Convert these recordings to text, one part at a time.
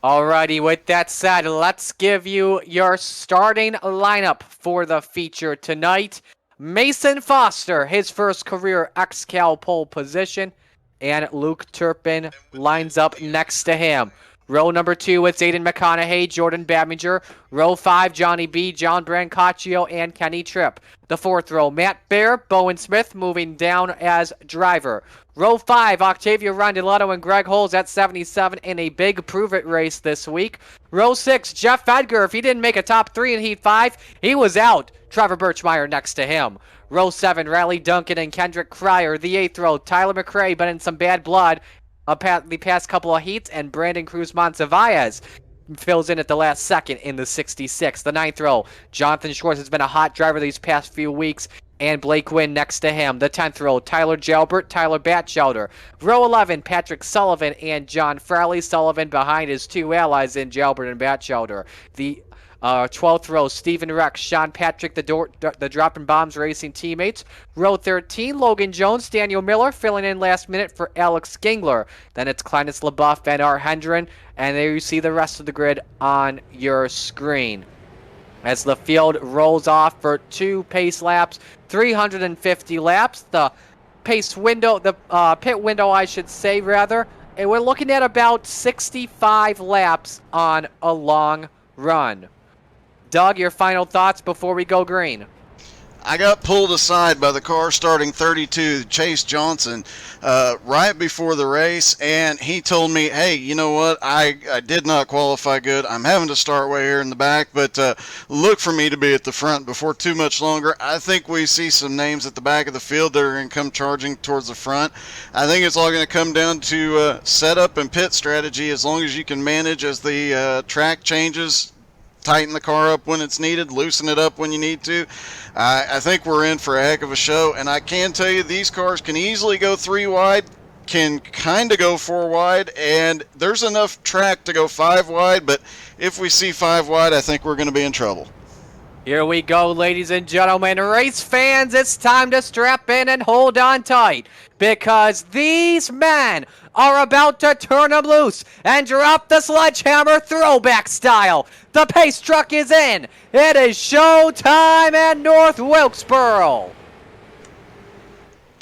Alrighty, with that said, let's give you your starting lineup for the feature tonight. Mason Foster, his first career XCAL pole position, and Luke Turpin lines up next to him. Row number 2, it's Aiden McConaughey, Jordan Babinger. Row 5, Johnny B, John Brancaccio, and Kenny Tripp. The 4th row, Matt Bear, Bowen Smith moving down as driver. Row 5, Octavio Rondeletto and Greg Holes at 77 in a big prove-it race this week. Row 6, Jeff Edgar. If he didn't make a top 3 in Heat 5, he was out. Trevor Birchmeyer next to him. Row 7, Riley Duncan and Kendrick Cryer. The 8th row, Tyler McRae, but in some bad blood the past couple of heats, and Brandon Cruz Montevallez fills in at the last second in the 66. The 9th row, Jonathan Schwartz has been a hot driver these past few weeks, and Blake Wynn next to him. The 10th row, Tyler Jalbert, Tyler Batchelder. Row 11, Patrick Sullivan and John Fraley. Sullivan behind his two allies in Jalbert and Batchelder. The 12th row, Stephen Rex, Sean Patrick, the Dropping Bombs Racing teammates. Row 13, Logan Jones, Daniel Miller filling in last minute for Alex Gingler. Then it's Clinus LaBeouf and Art Hendren. And there you see the rest of the grid on your screen. As the field rolls off for 2 pace laps, 350 laps. The pace window, the pit window, I should say, rather. And we're looking at about 65 laps on a long run. Doug, your final thoughts before we go green? I got pulled aside by the car starting 32, Chase Johnson, right before the race, and he told me, hey, you know what, I did not qualify good. I'm having to start way here in the back, but look for me to be at the front before too much longer. I think we see some names at the back of the field that are going to come charging towards the front. I think it's all going to come down to setup and pit strategy. As long as you can manage as the track changes, tighten the car up when it's needed, loosen it up when you need to. I think we're in for a heck of a show, and I can tell you these cars can easily go 3 wide, can kind of go 4 wide, and there's enough track to go 5 wide, but if we see 5 wide, I think we're going to be in trouble. Here we go, ladies and gentlemen. Race fans, it's time to strap in and hold on tight, because these men are about to turn them loose and drop the sledgehammer throwback style. The pace truck is in. It is showtime at North Wilkesboro.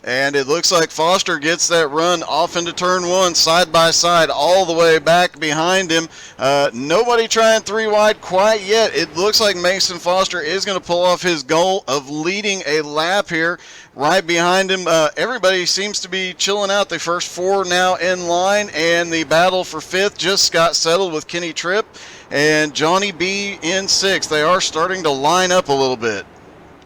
And it looks like Foster gets that run off into turn 1, side by side, all the way back behind him. Nobody trying 3 wide quite yet. It looks like Mason Foster is going to pull off his goal of leading a lap here. Right behind him, everybody seems to be chilling out. The first 4 now in line, and the battle for 5th just got settled with Kenny Tripp and Johnny B in 6th. They are starting to line up a little bit.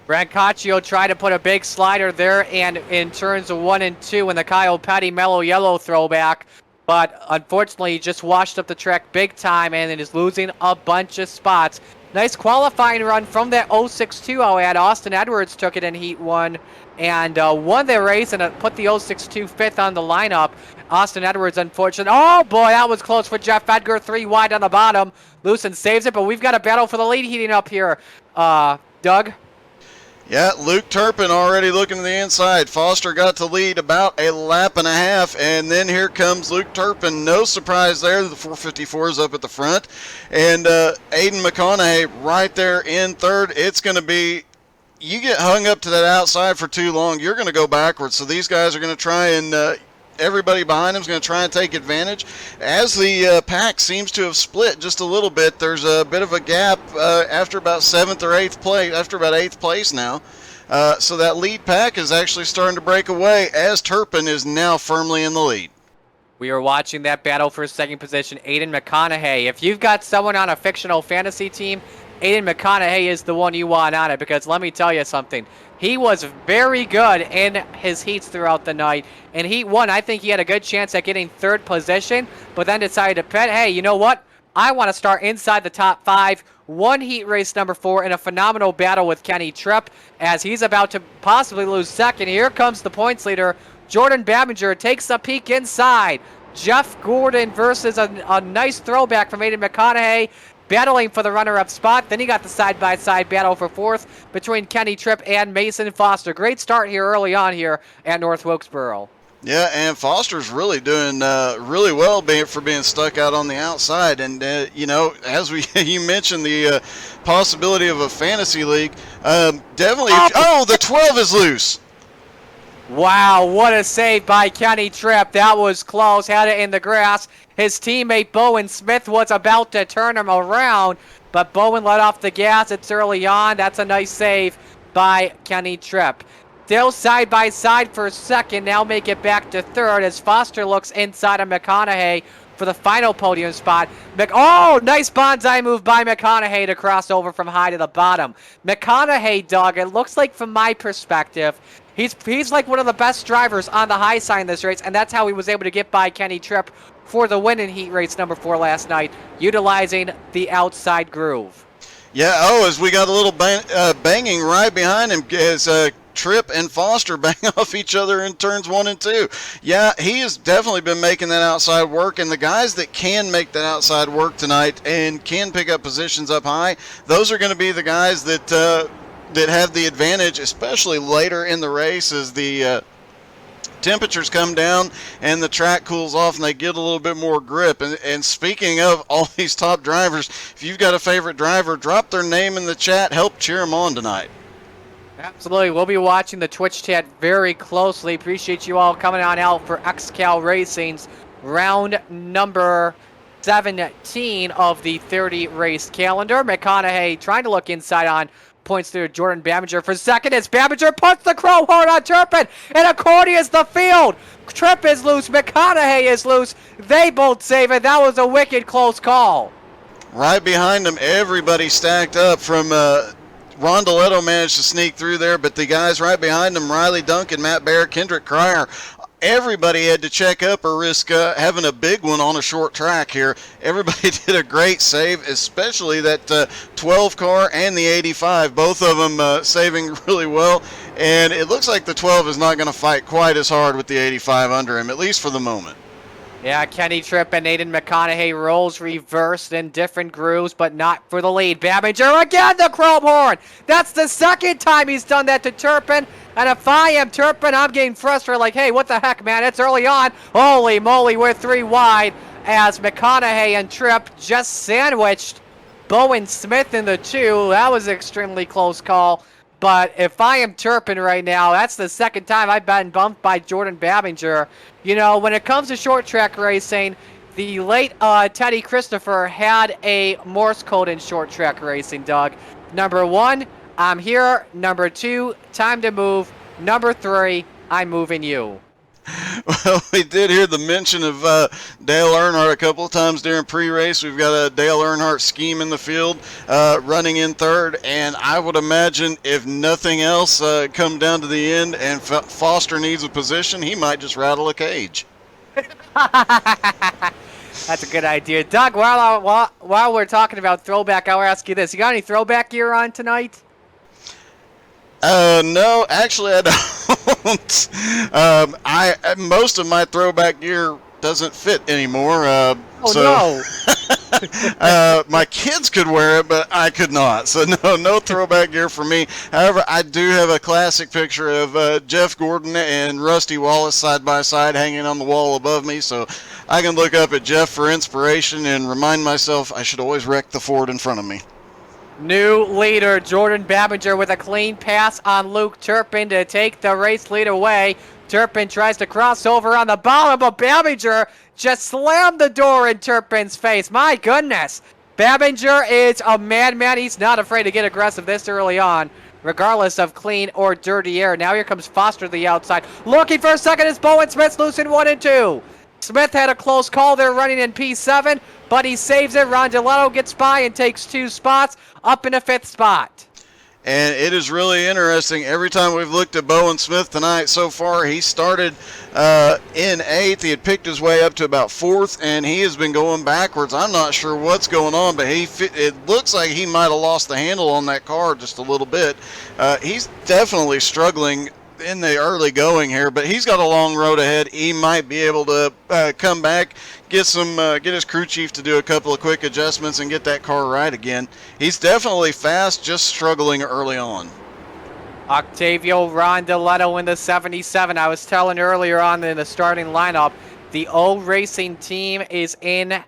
Brancaccio tried to put a big slider there, and in turns 1 and 2 in the Kyle Petty mellow yellow throwback, but unfortunately he just washed up the track big time and is losing a bunch of spots. Nice qualifying run from that 062 I'll add. Austin Edwards took it in Heat 1 and won the race and put the 062 5th on the lineup. Austin Edwards, unfortunate. Oh boy, that was close for Jeff Edgar. 3 wide on the bottom. Lewson saves it, but we've got a battle for the lead heating up here. Doug? Yeah, Luke Turpin already looking to the inside. Foster got to lead about a lap and a half, and then here comes Luke Turpin. No surprise there. The 454 is up at the front. And Aiden McConaughey right there in 3rd. It's going to be, you get hung up to that outside for too long, you're going to go backwards. So these guys are going to try and everybody behind him is going to try and take advantage. As the pack seems to have split just a little bit, there's a bit of a gap after about 7th or 8th place, after about 8th place now. So that lead pack is actually starting to break away as Turpin is now firmly in the lead. We are watching that battle for 2nd position. Aiden McConaughey. If you've got someone on a fictional fantasy team, Aiden McConaughey is the one you want on it, because let me tell you something. He was very good in his heats throughout the night. In Heat 1, I think he had a good chance at getting 3rd position, but then decided to pit, hey, you know what? I want to start inside the top 5. Won Heat race number 4 in a phenomenal battle with Kenny Tripp as he's about to possibly lose 2nd. Here comes the points leader. Jordan Babinger takes a peek inside. Jeff Gordon versus a nice throwback from Aiden McConaughey, battling for the runner-up spot. Then he got the side-by-side battle for 4th between Kenny Tripp and Mason Foster. Great start here early on here at North Wilkesboro. Yeah, and Foster's really doing really well for being stuck out on the outside. And as you mentioned the possibility of a fantasy league, definitely. The 12 is loose. Wow, what a save by Kenny Tripp. That was close. Had it in the grass. His teammate Bowen Smith was about to turn him around, but Bowen let off the gas. It's early on. That's a nice save by Kenny Tripp. Still side by side for second. Now make it back to third as Foster looks inside of McConaughey for the final podium spot. Nice bonsai move by McConaughey to cross over from high to the bottom. McConaughey, Doug, it looks like from my perspective, he's like one of the best drivers on the high side in this race, and that's how he was able to get by Kenny Tripp for the win in heat race number 4 last night, utilizing the outside groove. Yeah, as we got a little banging right behind him as Tripp and Foster bang off each other in turns 1 and 2. Yeah, he has definitely been making that outside work, and the guys that can make that outside work tonight and can pick up positions up high, those are going to be the guys that have the advantage, especially later in the race as the temperatures come down and the track cools off and they get a little bit more grip. And speaking of all these top drivers, if you've got a favorite driver, drop their name in the chat. Help cheer them on tonight. Absolutely. We'll be watching the Twitch chat very closely. Appreciate you all coming on out for XCAL Racing's round number 17 of the 30 race calendar. McConaughey trying to look inside on points through Jordan Baminger for second as Baminger puts the crow horn on Turpin and accordions the field. Tripp is loose. McConaughey is loose. They both save it. That was a wicked close call. Right behind them, everybody stacked up from Rondoletto managed to sneak through there, but the guys right behind him, Riley Duncan, Matt Baer, Kendrick Cryer, everybody had to check up or risk having a big one on a short track here. Everybody did a great save, especially that 12 car and the 85, both of them saving really well. And it looks like the 12 is not going to fight quite as hard with the 85 under him, at least for the moment. Yeah, Kenny Tripp and Aiden McConaughey rolls reversed in different grooves, but not for the lead. Baminger again, the chrome horn. That's the second time he's done that to Turpin. And if I am Turpin, I'm getting frustrated like, hey, what the heck, man? It's early on. Holy moly, we're 3 wide as McConaughey and Tripp just sandwiched Bowen Smith in the 2. That was an extremely close call. But if I am Turpin right now, that's the second time I've been bumped by Jordan Baminger. You know, when it comes to short track racing, the late Teddy Christopher had a Morse code in short track racing, Doug. Number 1, I'm here. Number 2, time to move. Number 3, I'm moving you. Well, we did hear the mention of Dale Earnhardt a couple of times during pre-race. We've got a Dale Earnhardt scheme in the field running in third, and I would imagine if nothing else come down to the end and Foster needs a position, he might just rattle a cage. That's a good idea. Doug, while we're talking about throwback, I'll ask you this. You got any throwback gear on tonight? No, actually I don't. Most of my throwback gear doesn't fit anymore. No. My kids could wear it, but I could not. So no throwback gear for me. However, I do have a classic picture of Jeff Gordon and Rusty Wallace side by side hanging on the wall above me. So I can look up at Jeff for inspiration and remind myself I should always wreck the Ford in front of me. New leader, Jordan Baminger with a clean pass on Luke Turpin to take the race lead away. Turpin tries to cross over on the bottom, but Baminger just slammed the door in Turpin's face. My goodness. Baminger is a madman. He's not afraid to get aggressive this early on, regardless of clean or dirty air. Now here comes Foster to the outside. Looking for a second as Bowen Smith's loose in 1 and 2. Smith had a close call there running in P7, but he saves it. Rondoletto gets by and takes 2 spots, up in the 5th spot. And it is really interesting. Every time we've looked at Bowen Smith tonight so far, he started in 8th. He had picked his way up to about 4th, and he has been going backwards. I'm not sure what's going on, but it looks like he might have lost the handle on that car just a little bit. He's definitely struggling in the early going here, but he's got a long road ahead. He might be able to come back, get his crew chief to do a couple of quick adjustments and get that car right again. He's definitely fast, just struggling early on. Octavio Rondoletto in the 77. I was telling earlier on in the starting lineup, the iRacing team is in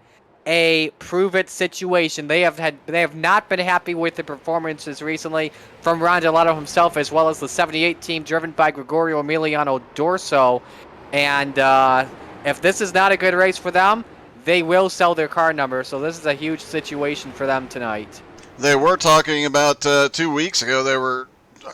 a prove-it situation. They have not been happy with the performances recently from Rondoletto himself, as well as the 78 team driven by Gregorio Emiliano Dorso. And if this is not a good race for them, they will sell their car number. So this is a huge situation for them tonight. They were talking about 2 weeks ago.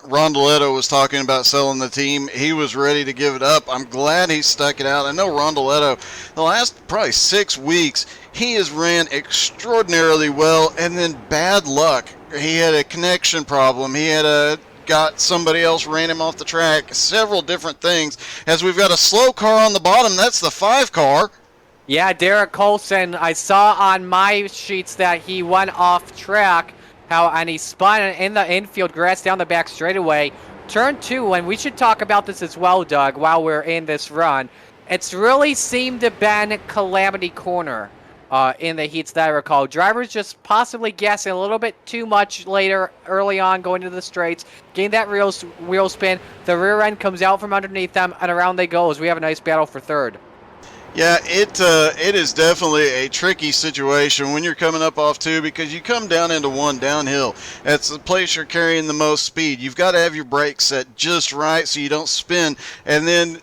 Rondoletto was talking about selling the team. He was ready to give it up. I'm glad he stuck it out. I know Rondoletto, the last probably 6 weeks, he has ran extraordinarily well, and then bad luck. He had a connection problem. He had got somebody else ran him off the track. Several different things. As we've got a slow car on the bottom, that's the 5 car. Yeah, Derek Colson, I saw on my sheets that he went off track, and he spun in the infield grass down the back straightaway. Turn 2, and we should talk about this as well, Doug, while we're in this run. It's really seemed to been Calamity Corner in the heats that I recall. Drivers just possibly guessing a little bit too much early on, going to the straights, getting that wheel spin. The rear end comes out from underneath them, and around they go as we have a nice battle for third. Yeah, it is definitely a tricky situation when you're coming up off 2 because you come down into 1 downhill. That's the place you're carrying the most speed. You've got to have your brakes set just right so you don't spin. And then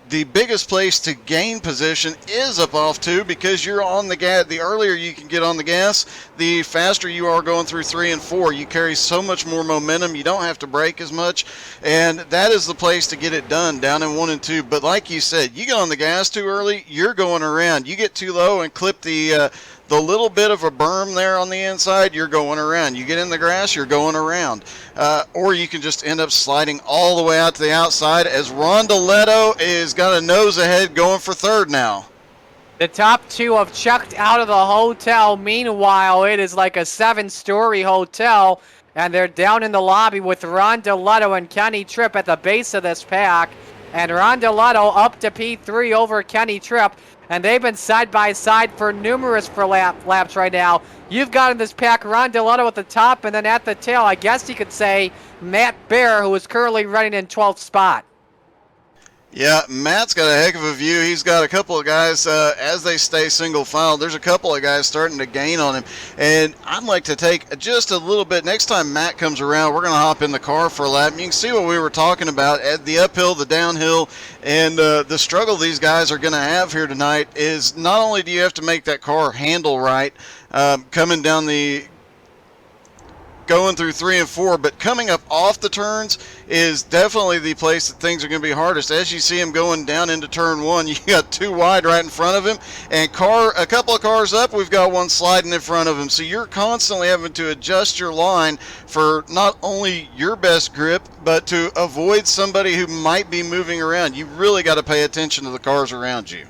the biggest place to gain position is up off 2 because you're on the gas. The earlier you can get on the gas, the faster you are going through 3 and 4. You carry so much more momentum. You don't have to brake as much, and that is the place to get it done down in 1 and 2. But like you said, you get on the gas too early, you're going around. You get too low and clip the little bit of a berm there on the inside, you're going around. You get in the grass, you're going around. Or you can just end up sliding all the way out to the outside as Rondoletto is got a nose ahead going for third now. The top 2 have checked out of the hotel. Meanwhile, it is like a 7-story hotel, and they're down in the lobby with Rondoletto and Kenny Tripp at the base of this pack. And Rondoletto up to P3 over Kenny Tripp. And they've been side by side for numerous laps right now. You've got in this pack Rondoletto at the top, and then at the tail, I guess you could say Matt Bear, who is currently running in 12th spot. Yeah, Matt's got a heck of a view. He's got a couple of guys, as they stay single file, there's a couple of guys starting to gain on him. And I'd like to take just a little bit, next time Matt comes around, we're going to hop in the car for a lap. You can see what we were talking about at the uphill, the downhill, and the struggle these guys are going to have here tonight is not only do you have to make that car handle right, coming down going through 3 and 4, but coming up off the turns is definitely the place that things are going to be hardest. As you see him going down into turn 1, you got 2 wide right in front of him, and a couple of cars up, we've got 1 sliding in front of him. So you're constantly having to adjust your line for not only your best grip, but to avoid somebody who might be moving around. You really got to pay attention to the cars around you.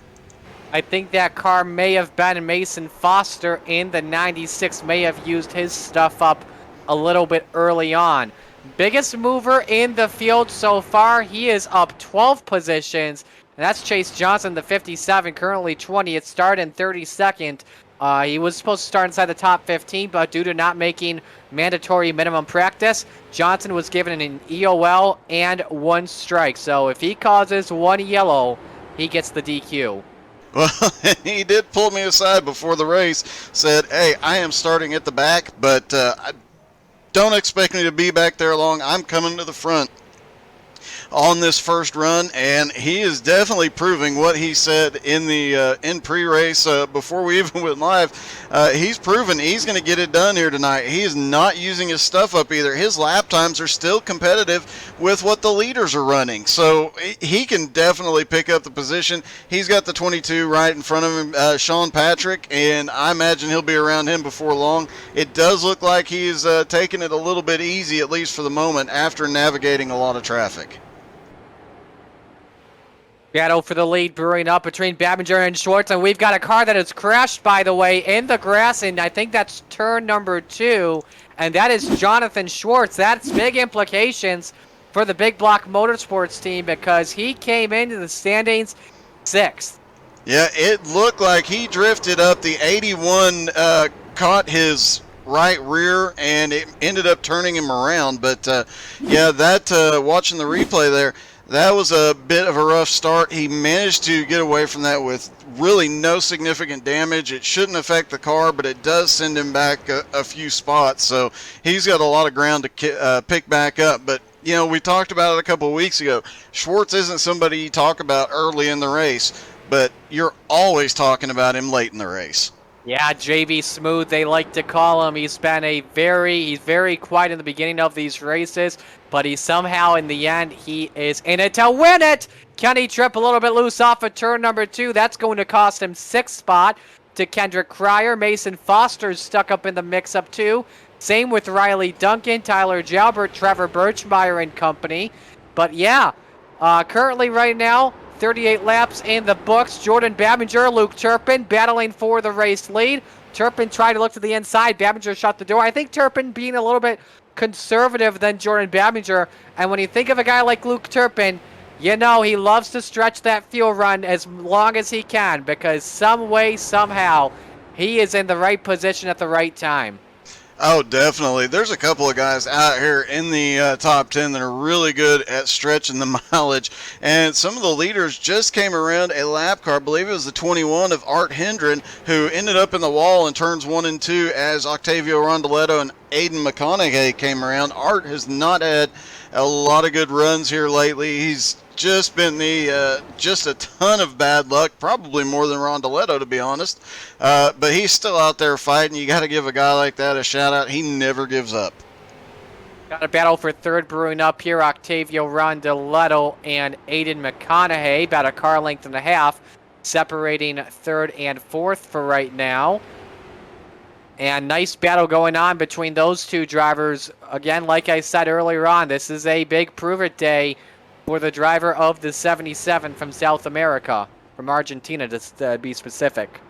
I think that car may have been Mason Foster in the 96, may have used his stuff up a little bit early on. Biggest mover in the field so far, he is up 12 positions, and that's Chase Johnson, the 57, currently 20th, start in 32nd. He was supposed to start inside the top 15, but due to not making mandatory minimum practice, Johnson was given an EOL and 1 strike. So if he causes 1 yellow, he gets the DQ. Well, he did pull me aside before the race, said, hey, I am starting at the back, but don't expect me to be back there long. I'm coming to the front on this first run, and he is definitely proving what he said in the in pre-race before we even went live. He's proven he's going to get it done here tonight. He is not using his stuff up either. His lap times are still competitive with what the leaders are running, so he can definitely pick up the position. He's got the 22 right in front of him, Sean Patrick, and I imagine he'll be around him before long. It does look like he's taking it a little bit easy, at least for the moment, after navigating a lot of traffic. Battle for the lead brewing up between Babinger and Schwartz, and we've got a car that has crashed, by the way, in the grass, and I think that's turn number 2, and that is Jonathan Schwartz. That's big implications for the Big Block Motorsports team because he came into the standings 6th. Yeah, it looked like he drifted up. The 81 caught his right rear, and it ended up turning him around. But yeah, that watching the replay there, that was a bit of a rough start. He managed to get away from that with really no significant damage. It shouldn't affect the car, but it does send him back a few spots. So he's got a lot of ground to pick back up. But you know, we talked about it a couple of weeks ago. Schwartz isn't somebody you talk about early in the race, but you're always talking about him late in the race. Yeah, JV Smooth, they like to call him. He's very quiet in the beginning of these races, but he somehow, in the end, he is in it to win it. Kenny Tripp a little bit loose off of turn number 2. That's going to cost him 6th spot to Kendrick Cryer. Mason Foster's stuck up in the mix-up too. Same with Riley Duncan, Tyler Jalbert, Trevor Birchmeyer and company. But yeah, currently right now, 38 laps in the books. Jordan Babinger, Luke Turpin battling for the race lead. Turpin tried to look to the inside. Babinger shut the door. I think Turpin being a little bit conservative than Jordan Babinger. And when you think of a guy like Luke Turpin, you know he loves to stretch that fuel run as long as he can, because some way, somehow, he is in the right position at the right time. Oh, definitely. There's a couple of guys out here in the top 10 that are really good at stretching the mileage. And some of the leaders just came around a lap car. I believe it was the 21 of Art Hendren, who ended up in the wall in turns 1 and 2 as Octavio Rondoletto and Aiden McConaughey came around. Art has not had a lot of good runs here lately. He's just been just a ton of bad luck, probably more than Rondoletto, to be honest. But he's still out there fighting. You got to give a guy like that a shout out. He never gives up. Got a battle for third brewing up here. Octavio Rondoletto and Aiden McConaughey, about a car length and a half, separating third and fourth for right now. And nice battle going on between those two drivers. Again, like I said earlier on, this is a big prove-it day for the driver of the 77 from South America, from Argentina to be specific.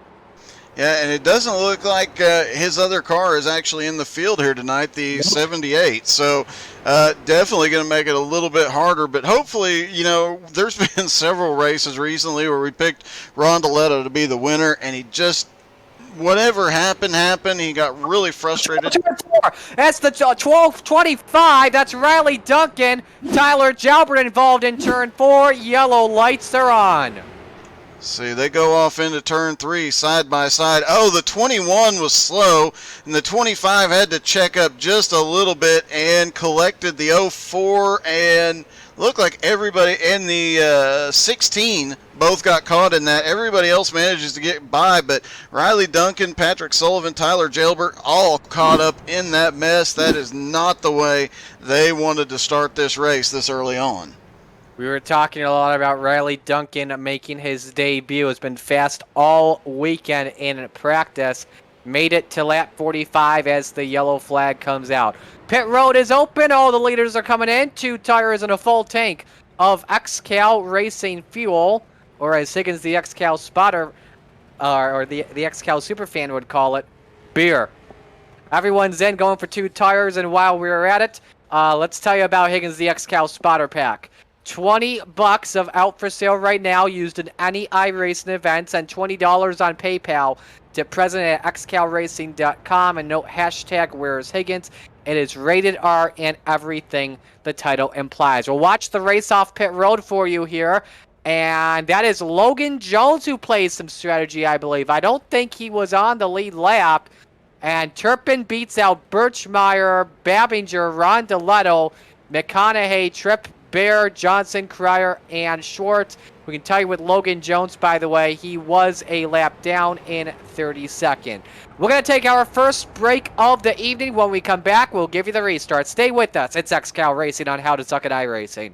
Yeah, and it doesn't look like his other car is actually in the field here tonight, the 78. So definitely going to make it a little bit harder. But hopefully, you know, there's been several races recently where we picked Rondoletto to be the winner, and he just, whatever happened. He got really frustrated. That's the 12:25. That's Riley Duncan. Tyler Jalbert involved in turn 4. Yellow lights are on. See, they go off into turn 3 side by side. Oh, the 21 was slow, and the 25 had to check up just a little bit and collected the 04, and looked like everybody in the 16 both got caught in that. Everybody else manages to get by, but Riley Duncan, Patrick Sullivan, Tyler Jalbert, all caught up in that mess. That is not the way they wanted to start this race this early on. We were talking a lot about Riley Duncan making his debut. Has been fast all weekend in practice. Made it to lap 45 as the yellow flag comes out. Pit road is open. All the leaders are coming in. 2 tires and a full tank of XCAL racing fuel, or as Higgins, the XCAL spotter, or the XCAL superfan would call it, beer. Everyone's in, going for 2 tires, and while we're at it, let's tell you about Higgins, the XCAL spotter pack. $20 of out for sale right now, used in any iRacing events, and $20 on PayPal to president at xcalracing.com, and note hashtag where's Higgins. It is rated R and everything the title implies. We'll watch the race off pit road for you here. And that is Logan Jones, who plays some strategy, I believe. I don't think he was on the lead lap. And Turpin beats out Birchmeyer, Babinger, Rondoletto, McConaughey, Tripp, Bear, Johnson, Cryer, and Schwartz. We can tell you with Logan Jones, by the way, he was a lap down in 32nd. We're going to take our first break of the evening. When we come back, we'll give you the restart. Stay with us. It's XCAL Racing on How to Suck at iRacing.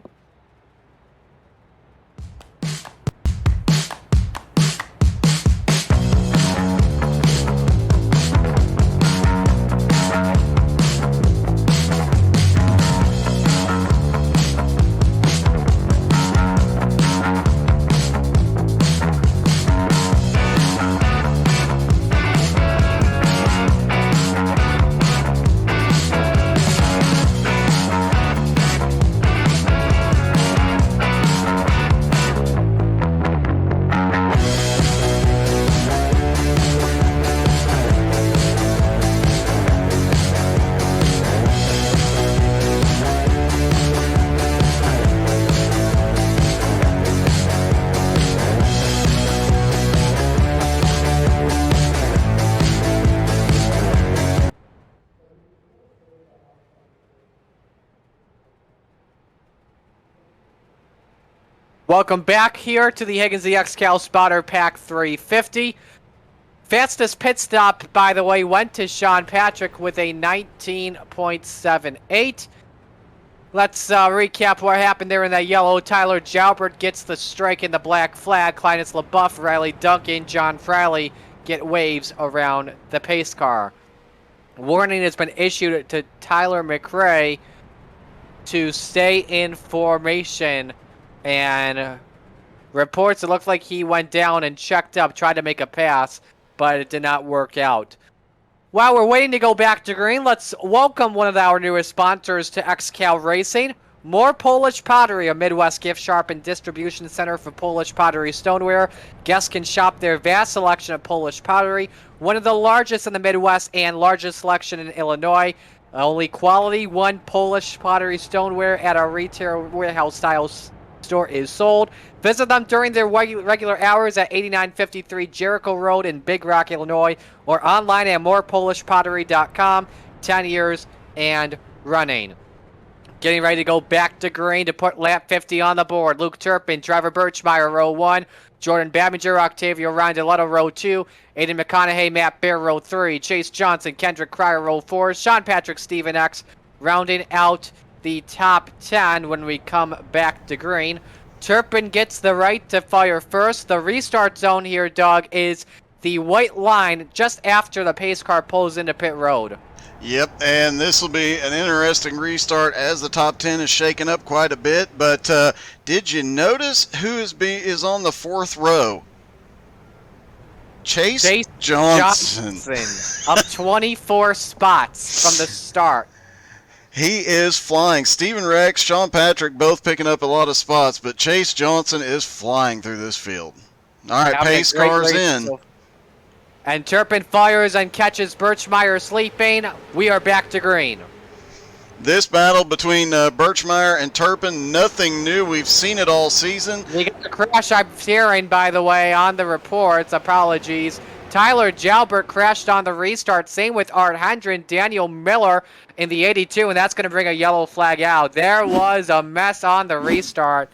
Welcome back here to the Higgins the XCAL Spotter Pack 350. Fastest pit stop, by the way, went to Sean Patrick with a 19.78. Let's recap what happened there in that yellow. Tyler Jalbert gets the strike in the black flag. Clinus LaBeouf, Riley Duncan, John Friley get waves around the pace car. Warning has been issued to Tyler McRae to stay in formation, and reports it looked like he went down and checked up, tried to make a pass, but it did not work out. While we're waiting to go back to green, let's welcome one of our newest sponsors to XCAL Racing. More Polish Pottery, a Midwest gift shop and distribution center for Polish pottery stoneware. Guests can shop their vast selection of Polish pottery, one of the largest in the Midwest and largest selection in Illinois. Only quality one Polish pottery stoneware at our retail warehouse style store is sold. Visit them during their regular hours at 8953 Jericho Road in Big Rock, Illinois, or online at morepolishpottery.com. 10 years and running. Getting ready to go back to green to put lap 50 on the board. Luke Turpin, Trevor Birchmeyer, row 1. Jordan Babinger, Octavio Rondeletto, row 2. Aiden McConaughey, Matt Bear, row 3. Chase Johnson, Kendrick Cryer, row 4. Sean Patrick, Stephen X, rounding out the top 10 when we come back to green. Turpin gets the right to fire first. The restart zone here, Doug, is the white line just after the pace car pulls into pit road. Yep, and this will be an interesting restart as the top 10 is shaken up quite a bit. But did you notice who is on the fourth row? Chase Johnson. Up 24 spots from the start. He is flying. Steven Rex, Sean Patrick both picking up a lot of spots, but Chase Johnson is flying through this field. All right, pace car's in. And Turpin fires and catches Birchmeyer sleeping. We are back to green. This battle between Birchmeyer and Turpin, nothing new. We've seen it all season. We got the crash I'm hearing, by the way, on the reports. Apologies. Tyler Jalbert crashed on the restart. Same with Art Hendren, Daniel Miller in the 82, and that's going to bring a yellow flag out. There was a mess on the restart.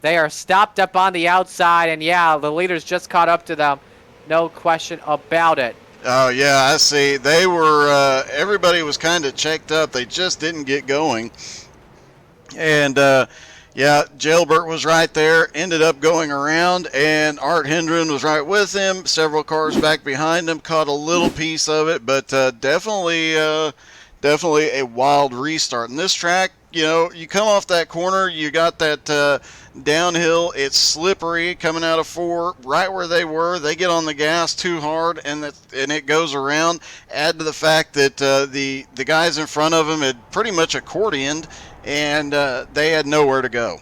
They are stopped up on the outside, and yeah, the leaders just caught up to them. No question about it. Oh, yeah, I see. They were, everybody was kind of checked up. They just didn't get going. And, yeah, Jalbert was right there, ended up going around, and Art Hendren was right with him. Several cars back behind him, caught a little piece of it, but definitely a wild restart. And this track, you know, you come off that corner, you got that downhill, it's slippery coming out of 4, right where they were. They get on the gas too hard, and it goes around. Add to the fact that the guys in front of them had pretty much accordioned, and they had nowhere to go.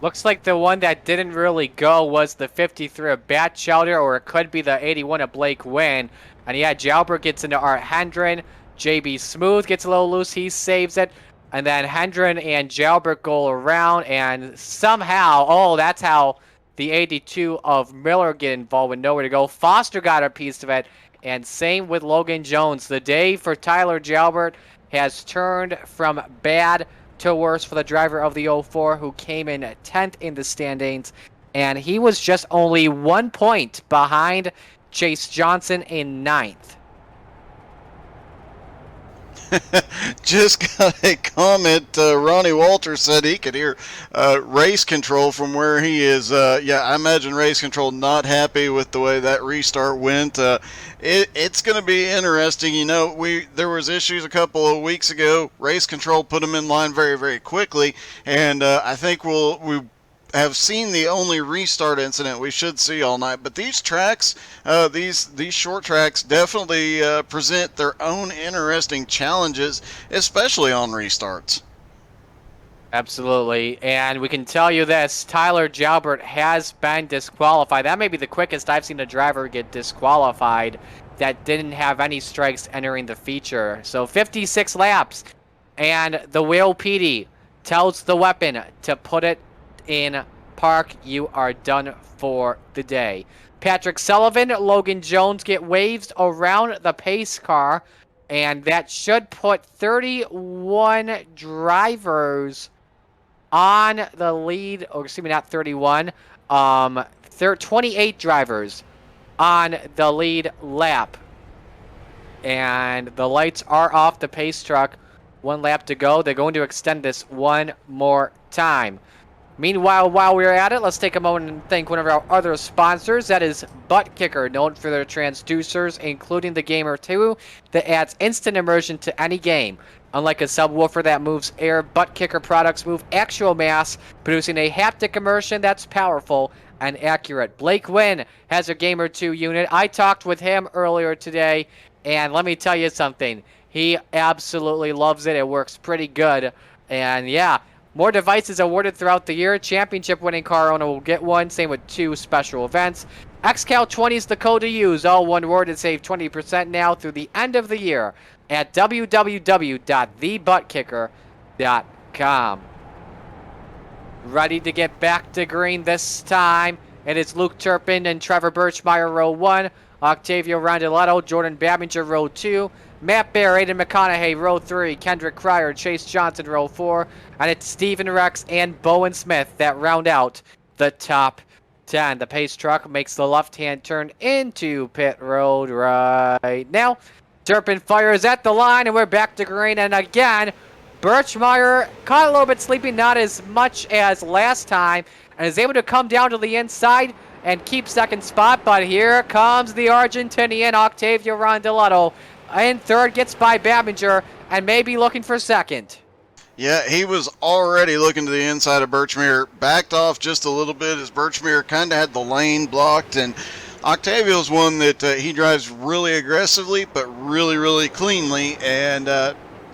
Looks like the one that didn't really go was the 53 of Batchelder, or it could be the 81 of Blake Wynn. And yeah, Jalbert gets into Art Hendren. JB Smooth gets a little loose. He saves it. And then Hendren and Jalbert go around, and somehow, that's how the 82 of Miller get involved with nowhere to go. Foster got a piece of it, and same with Logan Jones. The day for Tyler Jalbert has turned from bad to worse for the driver of the 04, who came in 10th in the standings, and he was just only 1 point behind Chase Johnson in 9th. Just got a comment. Ronnie Walters said he could hear race control from where he is. Yeah, I imagine race control not happy with the way that restart went. It's going to be interesting. You know, there was issues a couple of weeks ago. Race control put them in line very, very quickly, and I think we have seen the only restart incident we should see all night. But these tracks, these short tracks, definitely present their own interesting challenges, especially on restarts. Absolutely, and we can tell you this, Tyler Jalbert has been disqualified. That may be the quickest I've seen a driver get disqualified that didn't have any strikes entering the feature. So 56 laps, and the Whale PD tells the weapon to put it in park. You are done for the day. Patrick Sullivan, Logan Jones get waves around the pace car, and that should put 31 drivers on the lead, or excuse me, not 31, 28 drivers on the lead lap. And the lights are off the pace truck. 1 lap to go. They're going to extend this one more time. Meanwhile, while we're at it, let's take a moment and thank one of our other sponsors. That is Butt Kicker, known for their transducers, including the Gamer 2, that adds instant immersion to any game. Unlike a subwoofer that moves air, Butt Kicker products move actual mass, producing a haptic immersion that's powerful and accurate. Blake Wynn has a Gamer 2 unit. I talked with him earlier today, and let me tell you something. He absolutely loves it. It works pretty good. And yeah, more devices awarded throughout the year. Championship winning car owner will get one. Same with 2 special events. XCAL 20 is the code to use. All one word, and save 20% now through the end of the year at www.thebuttkicker.com. Ready to get back to green this time. It is Luke Turpin and Trevor Birchmeyer, row 1. Octavio Rondeletto, Jordan Babinger, row 2. Matt Bear, Aiden McConaughey, row 3. Kendrick Cryer, Chase Johnson, row 4. And it's Steven Rex and Bowen Smith that round out the top 10. The pace truck makes the left-hand turn into pit road right now. Turpin fires at the line, and we're back to green. And again, Birchmeyer caught a little bit sleepy, not as much as last time, and is able to come down to the inside and keep second spot. But here comes the Argentinian, Octavio Rondeletto. In third, gets by Babinger, and maybe looking for second. Yeah, he was already looking to the inside of Birchmere, backed off just a little bit as Birchmere kind of had the lane blocked, and Octavio's one that he drives really aggressively, but really, really cleanly, and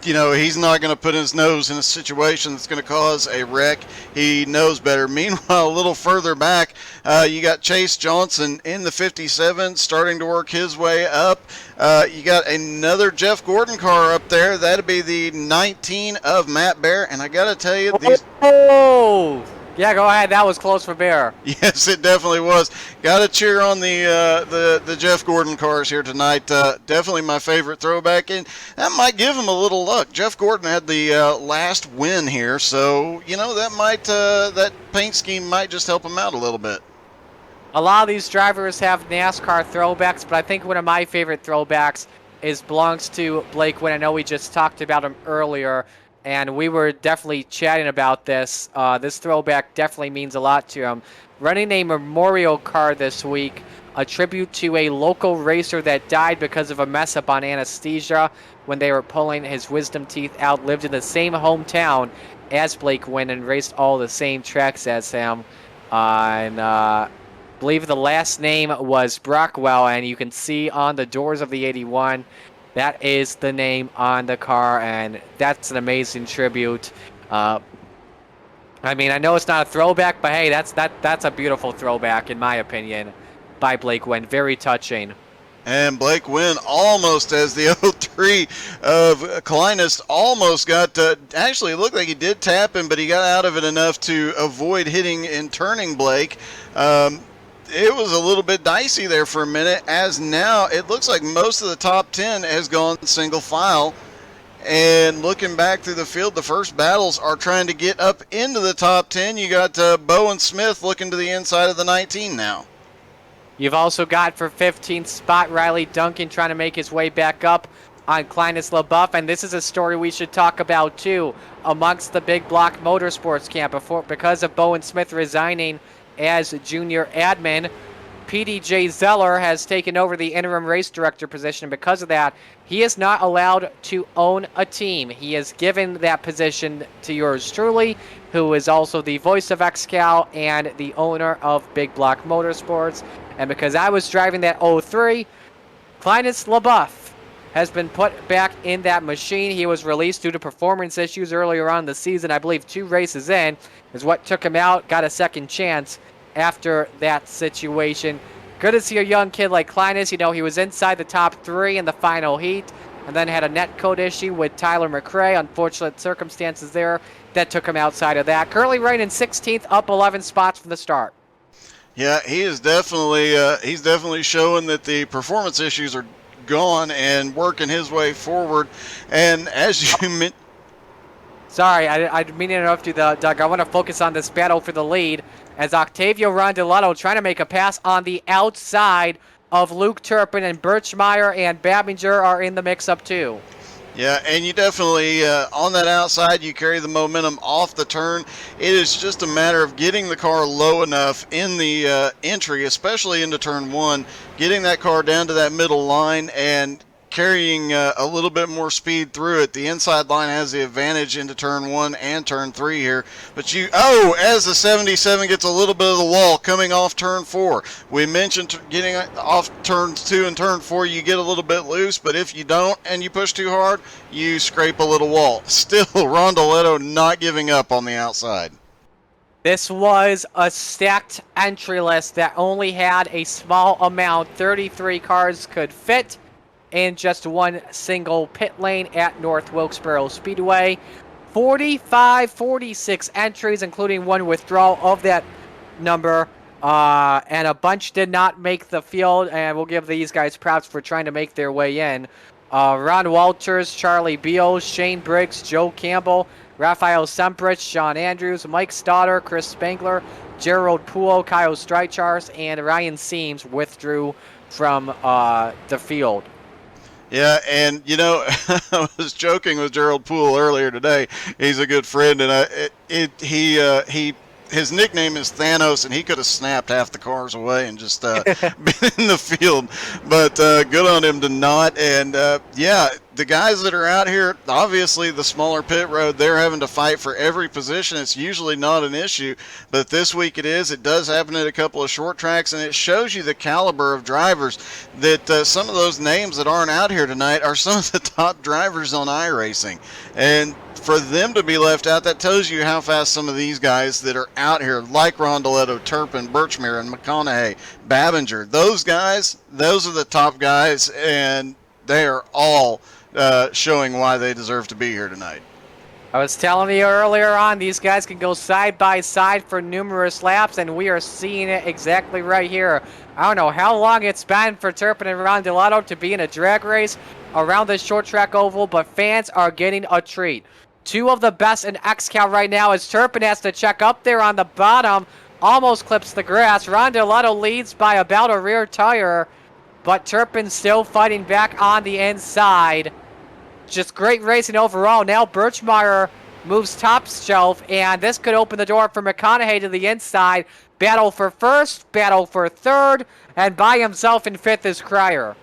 he's not going to put his nose in a situation that's going to cause a wreck. He knows better. Meanwhile, a little further back, you got Chase Johnson in the 57 starting to work his way up. You got another Jeff Gordon car up there. That'd be the 19 of Matt Bear. And I got to tell you, these... Oh! Yeah, go ahead. That was close for Bear. Yes, it definitely was. Got to cheer on the Jeff Gordon cars here tonight. Definitely my favorite throwback, and that might give him a little luck. Jeff Gordon had the last win here, so that paint scheme might just help him out a little bit. A lot of these drivers have NASCAR throwbacks, but I think one of my favorite throwbacks belongs to Blake Wynn. I know we just talked about him earlier, and we were definitely chatting about this. This throwback definitely means a lot to him. Running a memorial car this week, a tribute to a local racer that died because of a mess up on anesthesia when they were pulling his wisdom teeth out, lived in the same hometown as Blake Wynn and raced all the same tracks as him. I believe the last name was Brockwell, and you can see on the doors of the 81, that is the name on the car, and that's an amazing tribute. I know it's not a throwback, but hey, that's a beautiful throwback in my opinion by Blake Wynn. Very touching. And Blake Wynn almost, as the 03 of Klinus, almost got actually it looked like he did tap him, but he got out of it enough to avoid hitting and turning Blake. It was a little bit dicey there for a minute, as now it looks like most of the top 10 has gone single file. And looking back through the field, the first battles are trying to get up into the top 10. You got Bowen Smith looking to the inside of the 19 now. You've also got for 15th spot Riley Duncan trying to make his way back up on Klinus LaBeouf, and this is a story we should talk about too amongst the Big Block Motorsports camp. Because of Bowen Smith resigning as junior admin, PDJ Zeller has taken over the interim race director position. Because of that, he is not allowed to own a team. He has given that position to yours truly, who is also the voice of XCAL and the owner of Big Block Motorsports. And because I was driving that 03, Klinus LaBeouf has been put back in that machine. He was released due to performance issues earlier on in the season. I believe 2 races in is what took him out. Got a second chance after that situation. Good to see a young kid like Klinus. He was inside the top 3 in the final heat, and then had a net code issue with Tyler McRae. Unfortunate circumstances there that took him outside of that. Currently ranked in 16th, up 11 spots from the start. Yeah, he is definitely showing that the performance issues are gone and working his way forward. And as you mentioned, Sorry, I didn't mean to interrupt you, Doug. I want to focus on this battle for the lead as Octavio Rondeletto trying to make a pass on the outside of Luke Turpin, and Birchmeyer and Babinger are in the mix-up too. Yeah, and you definitely, on that outside, you carry the momentum off the turn. It is just a matter of getting the car low enough in the entry, especially into turn one, getting that car down to that middle line and carrying a little bit more speed through it. The inside line has the advantage into turn one and turn three here. But as the 77 gets a little bit of the wall coming off turn four. We mentioned getting off turns two and turn four, you get a little bit loose, but if you don't and you push too hard, you scrape a little wall. Still, Rondeletto not giving up on the outside. This was a stacked entry list that only had a small amount. 33 cars could fit in just one single pit lane at North Wilkesboro Speedway. 46 entries, including one withdrawal of that number, and a bunch did not make the field, and we'll give these guys props for trying to make their way in. Ron Walters, Charlie Beals, Shane Briggs, Joe Campbell, Raphael Semprich, Sean Andrews, Mike Stoddard, Chris Spangler, Gerald Puo, Kyle Streichars, and Ryan Seams withdrew from the field. Yeah, and I was joking with Gerald Poole earlier today. He's a good friend, and his nickname is Thanos, and he could have snapped half the cars away and just been in the field. But good on him to not. And the guys that are out here, obviously the smaller pit road, they're having to fight for every position. It's usually not an issue, but this week it is. It does happen at a couple of short tracks, and it shows you the caliber of drivers that some of those names that aren't out here tonight are some of the top drivers on iRacing. And for them to be left out, that tells you how fast some of these guys that are out here, like Rondeletto, Turpin, Birchmere, and McConaughey, Babinger, those guys, those are the top guys, and they are all showing why they deserve to be here tonight. I was telling you earlier on, these guys can go side by side for numerous laps, and we are seeing it exactly right here. I don't know how long it's been for Turpin and Rondeletto to be in a drag race around this short track oval, but fans are getting a treat. Two of the best in XCAL right now as Turpin has to check up there on the bottom, almost clips the grass. Rondeletto leads by about a rear tire, but Turpin still fighting back on the inside. Just great racing overall. Now Birchmeyer moves top shelf, and this could open the door for McConaughey to the inside. Battle for first, battle for third, and by himself in fifth is Cryer.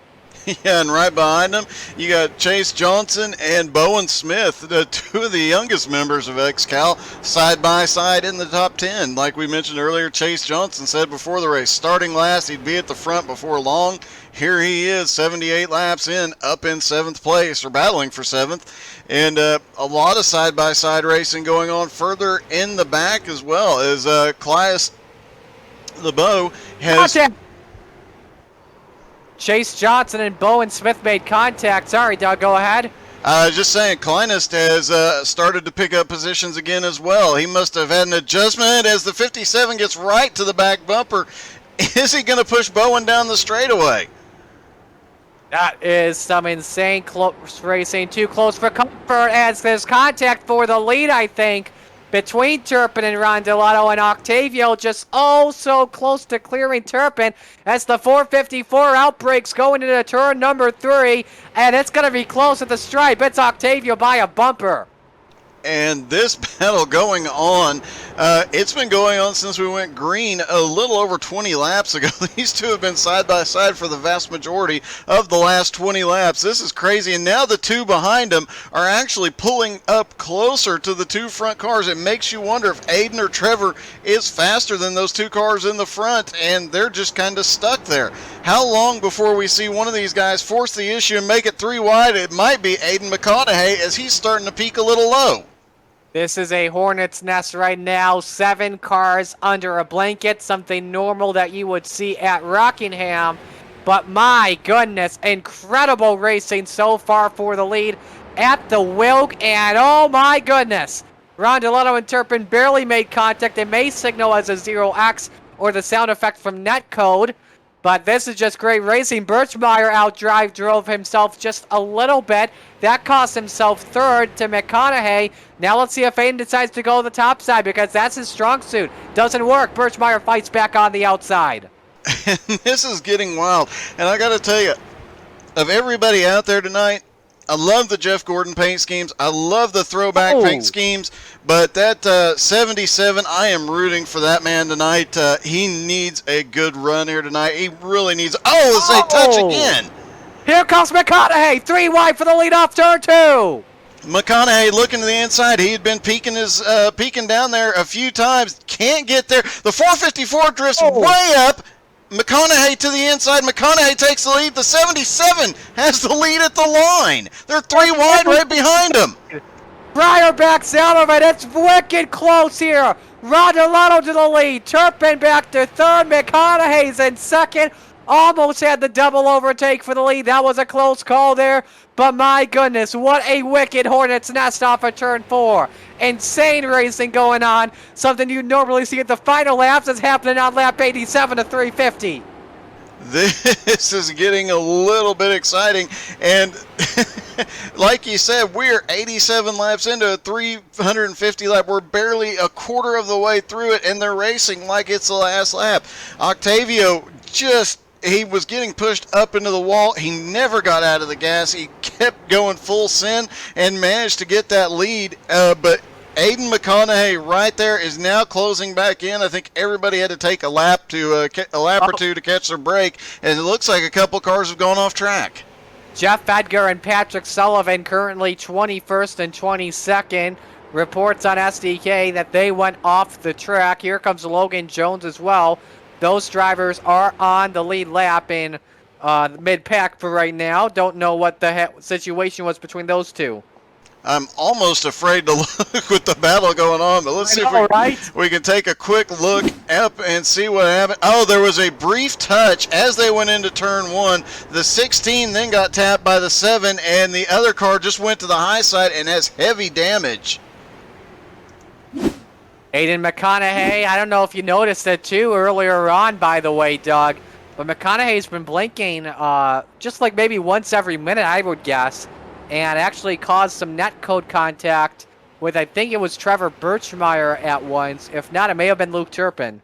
Yeah, and right behind them, you got Chase Johnson and Bowen Smith, two of the youngest members of XCAL, side by side in the top 10. Like we mentioned earlier, Chase Johnson said before the race, starting last, he'd be at the front before long. Here he is, 78 laps in, up in 7th place, or battling for 7th. And a lot of side-by-side racing going on further in the back as well, as Clias LeBeau has... Chase Johnson and Bowen Smith made contact. Sorry, Doug, go ahead. Just saying, Kleinest has started to pick up positions again as well. He must have had an adjustment as the 57 gets right to the back bumper. Is he going to push Bowen down the straightaway? That is some insane close racing. Too close for comfort as there's contact for the lead, I think, between Turpin and Rondeletto, and Octavio just so close to clearing Turpin as the 454 outbreaks going into turn number 3, and it's going to be close at the stripe. It's Octavio by a bumper. And this battle going on, it's been going on since we went green a little over 20 laps ago. These two have been side by side for the vast majority of the last 20 laps. This is crazy, and now the two behind them are actually pulling up closer to the two front cars. It makes you wonder if Aiden or Trevor is faster than those two cars in the front, and they're just kind of stuck there. How long before we see one of these guys force the issue and make it 3 wide? It might be Aiden McConaughey as he's starting to peak a little low. This is a hornet's nest right now. 7 cars under a blanket, something normal that you would see at Rockingham. But my goodness, incredible racing so far for the lead at the Wilk. And oh my goodness, Rondeletto and Turpin barely made contact. They may signal as a 0X or the sound effect from Netcode. But this is just great racing. Birchmeyer drove himself just a little bit. That cost himself third to McConaughey. Now let's see if Aiden decides to go the top side because that's his strong suit. Doesn't work. Birchmeyer fights back on the outside. And this is getting wild. And I got to tell you, of everybody out there tonight, I love the Jeff Gordon paint schemes. I love the throwback paint schemes. But that 77, I am rooting for that man tonight. He needs a good run here tonight. He really needs. Oh, it's a touch again. Here comes McConaughey. 3 wide for the lead off turn 2. McConaughey looking to the inside. He had been peeking down there a few times. Can't get there. The 454 drifts way up. McConaughey to the inside. McConaughey takes the lead. The 77 has the lead at the line. They're 3 wide right behind him. Breyer backs out of it. It's wicked close here. Rodolano to the lead. Turpin back to third. McConaughey's in second. Almost had the double overtake for the lead. That was a close call there. But my goodness, what a wicked Hornet's Nest off of turn 4. Insane racing going on. Something you normally see at the final laps is happening on lap 87 to 350. This is getting a little bit exciting. And like you said, we're 87 laps into a 350 lap. We're barely a quarter of the way through it, and they're racing like it's the last lap. Octavio he was getting pushed up into the wall. He never got out of the gas. He kept going full send and managed to get that lead. But Aiden McConaughey right there is now closing back in. I think everybody had to take a lap or two to catch their break, and it looks like a couple cars have gone off track. Jeff Edgar and Patrick Sullivan currently 21st and 22nd. Reports on SDK that they went off the track. Here comes Logan Jones as well. Those drivers are on the lead lap in mid-pack for right now. Don't know what the situation was between those two. I'm almost afraid to look with the battle going on, but let's see if we can take a quick look up and see what happened. Oh, there was a brief touch as they went into turn 1. The 16 then got tapped by the 7, and the other car just went to the high side and has heavy damage. Aiden McConaughey, I don't know if you noticed it too earlier on, by the way, Doug, but McConaughey's been blinking just like maybe once every minute, I would guess, and actually caused some netcode contact with, I think it was Trevor Birchmeyer at once. If not, it may have been Luke Turpin.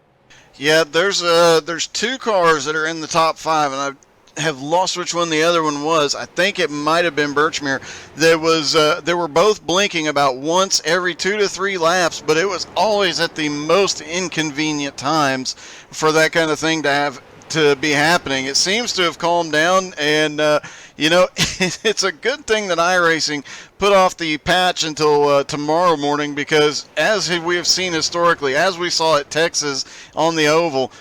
Yeah, there's 2 cars that are in the top 5, and I have lost which one the other one was. I think it might have been Birchmere. They were both blinking about once every 2 to 3 laps, but it was always at the most inconvenient times for that kind of thing to be happening. It seems to have calmed down, and it's a good thing that iRacing put off the patch until tomorrow morning, because as we have seen historically, as we saw at Texas on the oval,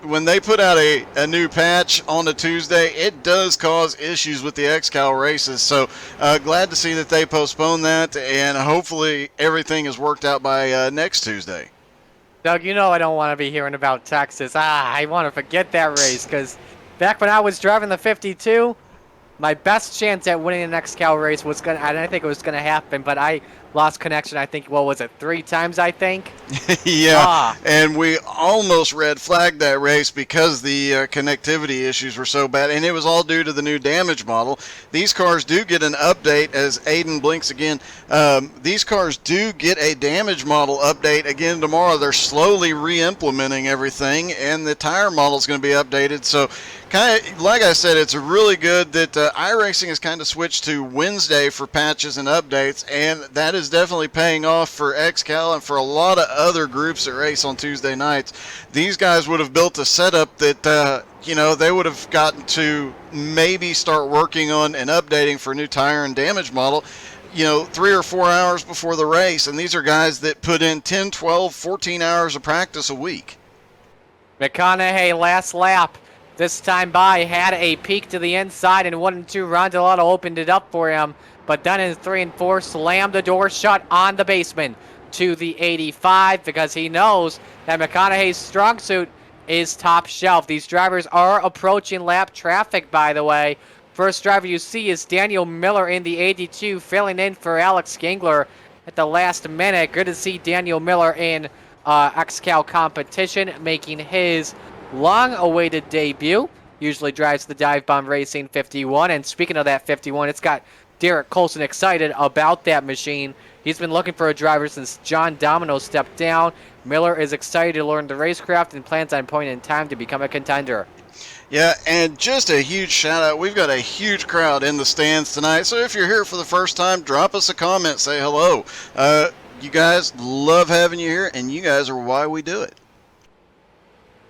when they put out a new patch on a Tuesday, it does cause issues with the XCAL races. So glad to see that they postponed that, and hopefully everything is worked out by next Tuesday. Doug, I don't want to be hearing about Texas. I want to forget that race, because back when I was driving the 52, my best chance at winning an XCAL race was I didn't think it was going to happen, but I lost connection, I think, 3 times, I think? Yeah, and we almost red flagged that race because the connectivity issues were so bad, and it was all due to the new damage model. These cars do get an update, as Aiden blinks again. These cars do get a damage model update again tomorrow. They're slowly re-implementing everything, and the tire model is going to be updated. So, kind of like I said, it's really good that iRacing has kind of switched to Wednesday for patches and updates, and that is definitely paying off for XCAL and for a lot of other groups that race on Tuesday nights. These guys would have built a setup that they would have gotten to maybe start working on and updating for a new tire and damage model 3 or 4 hours before the race, and these are guys that put in 10, 12, 14 hours of practice a week. McConaughey, last lap. This time by, had a peek to the inside, and 1 and 2 Rondolotto opened it up for him. But then in 3 and 4, slammed the door shut on the basement to the 85, because he knows that McConaughey's strong suit is top shelf. These drivers are approaching lap traffic, by the way. First driver you see is Daniel Miller in the 82, filling in for Alex Gingler at the last minute. Good to see Daniel Miller in XCAL competition, making his long-awaited debut. Usually drives the Dive Bomb Racing 51. And speaking of that 51, it's got Derek Colson excited about that machine. He's been looking for a driver since John Domino stepped down. Miller is excited to learn the racecraft and plans on point in time to become a contender. Yeah, and just a huge shout out. We've got a huge crowd in the stands tonight. So if you're here for the first time, drop us a comment, say hello. You guys, love having you here, and you guys are why we do it.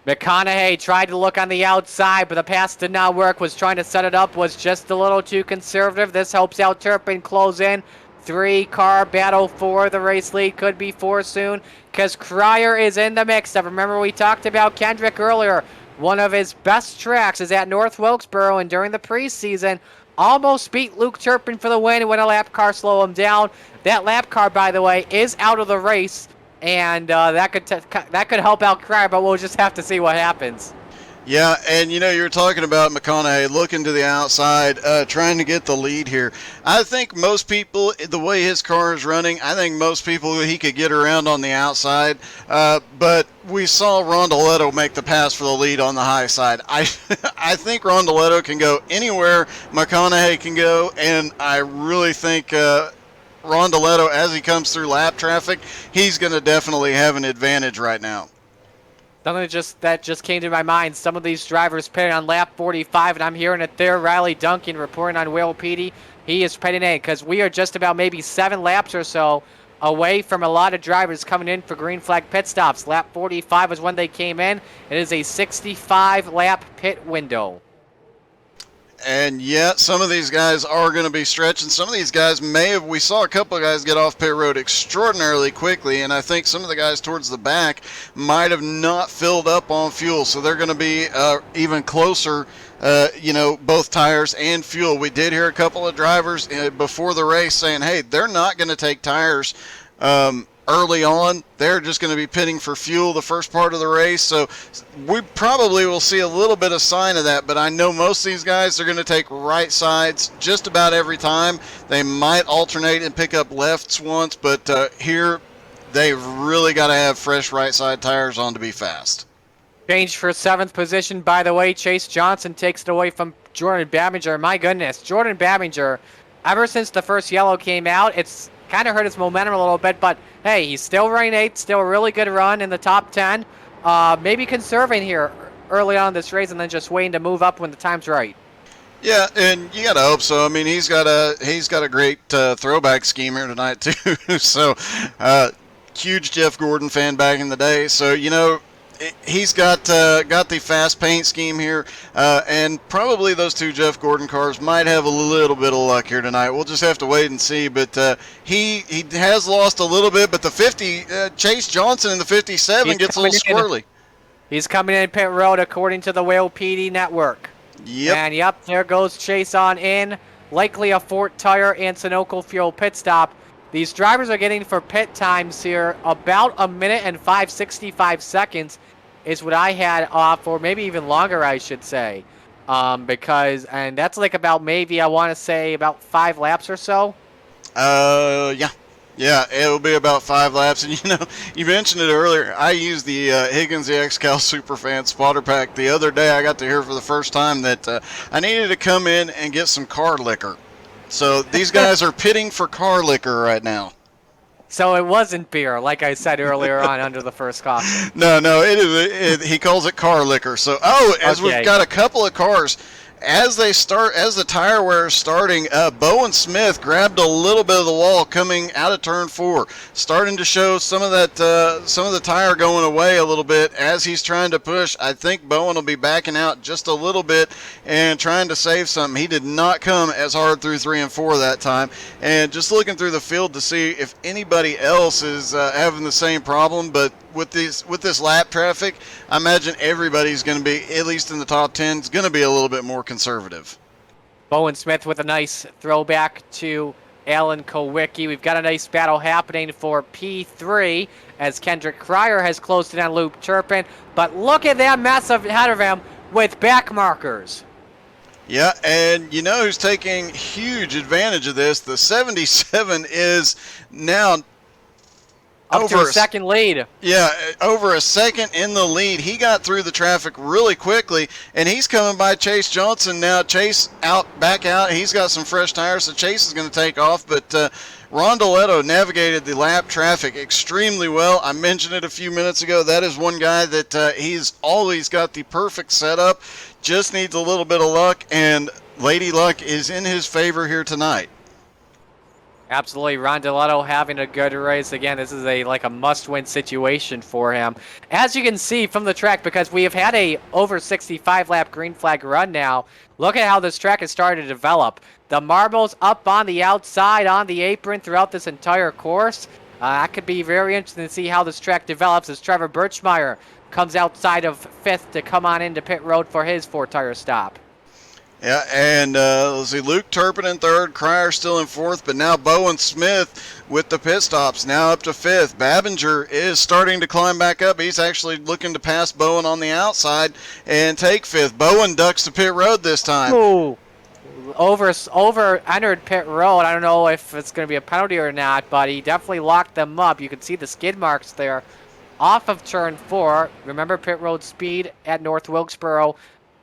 McConaughey tried to look on the outside, but the pass did not work. Was trying to set it up, was just a little too conservative. This helps out Turpin close in. 3-car battle for the race lead. Could be 4 soon, because Cryer is in the mix. Now, remember, we talked about Kendrick earlier. One of his best tracks is at North Wilkesboro, and during the preseason, almost beat Luke Turpin for the win when a lap car slowed him down. That lap car, by the way, is out of the race. And that could help out Cryer, but we'll just have to see what happens. Yeah, and you were talking about McConaughey looking to the outside, trying to get the lead here. I think most people, the way his car is running, I think most people he could get around on the outside. But we saw Rondoletto make the pass for the lead on the high side. I think Rondoletto can go anywhere McConaughey can go, and I really think Rondoletto, as he comes through lap traffic, he's going to definitely have an advantage right now. Something that just came to my mind. Some of these drivers pitting on lap 45, and I'm hearing it there. Riley Duncan reporting on Will Petey. He is pitting in because we are just about maybe 7 laps or so away from a lot of drivers coming in for green flag pit stops. Lap 45 is when they came in. It is a 65-lap pit window. And yet, some of these guys are going to be stretching. Some of these guys we saw a couple of guys get off pit road extraordinarily quickly, and I think some of the guys towards the back might have not filled up on fuel, so they're going to be even closer, both tires and fuel. We did hear a couple of drivers before the race saying, hey, they're not going to take tires early on. They're just going to be pitting for fuel the first part of the race, so we probably will see a little bit of sign of that, but I know most of these guys are going to take right sides just about every time. They might alternate and pick up lefts once, but here they've really got to have fresh right side tires on to be fast. Change for 7th position, by the way. Chase Johnson takes it away from Jordan Babinger. My goodness, Jordan Babinger, ever since the first yellow came out, it's kind of hurt his momentum a little bit, but hey, he's still running 8th, still a really good run in the top 10. Maybe conserving here early on in this race and then just waiting to move up when the time's right. Yeah, and you gotta hope so. I mean, he's got a great throwback scheme here tonight too. So, huge Jeff Gordon fan back in the day. So he's got the fast paint scheme here, and probably those 2 Jeff Gordon cars might have a little bit of luck here tonight. We'll just have to wait and see. But he has lost a little bit. But the 50 Chase Johnson in the 57 gets a little squirrely. He's coming in pit road according to the Whale PD network. Yep. And yep, there goes Chase on in. Likely a Fort Tire and Sunoco Fuel pit stop. These drivers are getting for pit times here about 1 minute and 5:65 seconds. Is what I had off, or maybe even longer, I should say, and that's like about maybe I want to say about 5 laps or so. Yeah, it'll be about 5 laps, and you mentioned it earlier. I used the Higgins the XCAL Superfan spotter pack the other day. I got to hear for the first time that I needed to come in and get some car liquor. So these guys are pitting for car liquor right now. So it wasn't beer, like I said earlier on under the first caution. No, it is. He calls it car liquor. So, we've got a couple of cars. As the tire wear is starting, Bowen Smith grabbed a little bit of the wall coming out of turn 4, starting to show some of the tire going away a little bit as he's trying to push. I think Bowen will be backing out just a little bit and trying to save something. He did not come as hard through 3 and 4 that time, and just looking through the field to see if anybody else is having the same problem, but with this lap traffic, I imagine everybody's going to be, at least in the top 10, is going to be a little bit more conservative. Bowen Smith with a nice throwback to Alan Kowicki. We've got a nice battle happening for P3 as Kendrick Cryer has closed in on Luke Turpin. But look at that mess ahead of him with back markers. Yeah, and who's taking huge advantage of this? The 77 is now Up to a second lead. Yeah, over a second in the lead. He got through the traffic really quickly, and he's coming by Chase Johnson now. Chase back out. He's got some fresh tires, so Chase is going to take off. But Rondoletto navigated the lap traffic extremely well. I mentioned it a few minutes ago. That is one guy that he's always got the perfect setup. Just needs a little bit of luck, and Lady Luck is in his favor here tonight. Absolutely, Rondoletto having a good race. Again, this is a must-win situation for him. As you can see from the track, because we have had a over 65-lap green flag run now, look at how this track has started to develop. The marbles up on the outside on the apron throughout this entire course. That could be very interesting to see how this track develops as Trevor Birchmeyer comes outside of 5th to come on into pit road for his 4-tire stop. Yeah, and let's see, Luke Turpin in 3rd, Cryer still in 4th, but now Bowen Smith with the pit stops, now up to 5th. Babinger is starting to climb back up. He's actually looking to pass Bowen on the outside and take 5th. Bowen ducks to pit road this time. Ooh. Over entered pit road. I don't know if it's going to be a penalty or not, but he definitely locked them up. You can see the skid marks there off of turn 4. Remember, pit road speed at North Wilkesboro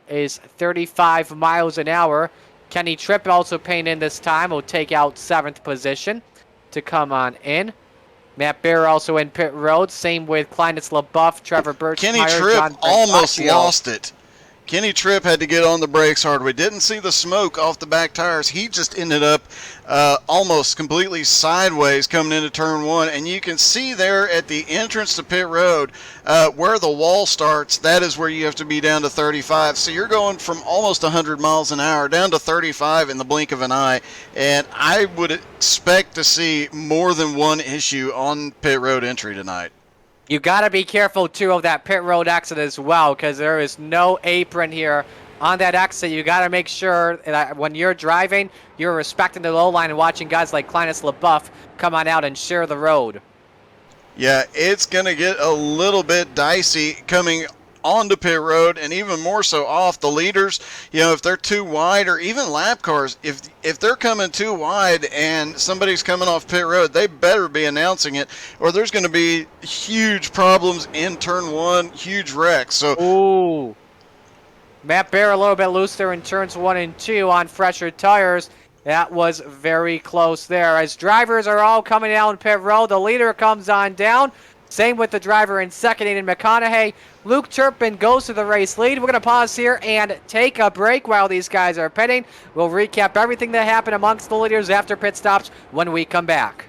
is 35 miles an hour. Kenny Tripp also paying in this time. Will take out 7th position to come on in. Matt Bear also in pit road. Same with Clinus LaBeouf, Trevor Birchmeyer, Kenny Tripp almost lost it. Kenny Tripp had to get on the brakes hard. We didn't see the smoke off the back tires. He just ended up almost completely sideways coming into turn 1. And you can see there at the entrance to pit road where the wall starts, that is where you have to be down to 35. So you're going from almost 100 miles an hour down to 35 in the blink of an eye. And I would expect to see more than one issue on pit road entry tonight. You got to be careful, too, of that pit road exit as well, because there is no apron here on that exit. You got to make sure that when you're driving, you're respecting the low line and watching guys like Clinus LaBeouf come on out and share the road. Yeah, it's going to get a little bit dicey coming onto pit road, and even more so off. The leaders, if they're too wide, or even lap cars, if they're coming too wide and somebody's coming off pit road, they better be announcing it, or there's going to be huge problems in turn 1, huge wrecks. So, ooh, Matt Bear a little bit loose there in turns 1 and 2 on fresher tires. That was very close there. As drivers are all coming down pit road, the leader comes on down. Same with the driver in second, Aiden McConaughey. Luke Turpin goes to the race lead. We're going to pause here and take a break while these guys are pitting. We'll recap everything that happened amongst the leaders after pit stops when we come back.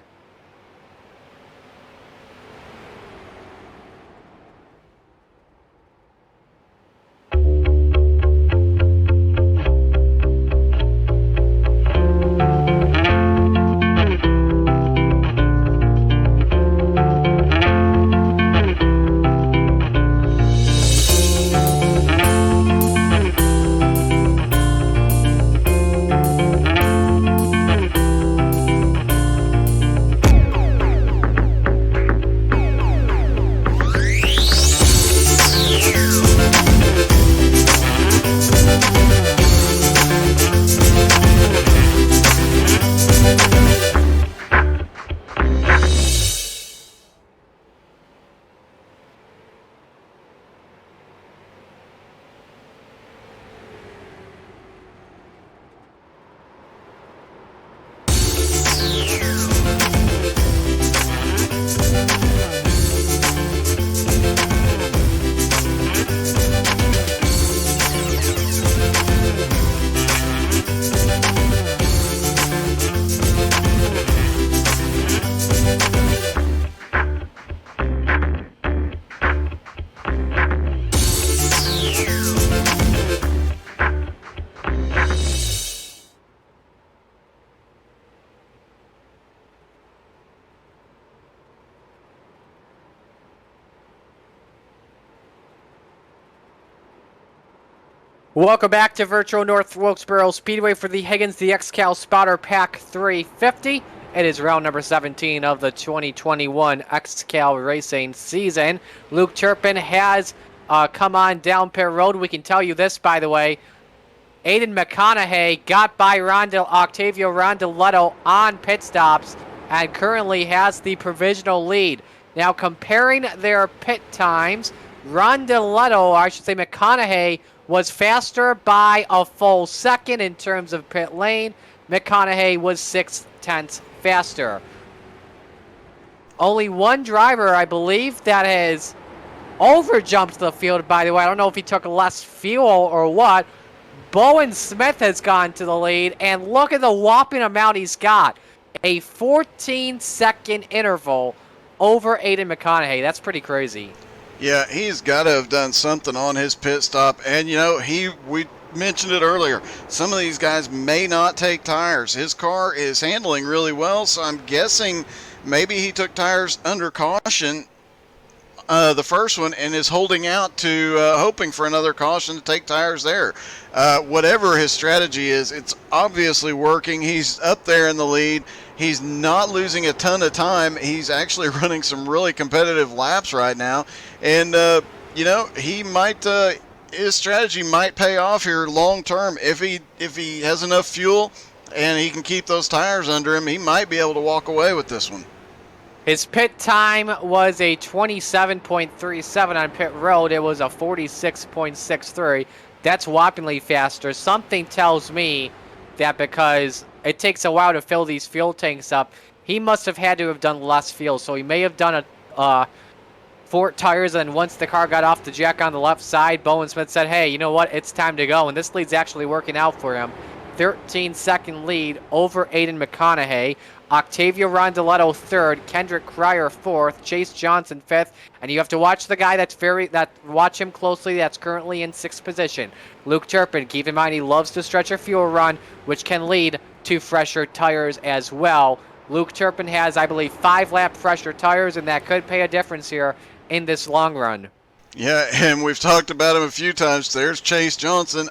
Welcome back to Virtual North Wilkesboro Speedway for the Higgins the XCAL Spotter Pack 350. It is round number 17 of the 2021 XCAL racing season. Luke Turpin has come on down pit road. We can tell you this, by the way. Aiden McConaughey got by Octavio Rondoletto on pit stops and currently has the provisional lead. Now, comparing their pit times, Rondeletto, or I should say McConaughey, was faster by a full second in terms of pit lane. McConaughey was 6/10 faster. Only one driver, I believe, that has overjumped the field, by the way. I don't know if he took less fuel or what. Bowen Smith has gone to the lead, and look at the whopping amount he's got. A 14-second interval over Aiden McConaughey. That's pretty crazy. Yeah, he's got to have done something on his pit stop. And, we mentioned it earlier. Some of these guys may not take tires. His car is handling really well, so I'm guessing maybe he took tires under caution, the first one, and is holding out to hoping for another caution to take tires there. Whatever his strategy is, it's obviously working. He's up there in the lead. He's not losing a ton of time. He's actually running some really competitive laps right now. And, he might, his strategy might pay off here long term. If he has enough fuel and he can keep those tires under him, he might be able to walk away with this one. His pit time was a 27.37 on pit road. It was a 46.63. That's whoppingly faster. Something tells me that because it takes a while to fill these fuel tanks up, he must have had to have done less fuel. So he may have done a 4 tires, and once the car got off the jack on the left side, Bowen Smith said, hey, you know what? It's time to go. And this lead's actually working out for him. 13-second lead over Aiden McConaughey. Octavio Rondeletto third, Kendrick Cryer fourth, Chase Johnson fifth, and you have to watch the guy watch him closely. That's currently in sixth position. Luke Turpin. Keep in mind he loves to stretch a fuel run, which can lead to fresher tires as well. Luke Turpin has, I believe, 5-lap fresher tires, and that could pay a difference here in this long run. Yeah, and we've talked about him a few times. There's Chase Johnson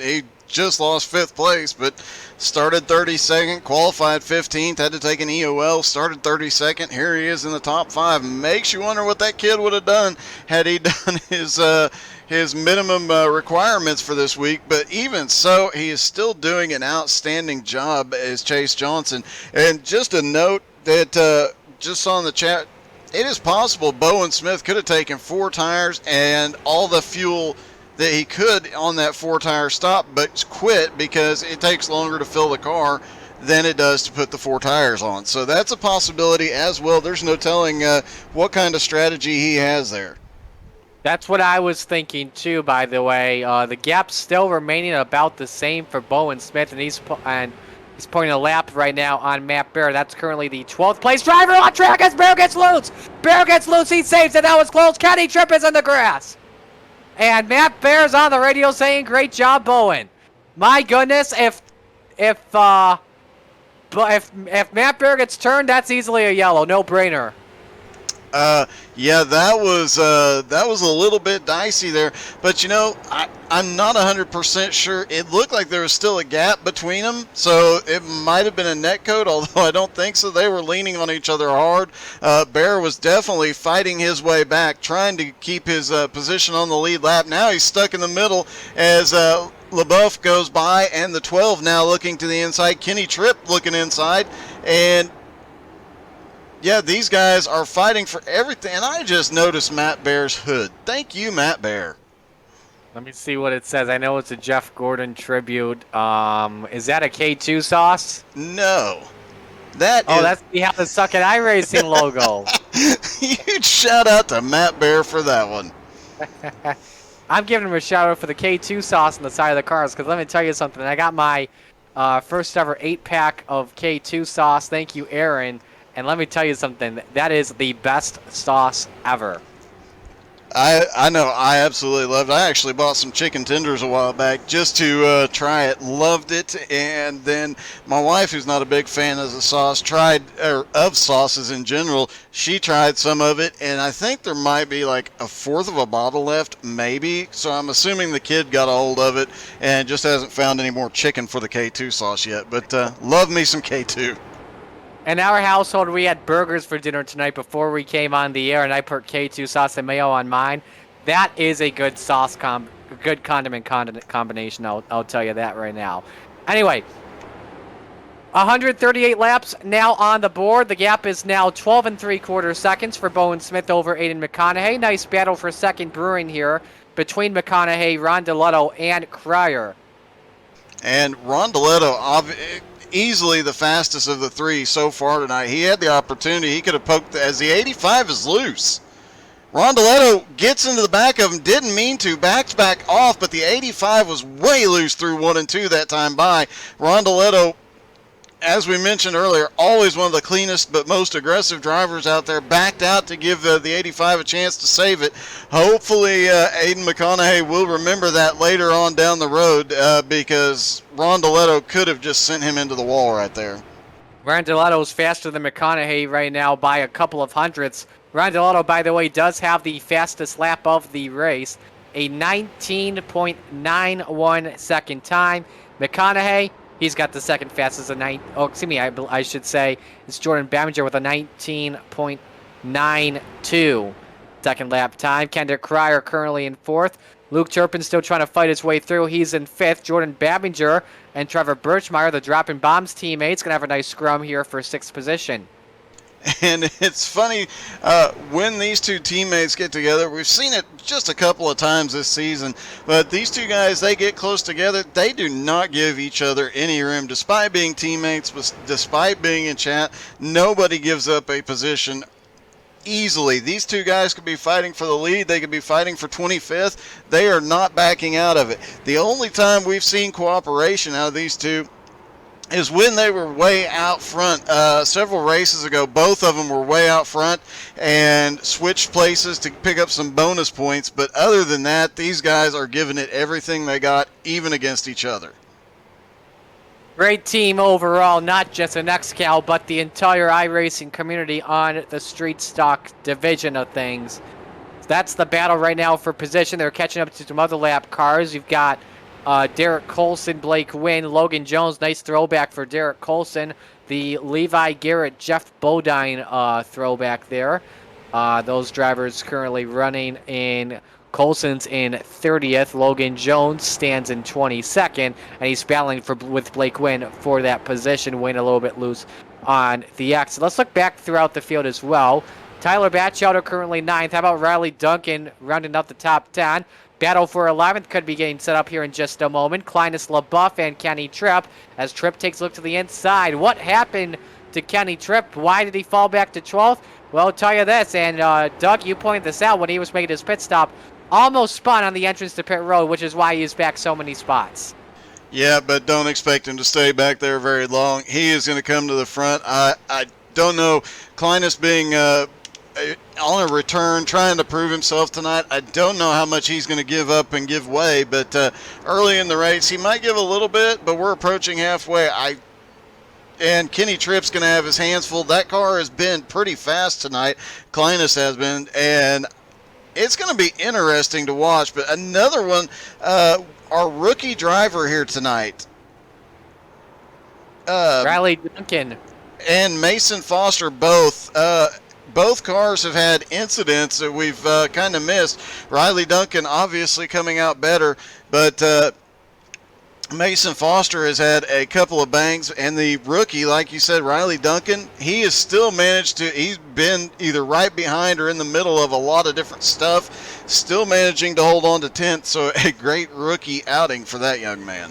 he just lost 5th place, but started 32nd, qualified 15th, had to take an EOL, started 32nd. Here he is in the top 5. Makes you wonder what that kid would have done had he done his minimum requirements for this week. But even so, he is still doing an outstanding job as Chase Johnson. And just a note that just on the chat, it is possible Bowen Smith could have taken 4 tires and all the fuel that he could on that 4-tire stop, but quit because it takes longer to fill the car than it does to put the 4 tires on. So that's a possibility as well. There's no telling what kind of strategy he has there. That's what I was thinking too, by the way. The gap's still remaining about the same for Bowen Smith, and he's pointing a lap right now on Matt Bear. That's currently the 12th place driver on track as Bear gets loose. Bear gets loose. He saves it. That was close. Kenny Tripp is in the grass. And Matt Bear's on the radio saying, great job, Bowen. My goodness, if Matt Bear gets turned, that's easily a yellow. No brainer. Yeah, that was a little bit dicey there, but I'm not 100% sure. It looked like there was still a gap between them, so it might have been a net code, although I don't think so. They were leaning on each other hard. Bear was definitely fighting his way back, trying to keep his position on the lead lap. Now he's stuck in the middle as LaBeouf goes by, and the 12 now looking to the inside. Kenny Tripp looking inside, and yeah, these guys are fighting for everything, and I just noticed Matt Bear's hood. Thank you, Matt Bear. Let me see what it says. I know it's a Jeff Gordon tribute. Is that a K2 sauce? No. That's the How to Suck at iRacing logo. Huge shout out to Matt Bear for that one. I'm giving him a shout out for the K2 sauce on the side of the cars, because let me tell you something. I got my first ever 8-pack of K2 sauce. Thank you, Aaron. And let me tell you something, that is the best sauce ever. I know, I absolutely loved it. I actually bought some chicken tenders a while back just to try it. Loved it. And then my wife, who's not a big fan of the sauce, of sauces in general, she tried some of it, and I think there might be like a 1/4 of a bottle left, maybe. So I'm assuming the kid got a hold of it and just hasn't found any more chicken for the K2 sauce yet. But love me some K2. In our household, we had burgers for dinner tonight before we came on the air, and I put K2 sauce and mayo on mine. That is a good sauce good condiment combination. I'll tell you that right now. Anyway, 138 laps now on the board. The gap is now 12 3/4 seconds for Bowen Smith over Aiden McConaughey. Nice battle for second brewing here between McConaughey, Rondeletto, and Cryer. And Rondeletto, easily the fastest of the three so far tonight. He had the opportunity. He could have poked as the 85 is loose. Rondeletto gets into the back of him, didn't mean to, backs back off, but the 85 was way loose through 1 and 2 that time by. Rondeletto, as we mentioned earlier, always one of the cleanest but most aggressive drivers out there, backed out to give the 85 a chance to save it. Hopefully Aiden McConaughey will remember that later on down the road because Rondeletto could have just sent him into the wall right there. Rondeletto is faster than McConaughey right now by a couple of hundredths. Rondeletto, by the way, does have the fastest lap of the race, a 19.91 second time. McConaughey, he's got the second fastest, I should say, it's Jordan Baminger with a 19.92 second lap time. Kendrick Cryer currently in fourth. Luke Turpin still trying to fight his way through. He's in fifth. Jordan Babinger and Trevor Birchmeyer, the Dropping Bombs teammates, going to have a nice scrum here for sixth position. And it's funny, when these two teammates get together, we've seen it just a couple of times this season, but these two guys, they get close together, they do not give each other any room. Despite being teammates, despite being in chat, nobody gives up a position easily. These two guys could be fighting for the lead. They could be fighting for 25th. They are not backing out of it. The only time we've seen cooperation out of these two is when they were way out front. Several races ago, both of them were way out front and switched places to pick up some bonus points. But other than that, these guys are giving it everything they got, even against each other. Great team overall, not just in XCAL, but the entire iRacing community on the street stock division of things. That's the battle right now for position. They're catching up to some other lap cars. You've got Derek Colson, Blake Wynn, Logan Jones. Nice throwback for Derek Colson. The Levi Garrett, Jeff Bodine throwback there. Those drivers currently running in. Colson's in 30th. Logan Jones stands in 22nd, and he's battling with Blake Wynn for that position. Wynn a little bit loose on the exit. Let's look back throughout the field as well. Tyler Batchelder currently 9th. How about Riley Duncan rounding up the top 10? Battle for 11th could be getting set up here in just a moment. Clinus LaBeouf and Kenny Tripp as Tripp takes a look to the inside. What happened to Kenny Tripp? Why did he fall back to 12th? Well, I'll tell you this, and Doug, you pointed this out when he was making his pit stop. Almost spun on the entrance to pit road, which is why he's back so many spots. Yeah, but don't expect him to stay back there very long. He is going to come to the front. I don't know. Clinus being on a return, trying to prove himself tonight. I don't know how much he's going to give up and give way, but early in the race, he might give a little bit, but we're approaching halfway. And Kenny Tripp's going to have his hands full. That car has been pretty fast tonight. Clinus has been, and it's going to be interesting to watch. But another one, our rookie driver here tonight. Riley Duncan. And Mason Foster both. Both cars have had incidents that we've kind of missed. Riley Duncan obviously coming out better, but Mason Foster has had a couple of bangs, and the rookie, like you said, Riley Duncan, he has still managed to, he's been either right behind or in the middle of a lot of different stuff, still managing to hold on to 10th, so a great rookie outing for that young man.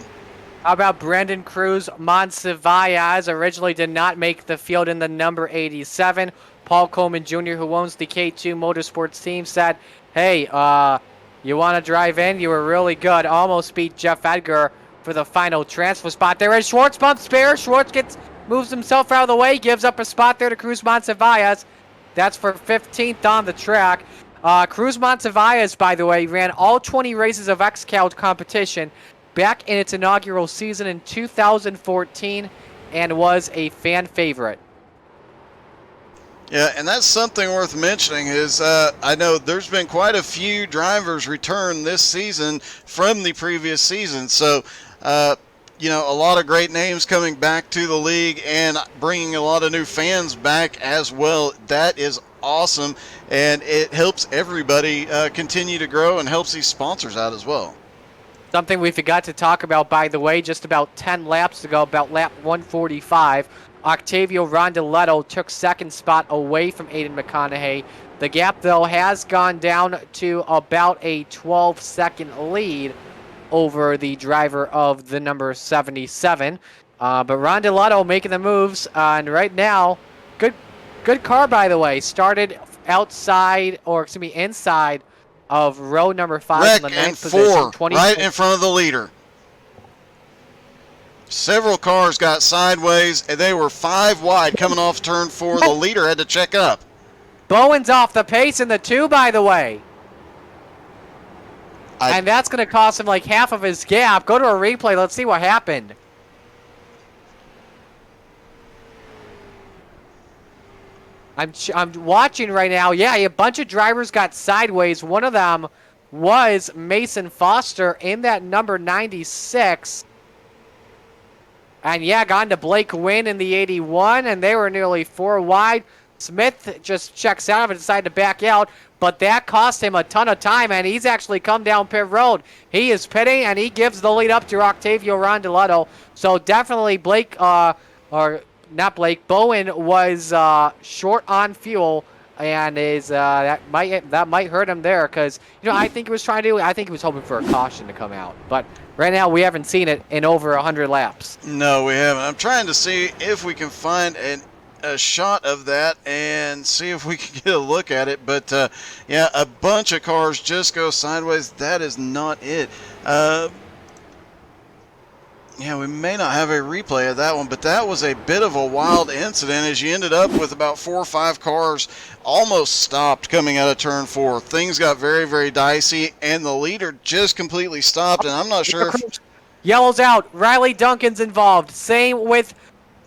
How about Brendan Cruz Monsivallez? Originally did not make the field in the number 87. Paul Coleman Jr., who owns the K2 Motorsports team, said, hey, you want to drive in? You were really good. Almost beat Jeff Edgar for the final transfer spot. There is Schwartz bump spare. Schwartz moves himself out of the way, gives up a spot there to Cruz Monsivallez. That's for 15th on the track. Cruz Monsivallez, by the way, ran all 20 races of XCAL competition back in its inaugural season in 2014 and was a fan favorite. Yeah, and that's something worth mentioning is I know there's been quite a few drivers return this season from the previous season. So, you know, a lot of great names coming back to the league and bringing a lot of new fans back as well. That is awesome, and it helps everybody continue to grow and helps these sponsors out as well. Something we forgot to talk about, by the way, just about 10 laps ago, about lap 145, Octavio Rondeletto took second spot away from Aiden McConaughey. The gap, though, has gone down to about a 12-second lead over the driver of the number 77. But Rondeletto making the moves, and right now, good car, by the way. Started outside, or excuse me, inside of row number 5 Wreck in the and ninth position. 4, right in front of the leader. Several cars got sideways, and they were 5 wide coming off turn 4. The leader had to check up. Bowen's off the pace in the 2, by the way. And that's going to cost him like half of his gap. Go to a replay. Let's see what happened. I'm watching right now. Yeah, a bunch of drivers got sideways. One of them was Mason Foster in that number 96. And yeah, gone to Blake Wynn in the 81, and they were nearly 4 wide. Smith just checks out and decided to back out, but that cost him a ton of time, and he's actually come down pit road. He is pitting, and he gives the lead up to Octavio Rondeletto. So definitely Bowen was short on fuel, and that might hurt him there, because I think he was hoping for a caution to come out, but right now we haven't seen it in over 100 laps. No, we haven't. I'm trying to see if we can find a shot of that and see if we can get a look at it, but yeah, a bunch of cars just go sideways. That is not it. Yeah, we may not have a replay of that one, but that was a bit of a wild incident as you ended up with about 4 or 5 cars almost stopped coming out of turn 4. Things got very, very dicey, and the leader just completely stopped, and I'm not sure if... Yellow's out. Riley Duncan's involved. Same with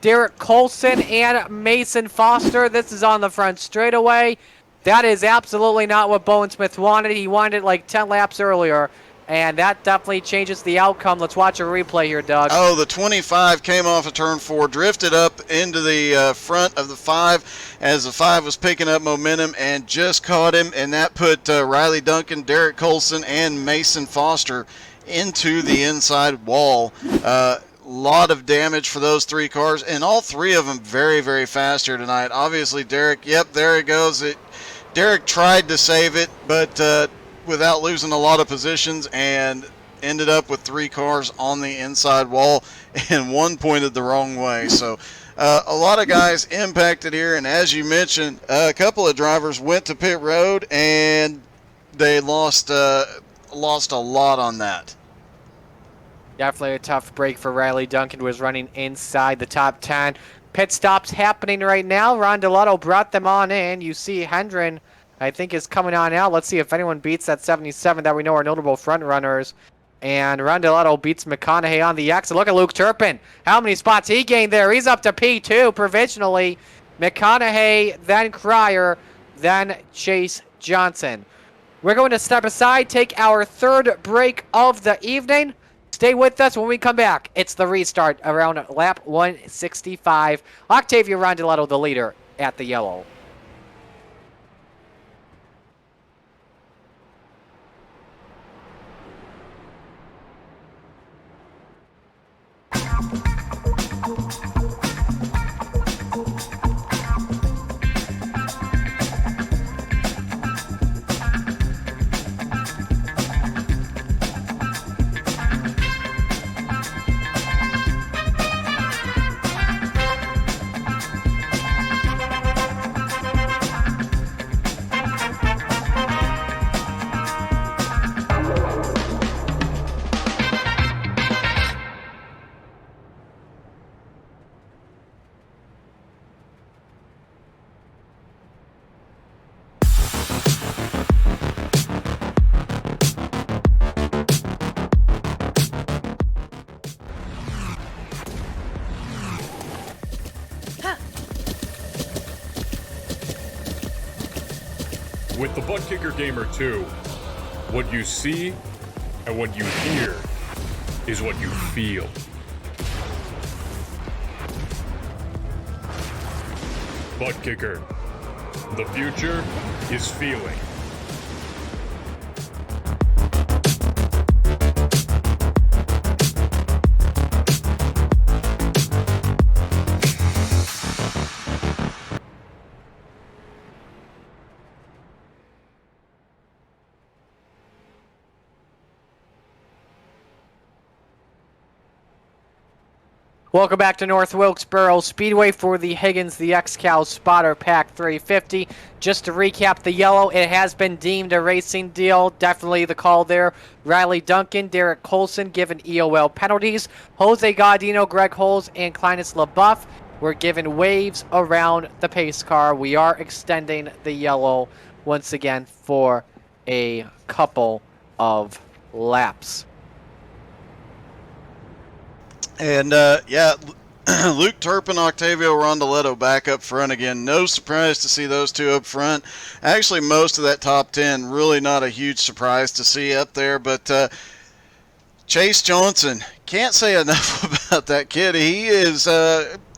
Derek Colson and Mason Foster. This is on the front straightaway. That is absolutely not what Bowen Smith wanted. He wanted it like 10 laps earlier, and that definitely changes the outcome. Let's watch a replay here, Doug. Oh, the 25 came off of turn 4, drifted up into the front of the 5 as the 5 was picking up momentum and just caught him, and that put Riley Duncan, Derek Colson, and Mason Foster into the inside wall. Lot of damage for those 3 cars, and all 3 of them very, very fast here tonight. Obviously, Derek, yep, there it goes. Derek tried to save it, but without losing a lot of positions, and ended up with 3 cars on the inside wall, and 1 pointed the wrong way. So a lot of guys impacted here, and as you mentioned, a couple of drivers went to pit road, and they lost a lot on that. Definitely a tough break for Riley Duncan, who was running inside the top 10. Pit stops happening right now. Rondeletto brought them on in. You see Hendren, I think, is coming on out. Let's see if anyone beats that 77 that we know are notable front runners. And Rondeletto beats McConaughey on the exit. Look at Luke Turpin. How many spots he gained there? He's up to P2 provisionally. McConaughey, then Cryer, then Chase Johnson. We're going to step aside, take our 3rd break of the evening. Stay with us when we come back. It's the restart around lap 165. Octavio Rondeletto, the leader at the yellow. With the Butt Kicker Gamer 2, what you see and what you hear is what you feel. Butt Kicker. The future is feeling. Welcome back to North Wilkesboro Speedway for the Higgins, the XCAL Spotter Pack 350. Just to recap the yellow, it has been deemed a racing deal. Definitely the call there. Riley Duncan, Derek Colson given EOL penalties. Jose Gaudino, Greg Holes, and Clinus LaBeouf were given waves around the pace car. We are extending the yellow once again for a couple of laps. And, Luke Turpin, Octavio Rondoletto back up front again. No surprise to see those two up front. Actually, most of that top 10, really not a huge surprise to see up there. But Chase Johnson, can't say enough about that kid. He is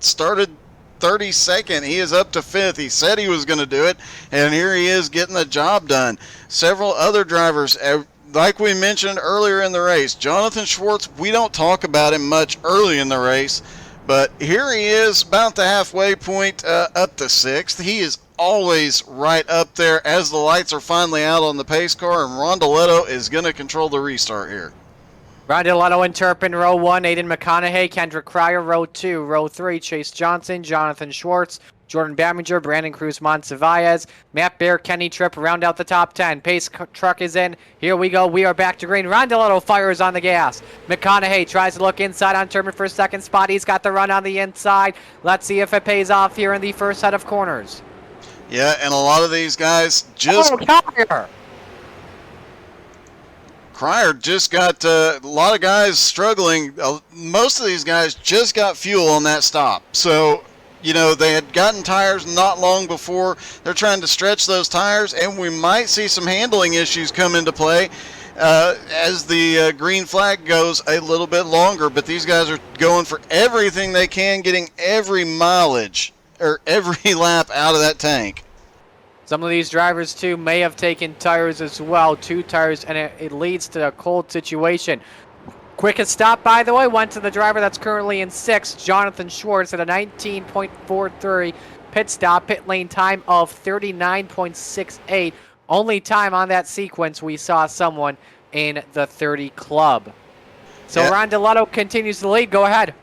started 32nd. He is up to 5th. He said he was going to do it, and here he is getting the job done. Several other drivers, like we mentioned earlier in the race, Jonathan Schwartz, we don't talk about him much early in the race, but here he is about the halfway point, up to 6th. He is always right up there as the lights are finally out on the pace car, and Rondoletto is going to control the restart here. Rondoletto and Turpin, row 1. Aiden McConaughey, Kendrick Cryer, row 2. Row 3, Chase Johnson, Jonathan Schwartz, Jordan Baminger, Brandon Cruz Montevallez, Matt Bear, Kenny Tripp round out the top 10. Pace truck is in. Here we go. We are back to green. Rondoletto fires on the gas. McConaughey tries to look inside on Turpin for second spot. He's got the run on the inside. Let's see if it pays off here in the first set of corners. Yeah, and a lot of these guys just... Cryer just got a lot of guys struggling. Most of these guys just got fuel on that stop. So, you know, they had gotten tires not long before. They're trying to stretch those tires, and we might see some handling issues come into play as the green flag goes a little bit longer. But these guys are going for everything they can, getting every mileage or every lap out of that tank. Some of these drivers, too, may have taken tires as well. 2 tires, and it leads to a cold situation. Quickest stop, by the way, went to the driver that's currently in 6th, Jonathan Schwartz, at a 19.43 pit stop. Pit lane time of 39.68. Only time on that sequence we saw someone in the 30 club. So yeah. Rondoletto continues to lead. Go ahead.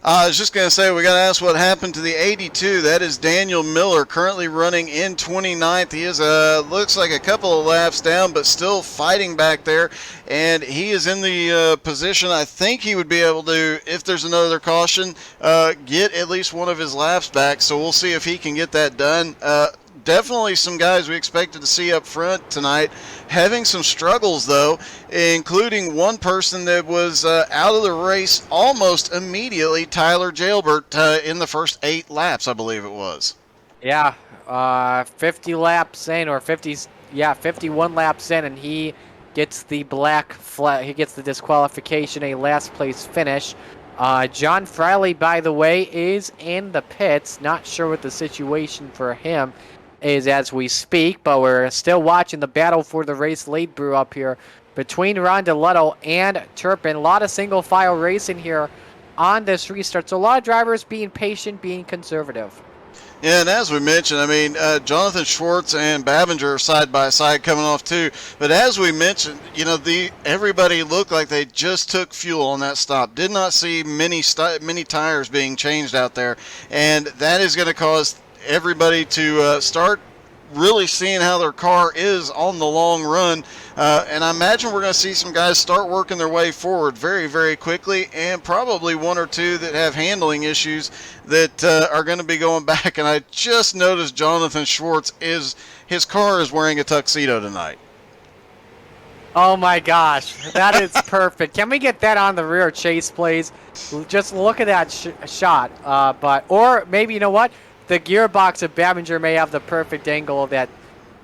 I was just going to say, we got to ask what happened to the 82. That is Daniel Miller, currently running in 29th. He is, looks like a couple of laps down, but still fighting back there. And he is in the position I think he would be able to, if there's another caution, get at least one of his laps back. So we'll see if he can get that done. Definitely some guys we expected to see up front tonight having some struggles, though, including one person that was out of the race almost immediately, Tyler Jailbert, in the first 8 laps, I believe it was. Yeah, 50 laps in, or 51 laps in, and he gets the black flag. He gets the disqualification, a last place finish. John Friley, by the way, is in the pits. Not sure what the situation for him is as we speak, but we're still watching the battle for the race lead brew up here between Rondoletto and Turpin. A lot of single file racing here on this restart, so a lot of drivers being patient, being conservative. Yeah, and as we mentioned, I mean, Jonathan Schwartz and Babinger are side by side coming off too. But as we mentioned, you know, everybody looked like they just took fuel on that stop. Did not see many tires being changed out there, and that is going to cause everybody to start really seeing how their car is on the long run. And I imagine we're going to see some guys start working their way forward very, very quickly, and probably 1 or 2 that have handling issues that are going to be going back. And I just noticed Jonathan Schwartz, his car is wearing a tuxedo tonight. Oh my gosh, that is perfect. Can we get that on the rear, Chase, please? Just look at that shot. Or maybe, you know what? The gearbox of Babinger may have the perfect angle of that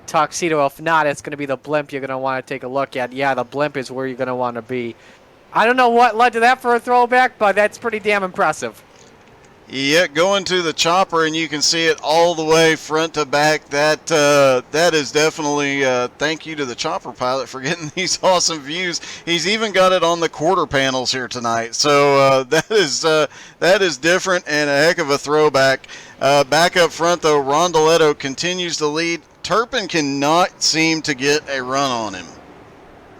tuxedo. If not, it's going to be the blimp you're going to want to take a look at. Yeah, the blimp is where you're going to want to be. I don't know what led to that for a throwback, but that's pretty damn impressive. Yeah, going to the chopper, and you can see it all the way front to back. That is definitely thank you to the chopper pilot for getting these awesome views. He's even got it on the quarter panels here tonight. So that is different and a heck of a throwback. Back up front, though, Rondoletto continues to lead. Turpin cannot seem to get a run on him.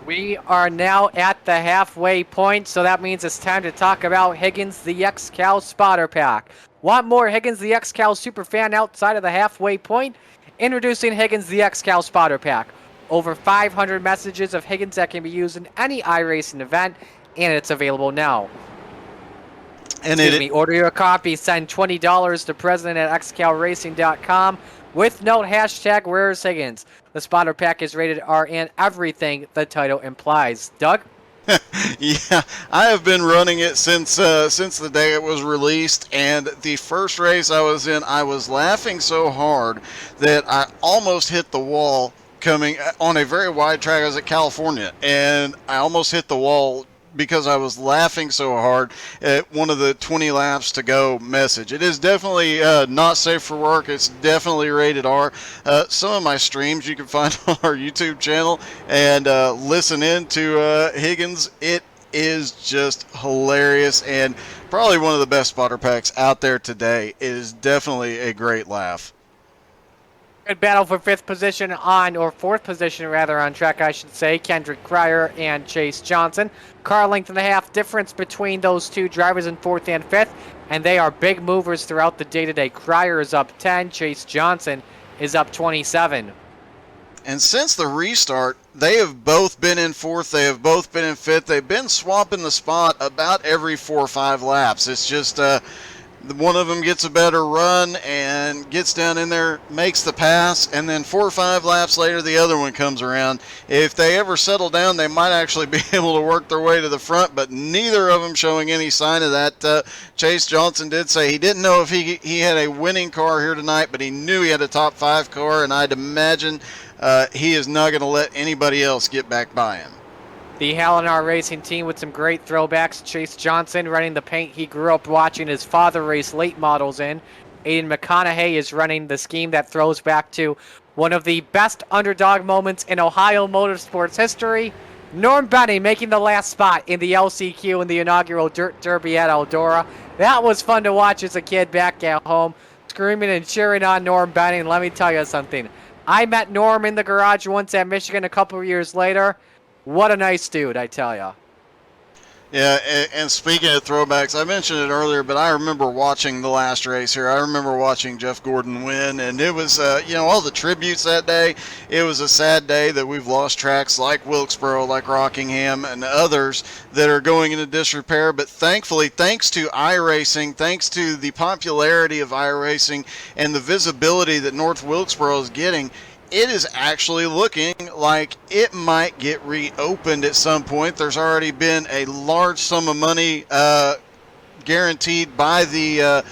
We are now at the halfway point, so that means it's time to talk about Higgins the XCAL Spotter Pack. Want more Higgins the XCAL Superfan outside of the halfway point? Introducing Higgins the XCAL Spotter Pack. Over 500 messages of Higgins that can be used in any iRacing event, and it's available now. And Excuse me, order your copy, send $20 to president@xcalracing.com with note hashtag Where's Higgins. The spotter pack is rated R and everything the title implies. Doug? Yeah, I have been running it since the day it was released, and the first race I was in, I was laughing so hard that I almost hit the wall coming on a very wide track. I was at California, and I almost hit the wall because I was laughing so hard at one of the 20 laps to go message. It is definitely not safe for work. It's definitely rated R. Some of my streams you can find on our YouTube channel and listen in to Higgins. It is just hilarious and probably one of the best spotter packs out there today. It is definitely a great laugh. Good battle for fourth position rather on track, I should say. Kendrick Cryer and Chase Johnson. Car length and a half difference between those two drivers in fourth and fifth, and they are big movers throughout the day today. Cryer is up 10, Chase Johnson is up 27. And since the restart, they have both been in fourth, they have both been in fifth. They've been swapping the spot about every 4 or 5 laps. It's just one of them gets a better run and gets down in there, makes the pass, and then 4 or 5 laps later, the other one comes around. If they ever settle down, they might actually be able to work their way to the front, but neither of them showing any sign of that. Chase Johnson did say he didn't know if he had a winning car here tonight, but he knew he had a top 5 car, and I'd imagine he is not going to let anybody else get back by him. The Halinar Racing team with some great throwbacks. Chase Johnson running the paint he grew up watching his father race late models in. Aiden McConaughey is running the scheme that throws back to one of the best underdog moments in Ohio motorsports history. Norm Benny making the last spot in the LCQ in the inaugural Dirt Derby at Eldora. That was fun to watch as a kid back at home, screaming and cheering on Norm Benny. And let me tell you something. I met Norm in the garage once at Michigan a couple of years later. What a nice dude, I tell ya. Yeah, and speaking of throwbacks, I mentioned it earlier, but I remember watching the last race here. I remember watching Jeff Gordon win, and it was, all the tributes that day. It was a sad day that we've lost tracks like Wilkesboro, like Rockingham, and others that are going into disrepair. But thankfully, thanks to iRacing, thanks to the popularity of iRacing and the visibility that North Wilkesboro is getting, it is actually looking like it might get reopened at some point. There's already been a large sum of money guaranteed by the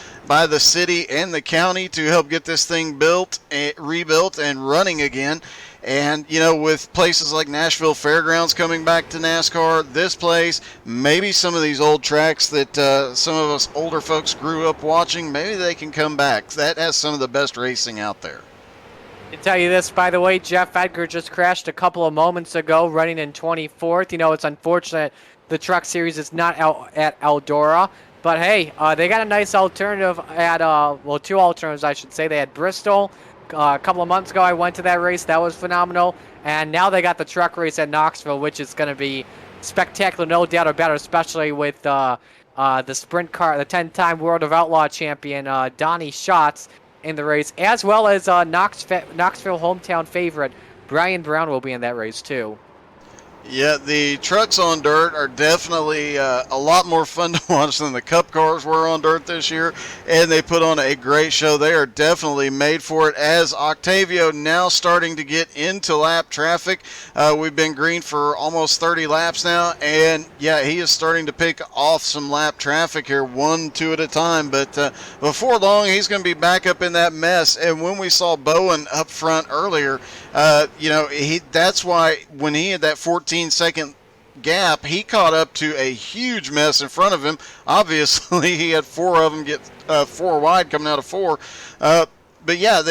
city and the county to help get this thing rebuilt and running again. And, with places like Nashville Fairgrounds coming back to NASCAR, this place, maybe some of these old tracks that some of us older folks grew up watching, maybe they can come back. That has some of the best racing out there. To tell you this, by the way, Jeff Edgar just crashed a couple of moments ago, running in 24th. It's unfortunate the Truck Series is not out at Eldora. But hey, they got a nice alternative at, 2 alternatives, I should say. They had Bristol a couple of months ago. I went to that race. That was phenomenal. And now they got the truck race at Knoxville, which is going to be spectacular, no doubt about it, especially with the sprint car, the 10-time World of Outlaw champion, Donnie Schatz, in the race, as well as Knoxville hometown favorite Brian Brown will be in that race too. Yeah, the trucks on dirt are definitely a lot more fun to watch than the Cup cars were on dirt this year, and they put on a great show. They are definitely made for it, as Octavio now starting to get into lap traffic. We've been green for almost 30 laps now, and yeah, he is starting to pick off some lap traffic here, 1, 2 at a time, but before long, he's going to be back up in that mess. And when we saw Bowen up front earlier, that's why when he had that 14-second gap, he caught up to a huge mess in front of him. Obviously, he had 4 of them get 4 wide coming out of 4. But yeah,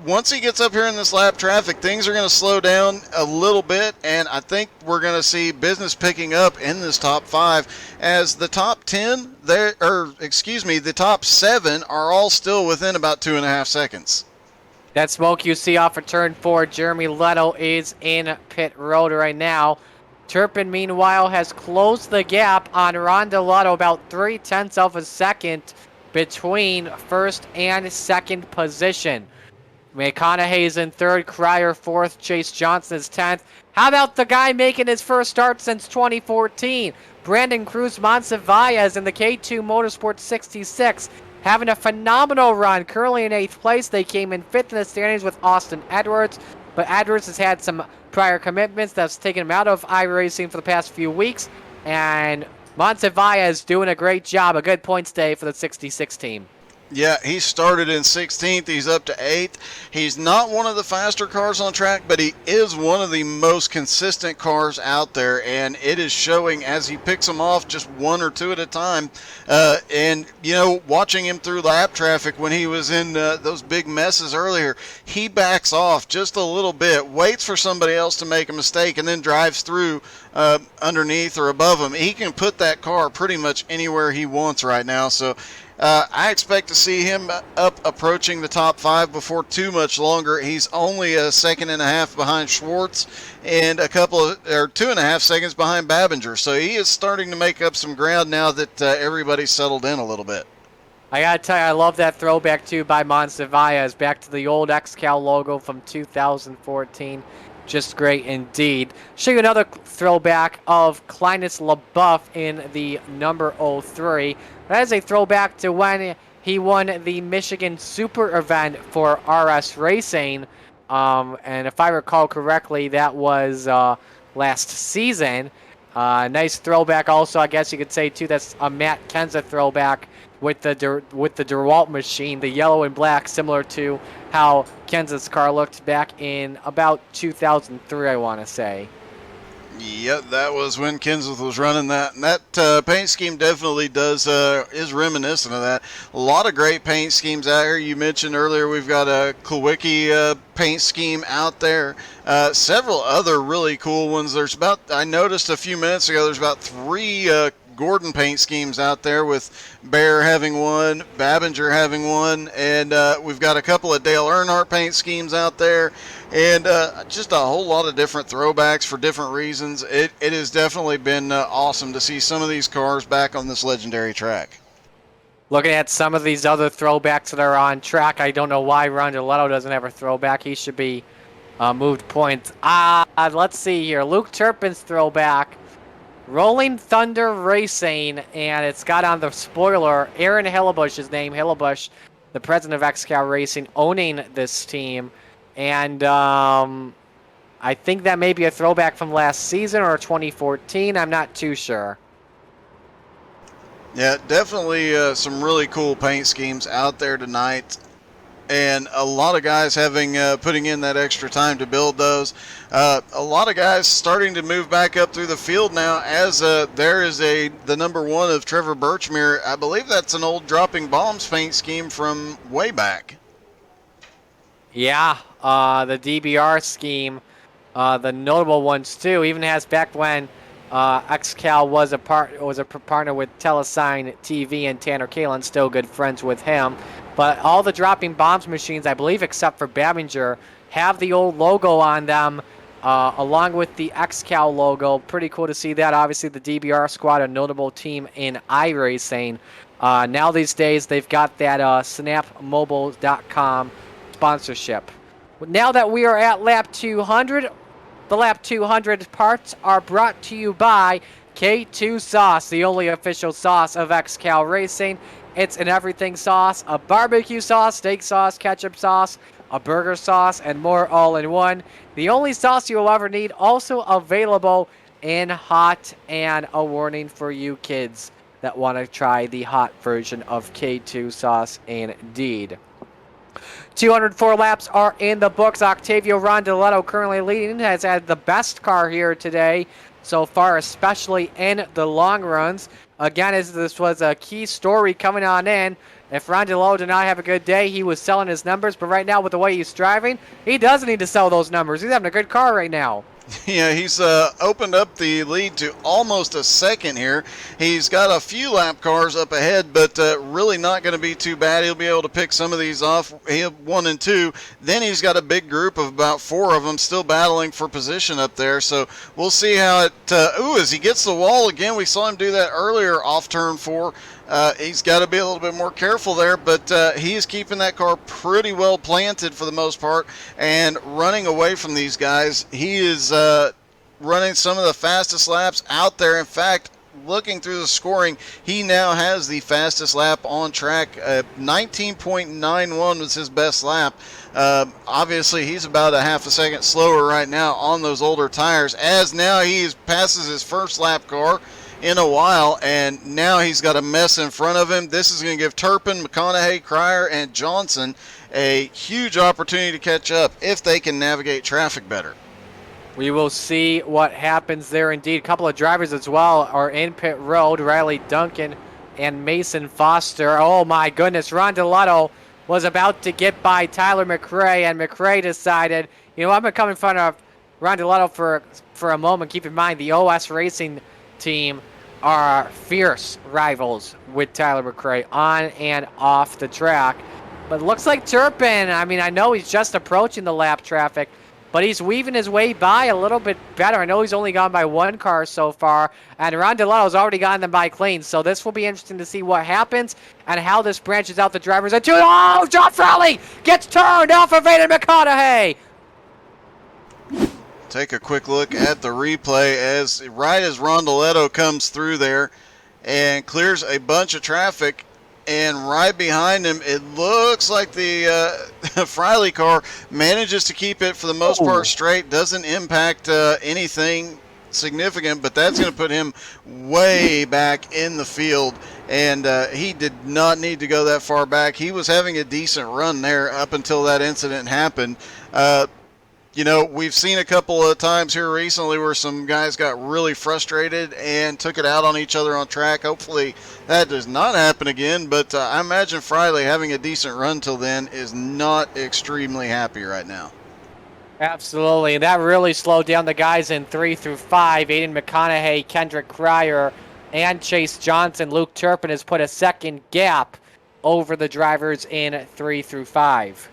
once he gets up here in this lap traffic, things are going to slow down a little bit, and I think we're going to see business picking up in this top 5, as the top 10, the top 7 are all still within about 2.5 seconds. That smoke you see off of turn 4, Jeremy Leto is in pit road right now. Turpin, meanwhile, has closed the gap on Rondeletto about 0.3 of a second between first and second position. McConaughey's in third, Cryer fourth, Chase Johnson is 10th. How about the guy making his first start since 2014? Brandon Cruz Monsiváis in the K2 Motorsports 66, having a phenomenal run. Currently in 8th place. They came in 5th in the standings with Austin Edwards, but Edwards has had some prior commitments that's taken him out of iRacing for the past few weeks, and Monsiváis doing a great job. A good points day for the 66 team. Yeah, he started in 16th. He's up to 8th. He's not one of the faster cars on track, but he is one of the most consistent cars out there, and it is showing as he picks them off just one or two at a time. And, you know, watching him through lap traffic when he was in those big messes earlier, he backs off just a little bit, waits for somebody else to make a mistake, and then drives through underneath or above him. He can put that car pretty much anywhere he wants right now, so I expect to see him up approaching the top 5 before too much longer. He's only a second and a half behind Schwartz and 2.5 seconds behind Babinger. So he is starting to make up some ground now that everybody's settled in a little bit. I gotta tell you, I love that throwback too by Monsiváis, back to the old XCAL logo from 2014. Just great indeed. Show you another throwback of Clinus LaBeouf in the number 03. That is a throwback to when he won the Michigan Super event for RS Racing. And if I recall correctly, that was last season. Nice throwback also, I guess you could say, too. That's a Matt Kenza throwback with the DeWalt machine, the yellow and black, similar to how Kenza's car looked back in about 2003, I want to say. Yep, that was when Kenseth was running that. And that paint scheme definitely is reminiscent of that. A lot of great paint schemes out here. You mentioned earlier we've got a Kulwicki paint scheme out there. Several other really cool ones. I noticed a few minutes ago, there's about 3 Gordon paint schemes out there, with Bear having one, Babinger having one, and we've got a couple of Dale Earnhardt paint schemes out there, and just a whole lot of different throwbacks for different reasons. It has definitely been awesome to see some of these cars back on this legendary track. Looking at some of these other throwbacks that are on track, I don't know why Rondeletto doesn't have a throwback. He should be moved points. Let's see here. Luke Turpin's throwback. Rolling Thunder Racing, and it's got on the spoiler Aaron Hillebush's name. Hillebush, the president of XCAL Racing, owning this team. And I think that may be a throwback from last season or 2014. I'm not too sure. Yeah, definitely some really cool paint schemes out there tonight. And a lot of guys putting in that extra time to build those. A lot of guys starting to move back up through the field now, as there is the number 1 of Trevor Birchmere. I believe that's an old Dropping Bombs paint scheme from way back. Yeah, the DBR scheme, the notable ones too, even has back when XCAL was a partner with Telesign TV, and Tanner Kalin, still good friends with him. But all the Dropping Bombs machines, I believe except for Babinger, have the old logo on them, along with the XCAL logo. Pretty cool to see that. Obviously, the DBR squad, a notable team in iRacing. Now these days, they've got that snapmobile.com sponsorship. Now that we are at lap 200, the lap 200 parts are brought to you by K2 Sauce, the only official sauce of XCAL Racing. It's an everything sauce, a barbecue sauce, steak sauce, ketchup sauce, a burger sauce, and more all in one. The only sauce you will ever need, also available in hot, and a warning for you kids that want to try the hot version of K2 Sauce indeed. 204 laps are in the books. Octavio Rondeletto currently leading, has had the best car here today so far, especially in the long runs. Again, as this was a key story coming on in. If Rondeletto did not have a good day, he was selling his numbers, but right now with the way he's driving, he doesn't need to sell those numbers. He's having a good car right now. Yeah, he's opened up the lead to almost a second here. He's got a few lap cars up ahead, but really not going to be too bad. He'll be able to pick some of these off. He have 1 and 2. Then he's got a big group of about 4 of them still battling for position up there. So we'll see how it. As he gets the wall again, we saw him do that earlier off turn 4. He's got to be a little bit more careful there, but he is keeping that car pretty well planted for the most part and running away from these guys. He is running some of the fastest laps out there. In fact, looking through the scoring, he now has the fastest lap on track. 19.91 was his best lap. Obviously, he's about a half a second slower right now on those older tires, as now he passes his first lap car in a while, and now he's got a mess in front of him. This is going to give Turpin, McConaughey, Cryer, and Johnson a huge opportunity to catch up if they can navigate traffic better. We will see what happens there indeed. A couple of drivers as well are in pit road. Riley Duncan and Mason Foster. Oh my goodness, Ron Delotto was about to get by Tyler McRae, and McRae decided, you know, I'm going to come in front of Ron Delotto for a moment. Keep in mind, the OS Racing team are fierce rivals with Tyler McRae on and off the track. But looks like Turpin, I mean, I know he's just approaching the lap traffic, but he's weaving his way by a little bit better. I know he's only gone by 1 car so far, and Ron Delotto's already gotten them by clean. So this will be interesting to see what happens and how this branches out the drivers. Oh, John Frowley gets turned off of Aiden McConaughey. Take a quick look at the replay as right as Rondeletto comes through there and clears a bunch of traffic, and right behind him it looks like the Friley car manages to keep it for the most part straight, doesn't impact anything significant, but that's going to put him way back in the field, and he did not need to go that far back. He was having a decent run there up until that incident happened. You know, we've seen a couple of times here recently where some guys got really frustrated and took it out on each other on track. Hopefully that does not happen again, but I imagine Friley, having a decent run till then, is not extremely happy right now. Absolutely, and that really slowed down the guys in 3 through 5. Aiden McConaughey, Kendrick Cryer, and Chase Johnson. Luke Turpin has put a second gap over the drivers in 3 through 5.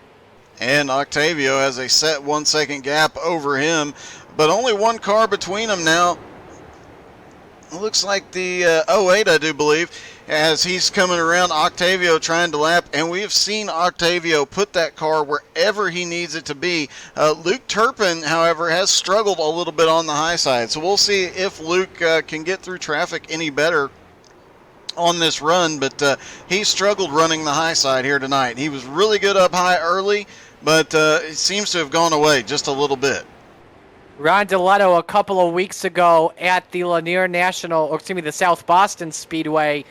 And Octavio has a set 1 second gap over him, but only 1 car between them now. It looks like the 08, I do believe, as he's coming around. Octavio trying to lap, and we have seen Octavio put that car wherever he needs it to be. Luke Turpin, however, has struggled a little bit on the high side, so we'll see if Luke can get through traffic any better on this run, but he struggled running the high side here tonight. He was really good up high early, but it seems to have gone away just a little bit. Ron Delotto a couple of weeks ago at the Lanier National, or excuse me, the South Boston Speedway,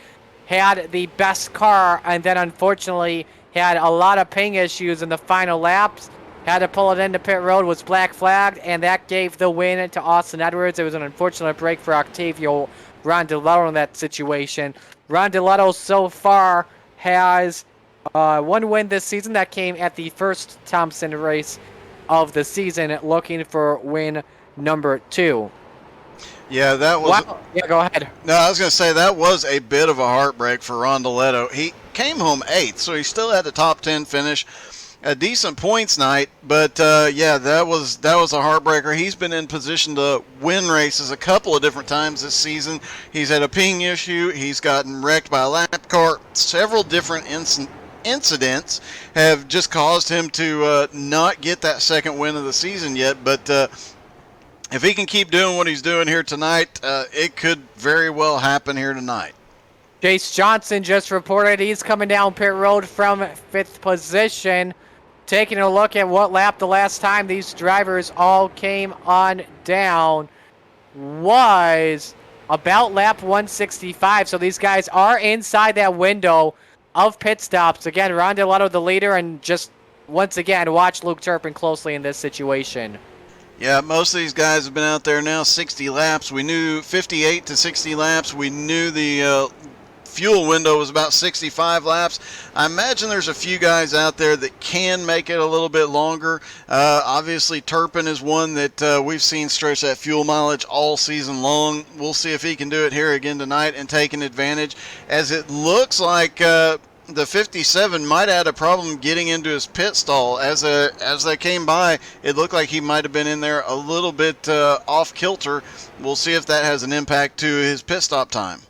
had the best car, and then unfortunately had a lot of ping issues in the final laps. Had to pull it into pit road, was black flagged, and that gave the win to Austin Edwards. It was an unfortunate break for Octavio Ron Delotto in that situation. Ron Delotto so far has 1 win this season. That came at the first Thompson race of the season, looking for win number 2. Yeah, that was... Wow. Yeah, go ahead. No, I was going to say that was a bit of a heartbreak for Rondeletto. He came home 8th, so he still had the top 10 finish. A decent points night, but yeah, that was a heartbreaker. He's been in position to win races a couple of different times this season. He's had a ping issue. He's gotten wrecked by a lap car. Several different incidents have just caused him to not get that second win of the season yet, but if he can keep doing what he's doing here tonight, it could very well happen here tonight. Chase Johnson just reported he's coming down pit road from 5th position. Taking a look at what lap the last time these drivers all came on down was about lap 165. So these guys are inside that window of pit stops. Again, Ron Delotto the leader, and just once again, watch Luke Turpin closely in this situation. Yeah, most of these guys have been out there now 60 laps. We knew 58 to 60 laps. We knew the fuel window was about 65 laps. I imagine there's a few guys out there that can make it a little bit longer. Obviously, Turpin is one that we've seen stretch that fuel mileage all season long. We'll see if he can do it here again tonight and take an advantage, as it looks like the 57 might have had a problem getting into his pit stall. As they came by, it looked like he might have been in there a little bit off kilter. We'll see if that has an impact to his pit stop time.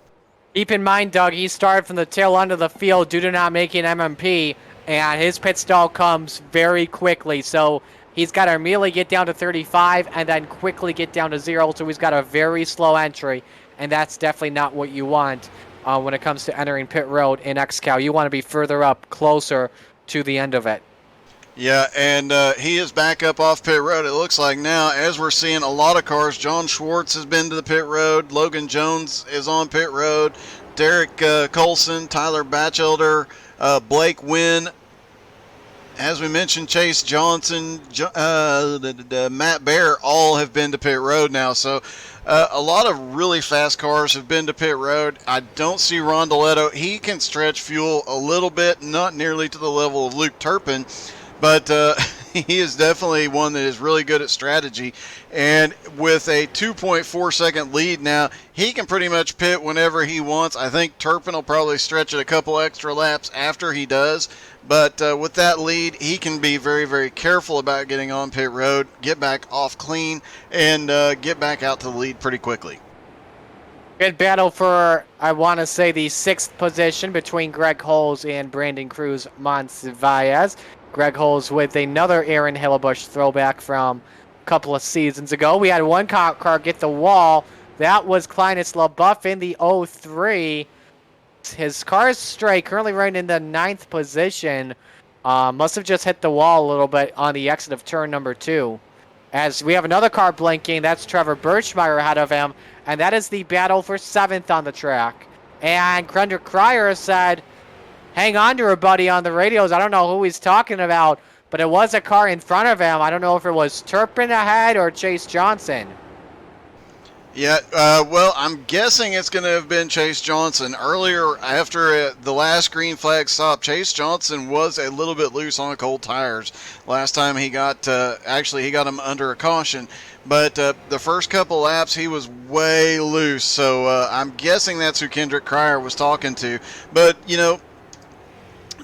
Keep in mind, Doug, he started from the tail end of the field due to not making MMP, and his pit stall comes very quickly. So he's got to immediately get down to 35 and then quickly get down to 0. So he's got a very slow entry, and that's definitely not what you want when it comes to entering pit road in XCAL. You want to be further up, closer to the end of it. Yeah, and he is back up off pit road, it looks like now, as we're seeing a lot of cars. John Schwartz has been to the pit road. Logan Jones is on pit road. Derek Colson, Tyler Batchelder, Blake Wynn. As we mentioned, Chase Johnson, Matt Bear, all have been to pit road now. So a lot of really fast cars have been to pit road. I don't see Rondeletto. He can stretch fuel a little bit, not nearly to the level of Luke Turpin, but he is definitely one that is really good at strategy. And with a 2.4 second lead now, he can pretty much pit whenever he wants. I think Turpin will probably stretch it a couple extra laps after he does. But with that lead, he can be very, very careful about getting on pit road, get back off clean, and get back out to the lead pretty quickly. Good battle for, I want to say, the 6th position between Greg Holes and Brandon Cruz Monsivallez. Greg Holes with another Aaron Hillebush throwback from a couple of seasons ago. We had one car get the wall. That was Clinus LaBeouf in the 03. His car is straight, currently running in the 9th position. Must have just hit the wall a little bit on the exit of turn number 2. As we have another car blinking, that's Trevor Birchmeyer ahead of him, and that is the battle for 7th on the track. And Kendrick Cryer said, hang on to her, buddy, on the radios. I don't know who he's talking about, but it was a car in front of him. I don't know if it was Turpin ahead or Chase Johnson. Yeah, well, I'm guessing it's going to have been Chase Johnson. Earlier, after the last green flag stop, Chase Johnson was a little bit loose on cold tires. Last time he got, he got him under a caution. But the first couple laps, he was way loose. So I'm guessing that's who Kendrick Cryer was talking to. But, you know,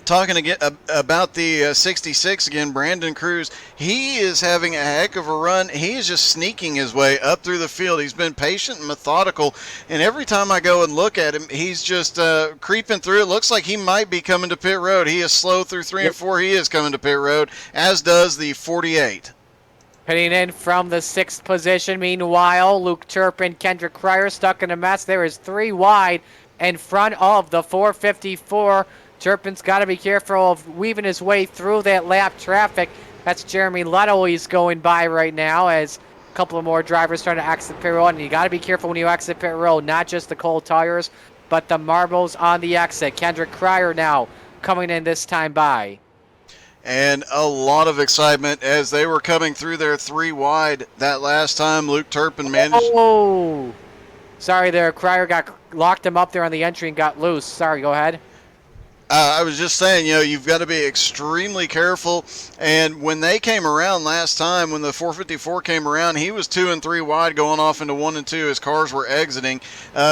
talking again about the 66 again, Brandon Cruz, he is having a heck of a run. He is just sneaking his way up through the field. He's been patient and methodical, and every time I go and look at him, he's just creeping through. It looks like he might be coming to pit road. He is slow through 3 and 4. He is coming to pit road, as does the 48. Pitting in from the 6th position, meanwhile, Luke Turpin, Kendrick Cryer stuck in a mess. There is 3 wide in front of the 454. Turpin's got to be careful of weaving his way through that lap traffic. That's Jeremy Letto he's going by right now, as a couple of more drivers trying to exit pit road. And you got to be careful when you exit pit road, not just the cold tires, but the marbles on the exit. Kendrick Cryer now coming in this time by. And a lot of excitement as they were coming through their 3 wide that last time. Luke Turpin managed. Oh, sorry there. Cryer locked him up there on the entry and got loose. Sorry, go ahead. I was just saying, you know, you've got to be extremely careful. And when they came around last time, when the 454 came around, he was 2 and 3 wide going off into 1 and 2 as cars were exiting.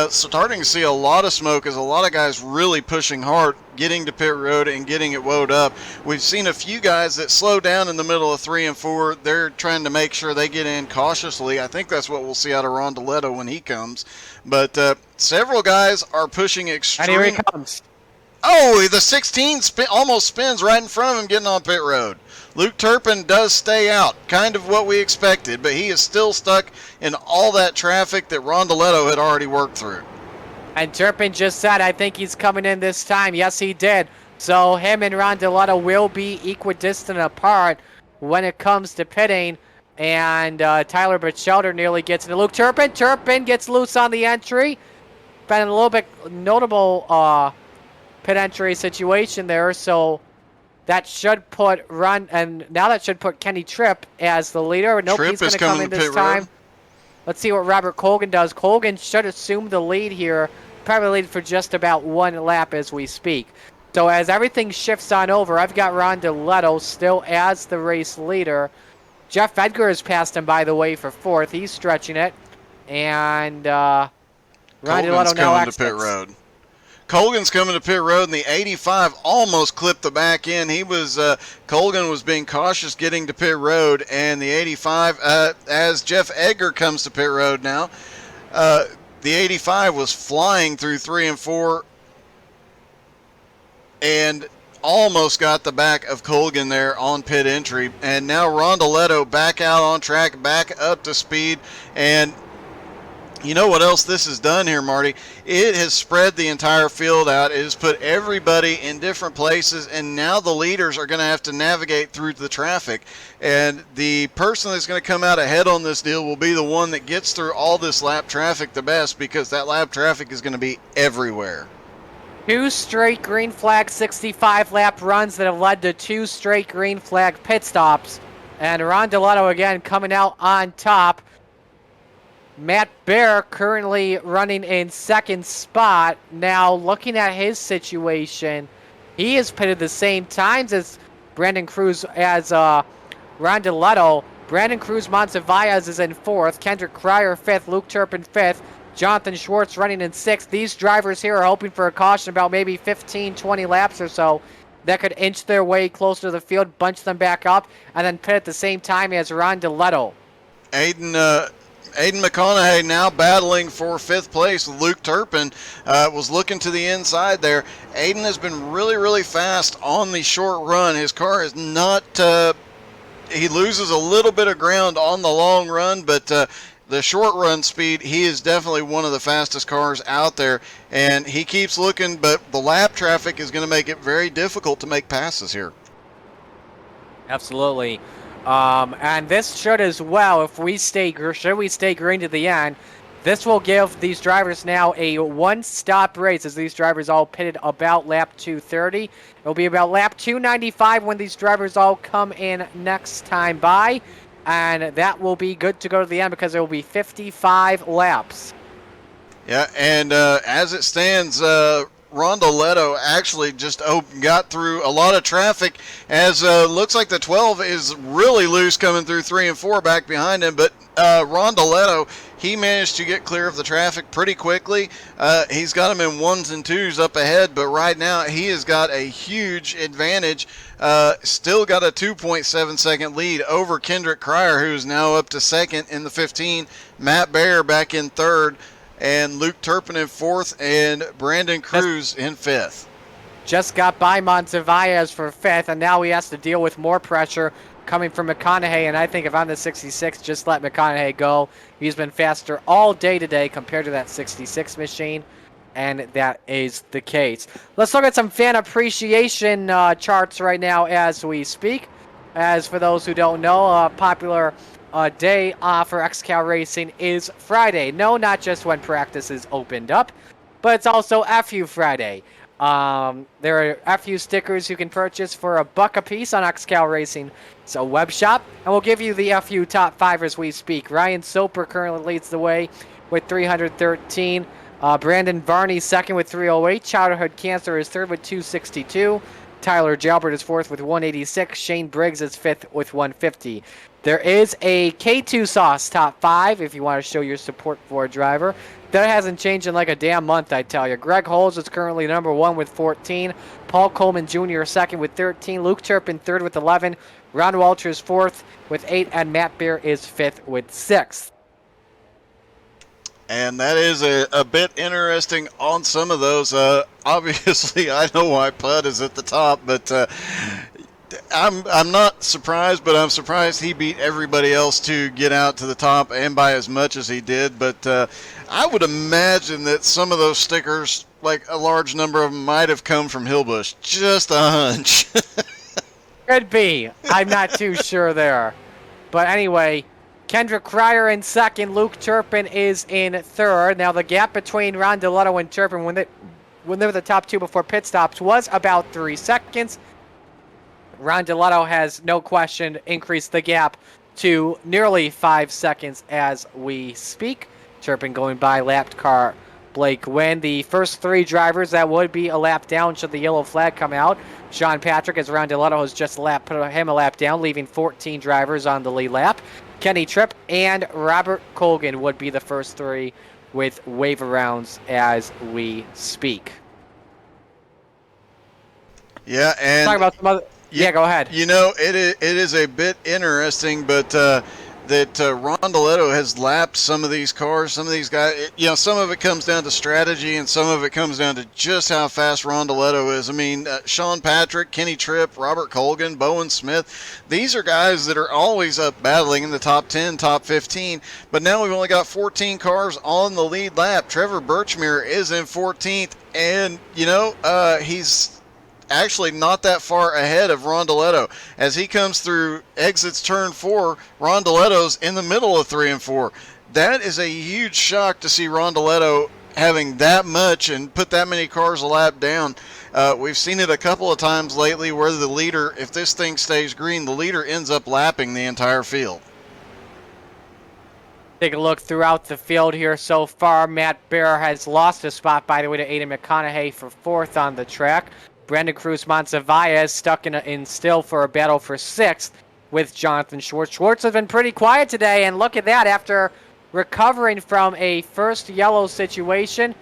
Starting to see a lot of smoke as a lot of guys really pushing hard, getting to pit road and getting it woed up. We've seen a few guys that slow down in the middle of 3 and 4. They're trying to make sure they get in cautiously. I think that's what we'll see out of Rondeletto when he comes. But several guys are pushing extreme. And here he comes. Oh, the 16 almost spins right in front of him getting on pit road. Luke Turpin does stay out, kind of what we expected, but he is still stuck in all that traffic that Rondeletto had already worked through. And Turpin just said, I think he's coming in this time. Yes, he did. So him and Rondeletto will be equidistant apart when it comes to pitting. And Tyler Batchelder nearly gets into Luke Turpin. Turpin gets loose on the entry. Been a little bit notable pit entry situation there, so that should put that should put Kenny Tripp as the leader. Nope, he's going to come in this time. Let's see what Robert Colgan does. Colgan should assume the lead here. probably leading for just about 1 lap as we speak. So as everything shifts on over, I've got Ron DeLetto still as the race leader. Jeff Edgar has passed him, by the way, for 4th. He's stretching it. And Ron Colgan's DeLetto now coming to exits. pit road. Colgan's coming to pit road, and the 85 almost clipped the back end. Colgan was being cautious getting to pit road, and the 85, as Jeff Edgar comes to pit road now, the 85 was flying through 3 and 4, and almost got the back of Colgan there on pit entry. And now Ron DeLetto back out on track, back up to speed, and you know what else this has done here, Marty? It has spread the entire field out. It has put everybody in different places, and now the leaders are going to have to navigate through the traffic. And the person that's going to come out ahead on this deal will be the one that gets through all this lap traffic the best, because that lap traffic is going to be everywhere. 2 straight green flag 65-lap runs that have led to 2 straight green flag pit stops. And Ron DeLetto again coming out on top. Matt Bear currently running in 2nd spot. Now, looking at his situation, he is pitted the same times as Brandon Cruz as Ron DeLetto. Brandon Cruz Monsiváis is in 4th. Kendrick Cryer 5th. Luke Turpin 5th. Jonathan Schwartz running in 6th. These drivers here are hoping for a caution about maybe 15, 20 laps or so that could inch their way closer to the field, bunch them back up, and then pit at the same time as Ron DeLetto. Aiden McConaughey now battling for 5th place. Luke Turpin was looking to the inside there. Aiden has been really, really fast on the short run. His car is not, he loses a little bit of ground on the long run, but the short run speed, he is definitely one of the fastest cars out there, and he keeps looking, but the lap traffic is going to make it very difficult to make passes here. Absolutely. And this should as well, should we stay green to the end, this will give these drivers now a one-stop race as these drivers all pitted about lap 230. It'll be about lap 295 when these drivers all come in next time by, and that will be good to go to the end because it will be 55 laps. Yeah, and as it stands, Ron DeLetto actually just got through a lot of traffic, as looks like the 12 is really loose coming through 3 and 4 back behind him, but Ron DeLetto, he managed to get clear of the traffic pretty quickly. He's got him in 1s and 2s up ahead, but right now he has got a huge advantage. Still got a 2.7 second lead over Kendrick Cryer, who is now up to 2nd in the 15. Matt Bear back in 3rd. And Luke Turpin in 4th, and Brandon Cruz in 5th. Just got by Monsiváis for 5th, and now he has to deal with more pressure coming from McConaughey, and I think if I'm the 66, just let McConaughey go. He's been faster all day today compared to that 66 machine, and that is the case. Let's look at some fan appreciation charts right now as we speak. As for those who don't know, popular day off for XCAL Racing is Friday. No, not just when practice is opened up, but it's also FU Friday. There are FU stickers you can purchase for $1 a piece on XCAL Racing. It's a web shop, and we'll give you the FU top 5 as we speak. Ryan Soper currently leads the way with 313. Brandon Varney 2nd with 308. Childhood Cancer is 3rd with 262. Tyler Jalbert is 4th with 186. Shane Briggs is 5th with 150. There is a K2 Sauce top 5 if you want to show your support for a driver. That hasn't changed in like a damn month, I tell you. Greg Holes is currently number 1 with 14. Paul Coleman Jr. 2nd with 13. Luke Turpin 3rd with 11. Ron Walters 4th with 8. And Matt Beer is 5th with 6. And that is a bit interesting on some of those. Obviously, I know why Pud is at the top, but I'm not surprised, but I'm surprised he beat everybody else to get out to the top and by as much as he did. But I would imagine that some of those stickers, like a large number of them, might have come from Hillbush. Just a hunch. Could be. I'm not too sure there. But anyway, Kendrick Cryer in 2nd. Luke Turpin is in 3rd. Now the gap between Ron DeLetto and Turpin when they were the top 2 before pit stops was about 3 seconds. Ron DeLetto has, no question, increased the gap to nearly 5 seconds as we speak. Turpin going by lapped car Blake Wynn. The first 3 drivers that would be a lap down should the yellow flag come out. Sean Patrick, as Rondeletto has just put him a lap down, leaving 14 drivers on the lead lap. Kenny Tripp and Robert Colgan would be the first 3 with wave rounds as we speak. Yeah, and talk about some other. Yeah, go ahead. You know, it is a bit interesting, but that Rondeletto has lapped some of these cars, some of these guys. You know, some of it comes down to strategy, and some of it comes down to just how fast Rondeletto is. I mean, Sean Patrick, Kenny Tripp, Robert Colgan, Bowen Smith. These are guys that are always up battling in the top 10, top 15. But now we've only got 14 cars on the lead lap. Trevor Birchmere is in 14th, and you know, he's actually not that far ahead of Rondeletto. As he comes through exits turn 4, Rondeletto's in the middle of 3 and 4. That is a huge shock to see Rondeletto having that much and put that many cars a lap down. We've seen it a couple of times lately where the leader, if this thing stays green, the leader ends up lapping the entire field. Take a look throughout the field here so far. Matt Bear has lost a spot, by the way, to Aiden McConaughey for 4th on the track. Brandon Cruz Montevilla is stuck in still for a battle for 6th with Jonathan Schwartz. Schwartz has been pretty quiet today, and look at that. After recovering from a first yellow situation,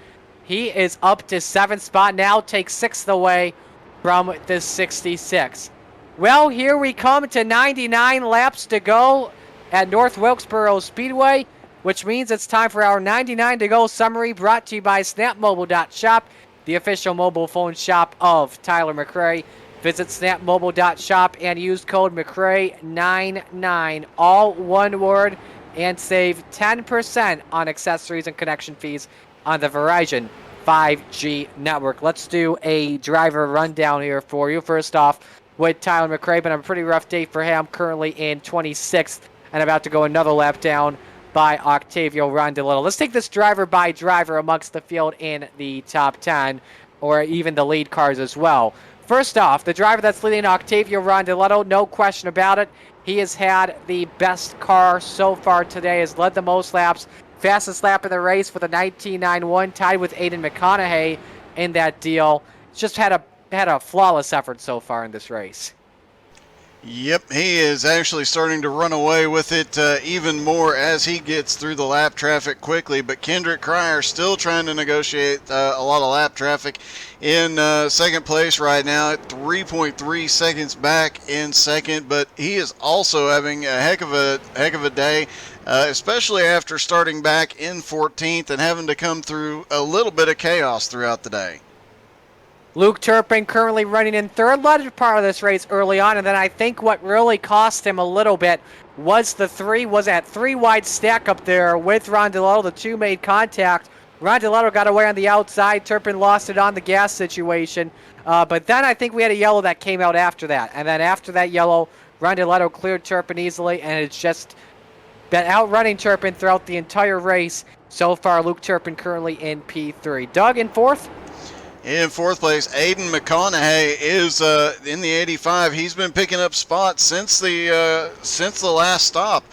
he is up to 7th spot now, takes 6th away from the 66. Well, here we come to 99 laps to go at North Wilkesboro Speedway, which means it's time for our 99 to go summary, brought to you by snapmobile.shop, the official mobile phone shop of Tyler McRae. Visit snapmobile.shop and use code McRae99, all one word, and save 10% on accessories and connection fees on the Verizon 5G network. Let's do a driver rundown here for you. First off, with Tyler McRae, been a pretty rough day for him, currently in 26th and about to go another lap down by Octavio Rondeletto. Let's take this driver by driver amongst the field in the top 10, or even the lead cars as well. First off, the driver that's leading, Octavio Rondeletto, no question about it. He has had the best car so far today, has led the most laps, fastest lap in the race with a 19.91, tied with Aiden McConaughey in that deal. Just had a flawless effort so far in this race. Yep, he is actually starting to run away with it even more as he gets through the lap traffic quickly. But Kendrick Cryer still trying to negotiate a lot of lap traffic in second place right now at 3.3 seconds back in second. But he is also having a heck of a day, especially after starting back in 14th and having to come through a little bit of chaos throughout the day. Luke Turpin currently running in 3rd, led part of this race early on, and then I think what really cost him a little bit was that 3-wide stack up there with Rondeletto. The 2 made contact. Rondeletto got away on the outside. Turpin lost it on the gas situation. But then I think we had a yellow that came out after that. And then after that yellow, Rondeletto cleared Turpin easily, and it's just been outrunning Turpin throughout the entire race. So far, Luke Turpin currently in P3. Doug in 4th? In 4th place, Aiden McConaughey is in the 85. He's been picking up spots since the last stop.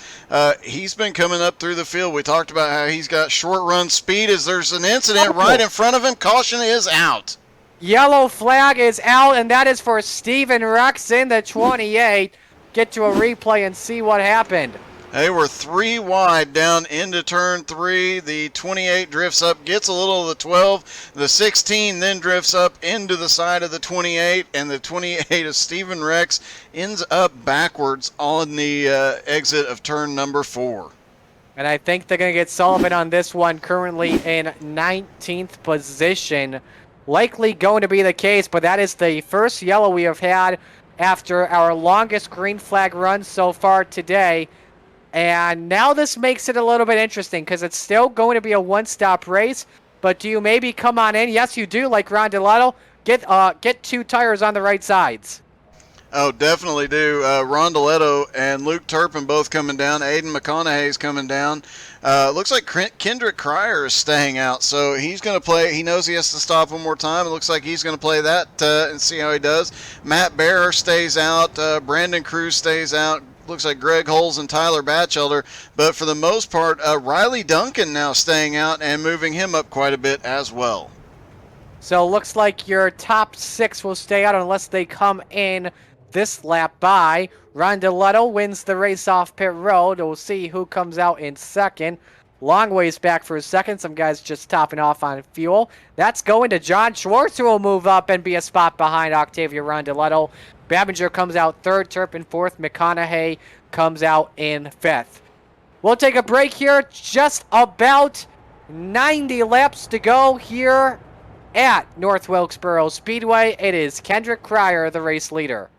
He's been coming up through the field. We talked about how he's got short run speed. As there's an incident right in front of him, caution is out. Yellow flag is out, and that is for Steven Rex in the 28. Get to a replay and see what happened. They were 3 wide down into turn 3. The 28 drifts up, gets a little of the 12. The 16 then drifts up into the side of the 28, and the 28 of Steven Rex ends up backwards on the exit of turn number 4. And I think they're going to get Sullivan on this one, currently in 19th position. Likely going to be the case, but that is the first yellow we have had after our longest green flag run so far today. And now this makes it a little bit interesting because it's still going to be a one-stop race. But do you maybe come on in? Yes, you do, like Rondeletto. Get 2 tires on the right sides. Oh, definitely do. Rondeletto and Luke Turpin both coming down. Aiden McConaughey's coming down. Looks like Kendrick Cryer is staying out, so he's going to play. He knows he has to stop one more time. It looks like he's going to play that and see how he does. Matt Bear stays out. Brandon Cruz stays out. looks like Greg Holes and Tyler Batchelder. But for the most part, Riley Duncan now staying out and moving him up quite a bit as well. So looks like your top 6 will stay out unless they come in this lap by. Rondeletto wins the race off pit road. We'll see who comes out in second. Long ways back for a second. Some guys just topping off on fuel. That's going to John Schwartz, who will move up and be a spot behind Octavio Rondeletto. Babinger comes out third, Turpin fourth. McConaughey comes out in fifth. We'll take a break here. Just about 90 laps to go here at North Wilkesboro Speedway. It is Kendrick Cryer, the race leader.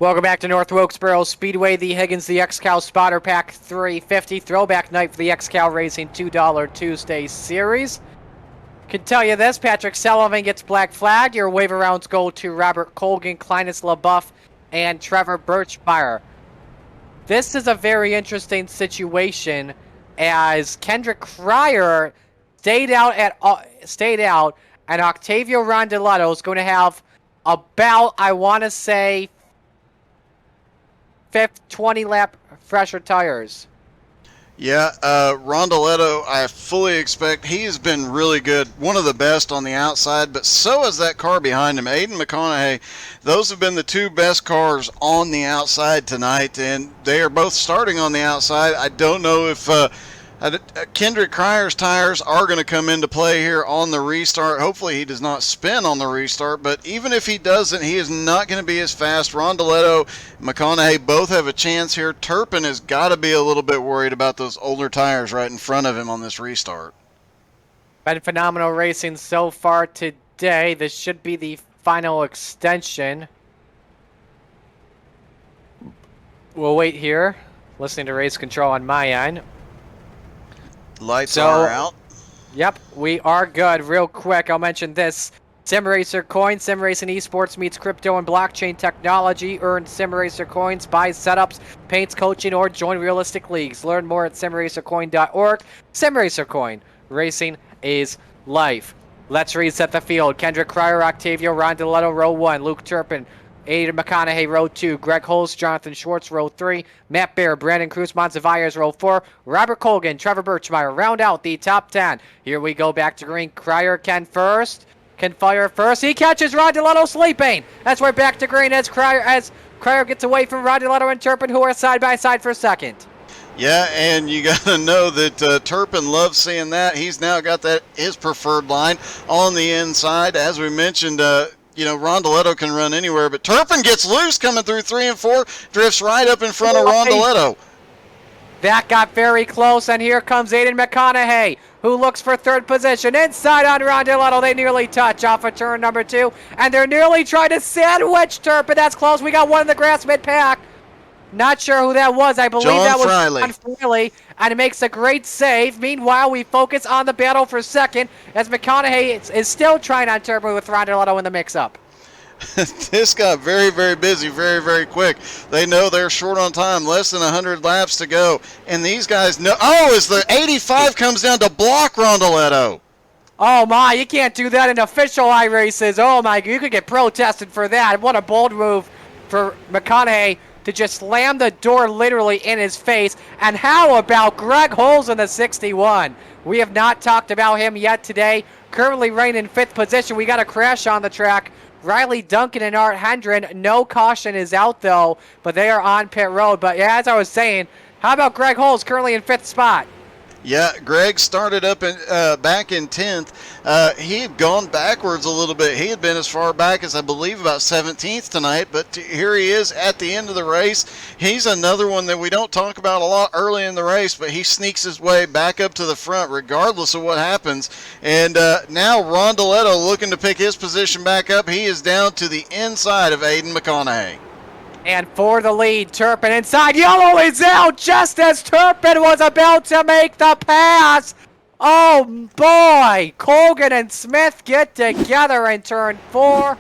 Welcome back to North Wilkesboro Speedway, the Higgins, the XCAL Spotter Pack 350 Throwback Night for the XCAL Racing $2 Tuesday Series. Can tell you this, Patrick Sullivan gets black flagged. Your waiver rounds go to Robert Colgan, Clinus LaBeouf, and Trevor Birchmeyer. This is a very interesting situation as Kendrick Cryer stayed out, and Octavio Rondeletto is going to have about, I want to say, 20 lap fresher tires. Yeah, Rondeletto, I fully expect he has been really good. One of the best on the outside, but so is that car behind him. Aiden McConaughey, those have been the two best cars on the outside tonight, and they are both starting on the outside. I don't know if Kendrick Cryer's tires are going to come into play here on the restart. Hopefully he does not spin on the restart, but even if he doesn't, he is not going to be as fast. Rondeletto, McConaughey both have a chance here. Turpin has got to be a little bit worried about those older tires right in front of him on this restart. Been phenomenal racing so far today. This should be the final extension. We'll wait here, listening to race control on my end. Lights are out. Yep, we are good. Real quick, I'll mention this. SimRacer Coins, SimRacing Esports meets crypto and blockchain technology. Earn SimRacer Coins, buy setups, paints, coaching, or join realistic leagues. Learn more at simracercoin.org. SimRacer Coin. Racing is life. Let's reset the field. Kendrick Cryer, Octavio Rondeletto, row 1. Luke Turpin, Aiden McConaughey, row 2. Greg Holz, Jonathan Schwartz, row 3. Matt Baer, Brandon Cruz, Monsivires, row 4. Robert Colgan, Trevor Birchmeyer round out the top 10. Here we go back to green. Cryer can fire first. He catches Rondeletto sleeping. That's right back to green as Cryer gets away from Rondeletto and Turpin, who are side by side for second. Yeah, and you got to know that Turpin loves seeing that. He's now got his preferred line on the inside. As we mentioned, Rondeletto can run anywhere, but Turpin gets loose coming through 3 and 4, drifts right up in front of Rondeletto. That got very close, and here comes Aiden McConaughey, who looks for third position. Inside on Rondeletto, they nearly touch off of turn number 2, and they're nearly trying to sandwich Turpin. That's close. We got one in the grass mid-pack. Not sure who that was. I believe John that was Friley. John Friley, and it makes a great save. Meanwhile, we focus on the battle for second, as McConaughey is still trying on Turpin with Rondeletto in the mix-up. This got very, very busy very, very quick. They know they're short on time, less than 100 laps to go. And these guys know. Oh, as the 85 comes down to block Rondeletto. Oh my, you can't do that in official iRaces. Oh my, you could get protested for that. What a bold move for McConaughey to just slam the door literally in his face. And how about Greg Holes in the 61? We have not talked about him yet today. Currently reigning in 5th position. We got a crash on the track. Riley Duncan and Art Hendren. No caution is out, though, but they are on pit road. But yeah, as I was saying, how about Greg Holes currently in 5th spot? Yeah, Greg started up back in 10th. He had gone backwards a little bit. He had been as far back as, I believe, about 17th tonight, but here he is at the end of the race. He's another one that we don't talk about a lot early in the race, but he sneaks his way back up to the front regardless of what happens. And now Rondeletto looking to pick his position back up. He is down to the inside of Aiden McConaughey. And for the lead, Turpin inside. Yellow is out just as Turpin was about to make the pass. Oh, boy. Colgan and Smith get together in turn 4.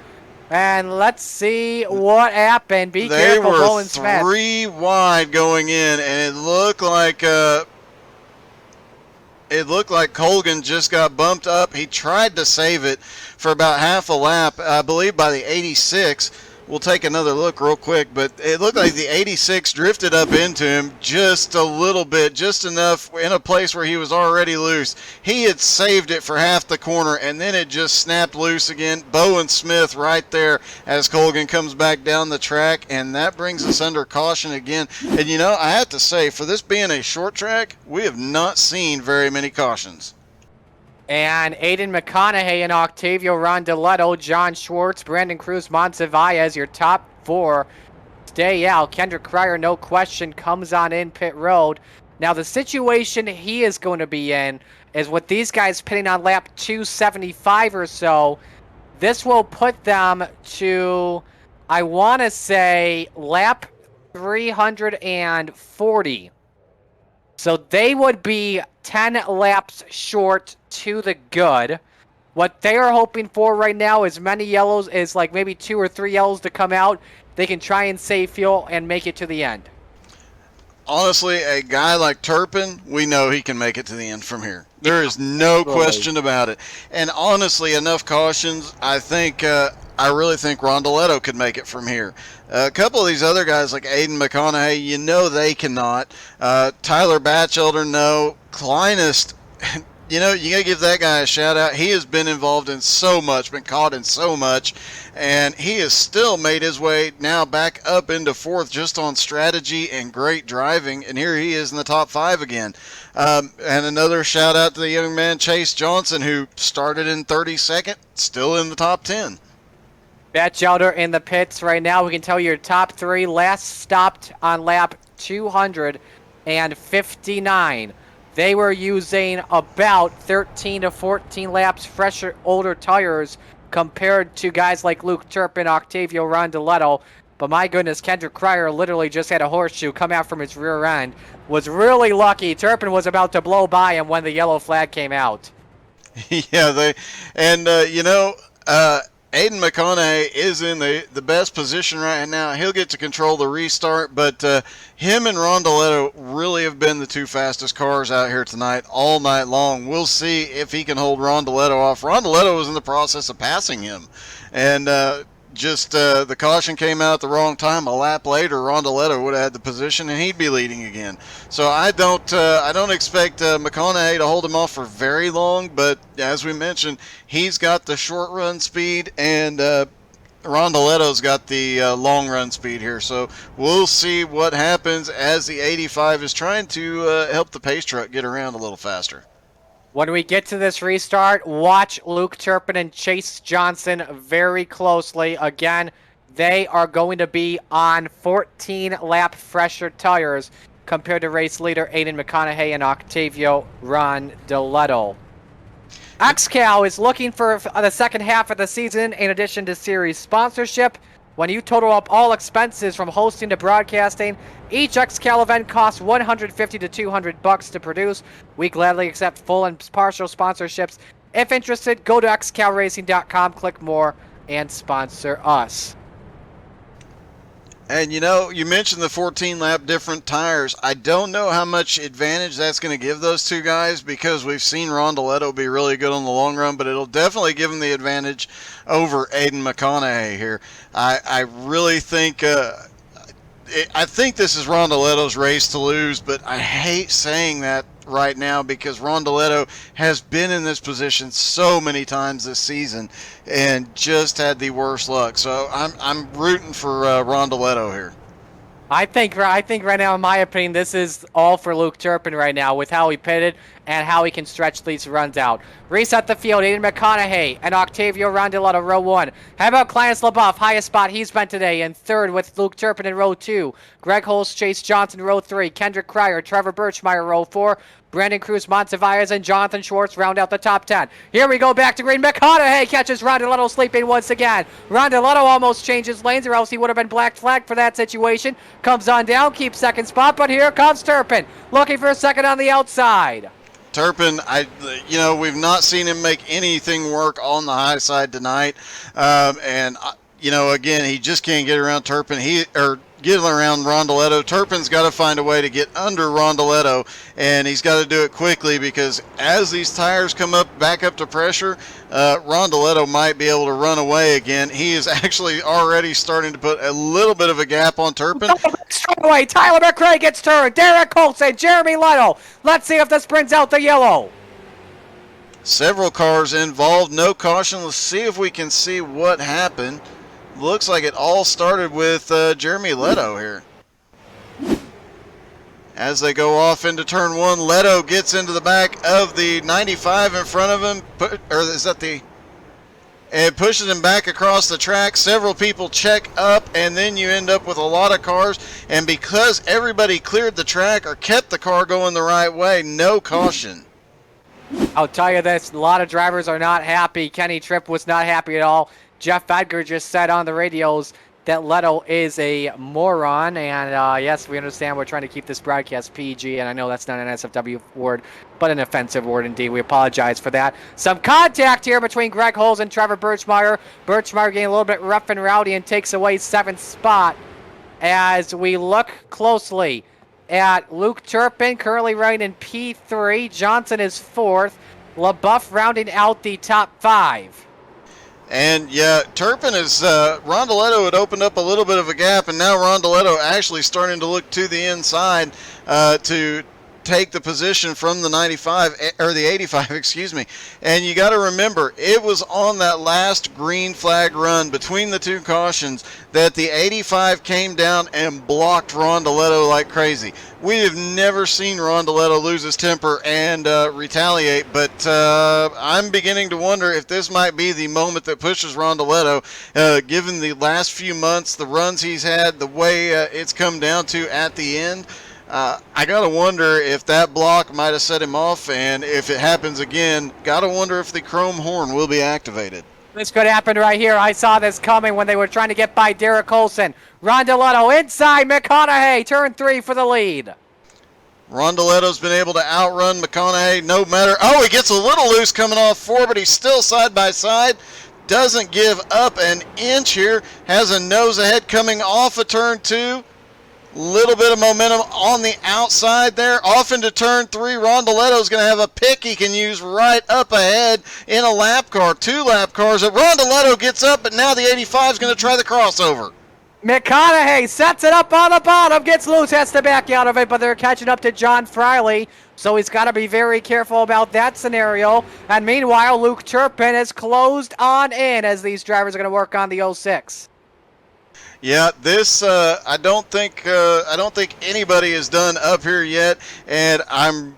And let's see what happened. Be careful, Colin Smith. They were 3 wide going in, and it looked like Colgan just got bumped up. He tried to save it for about half a lap, I believe by the 86. We'll take another look real quick, but it looked like the 86 drifted up into him just a little bit, just enough in a place where he was already loose. He had saved it for half the corner, and then it just snapped loose again. Bowen Smith right there as Colgan comes back down the track, and that brings us under caution again. And, you know, I have to say, for this being a short track, we have not seen very many cautions. And Aiden McConaughey and Octavio Rondeletto, John Schwartz, Brandon Cruz, Monsivais, your top 4 stay out. Kendrick Cryer, no question, comes on in pit road. Now, the situation he is going to be in is with these guys pitting on lap 275 or so. This will put them to, I want to say, lap 340. So they would be 10 laps short to the good. What they are hoping for right now is many yellows, is like maybe 2 or 3 yellows to come out. They can try and save fuel and make it to the end. Honestly, a guy like Turpin, we know he can make it to the end from here. There is no question about it. And honestly, enough cautions, I think, I really think Rondeletto could make it from here. A couple of these other guys like Aiden McConaughey, you know they cannot. Tyler Batchelder, no. Kleinist, you know, you got to give that guy a shout out. He has been involved in so much, been caught in so much, and he has still made his way now back up into 4th just on strategy and great driving, and here he is in the top 5 again. And another shout out to the young man Chase Johnson, who started in 32nd, still in the top 10. Batchelder in the pits right now. We can tell you your top 3 last stopped on lap 259. They were using about 13 to 14 laps fresher, older tires compared to guys like Luke Turpin, Octavio Rondeletto. But my goodness, Kendrick Cryer literally just had a horseshoe come out from his rear end. Was really lucky. Turpin was about to blow by him when the yellow flag came out. Yeah, Aiden McConaughey is in the best position right now. He'll get to control the restart, but him and Rondeletto really have been the 2 fastest cars out here tonight, all night long. We'll see if he can hold Rondeletto off. Rondeletto was in the process of passing him, and the caution came out at the wrong time. A lap later, Rondeletto would have had the position, and he'd be leading again. So I don't expect McConaughey to hold him off for very long. But as we mentioned, he's got the short run speed, and Rondeletto's got the long run speed here. So we'll see what happens as the 85 is trying to help the pace truck get around a little faster. When we get to this restart, watch Luke Turpin and Chase Johnson very closely. Again, they are going to be on 14-lap fresher tires compared to race leader Aiden McConaughey and Octavio Rondeletto. XCAL is looking for the second half of the season in addition to series sponsorship. When you total up all expenses from hosting to broadcasting, each XCAL event costs $150 to $200 to produce. We gladly accept full and partial sponsorships. If interested, go to xcalracing.com, click more, and sponsor us. And you mentioned the 14 lap different tires. I don't know how much advantage that's going to give those two guys because we've seen Rondeletto be really good on the long run, but it'll definitely give him the advantage over Aiden McConaughey here. I really think I think this is Rondeletto's race to lose, but I hate saying that right now because Rondeletto has been in this position so many times this season and just had the worst luck. So I'm rooting for Rondeletto here. I think right now, in my opinion, this is all for Luke Turpin right now with how he pitted and how he can stretch these runs out. Reset the field, Aiden McConaughey and Octavio Rondeletto, row 1. How about Clarence LaBeouf, highest spot he's been today, in 3rd with Luke Turpin in row 2. Greg Holst, Chase Johnson, row 3. Kendrick Cryer, Trevor Birchmeyer, row 4. Brandon Cruz, Montevias, and Jonathan Schwartz round out the top 10. Here we go back to green. McConaughey catches Rondeletto sleeping once again. Rondeletto almost changes lanes, or else he would have been black flagged for that situation. Comes on down, keeps second spot, but here comes Turpin, looking for a second on the outside. Turpin, we've not seen him make anything work on the high side tonight, and again, he just can't get around Turpin. Get around Rondeletto. Turpin's got to find a way to get under Rondeletto, and he's got to do it quickly because as these tires come back up to pressure, Rondeletto might be able to run away again. He is actually already starting to put a little bit of a gap on Turpin. Straight away, Tyler McRae gets turned. Derek Colson, Jeremy Leno. Let's see if this brings out the yellow. Several cars involved, no caution. Let's see if we can see what happened. Looks like it all started with Jeremy Leto here. As they go off into turn 1, Leto gets into the back of the 95 in front of him, and pushes him back across the track. Several people check up, and then you end up with a lot of cars. And because everybody cleared the track or kept the car going the right way, no caution. I'll tell you this, a lot of drivers are not happy. Kenny Tripp was not happy at all. Jeff Edgar just said on the radios that Leto is a moron, and yes, we understand we're trying to keep this broadcast PG, and I know that's not an SFW word, but an offensive word indeed. We apologize for that. Some contact here between Greg Holmes and Trevor Birchmeyer. Birchmeyer getting a little bit rough and rowdy and takes away 7th spot. As we look closely at Luke Turpin, currently running in P3. Johnson is 4th. LaBeouf rounding out the top 5. And yeah, Turpin is, Rondeletto had opened up a little bit of a gap, and now Rondeletto actually starting to look to the inside to take the position from the 95, or the 85, excuse me. And you got to remember, it was on that last green flag run between the two cautions that the 85 came down and blocked Rondeletto like crazy. We have never seen Rondeletto lose his temper and retaliate, but I'm beginning to wonder if this might be the moment that pushes Rondeletto, given the last few months, the runs he's had, the way it's come down to at the end. I gotta wonder if that block might have set him off, and if it happens again, gotta wonder if the chrome horn will be activated. This could happen right here. I saw this coming when they were trying to get by Derek Colson. Rondeletto inside McConaughey, turn 3 for the lead. Rondeletto's been able to outrun McConaughey no matter. Oh, he gets a little loose coming off 4, but he's still side by side. Doesn't give up an inch here. Has a nose ahead coming off of turn 2. Little bit of momentum on the outside there. Off into turn 3. Rondeletto's going to have a pick he can use right up ahead in a lap car. 2 lap cars. Rondeletto gets up, but now the 85 is going to try the crossover. McConaughey sets it up on the bottom, gets loose, has to back out of it, but they're catching up to John Friley, so he's got to be very careful about that scenario. And meanwhile, Luke Turpin has closed on in as these drivers are going to work on the 06. Yeah, this I don't think anybody is done up here yet, and I'm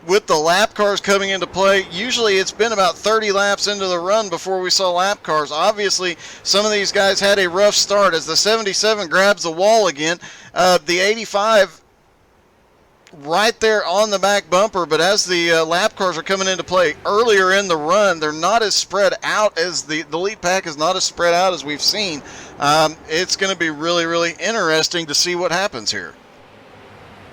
with the lap cars coming into play. Usually it's been about 30 laps into the run before we saw lap cars. Obviously, some of these guys had a rough start as the 77 grabs the wall again. The 85 right there on the back bumper, but as the lap cars are coming into play earlier in the run, they're not as spread out as the lead pack is not as spread out as we've seen. It's going to be really, really interesting to see what happens here.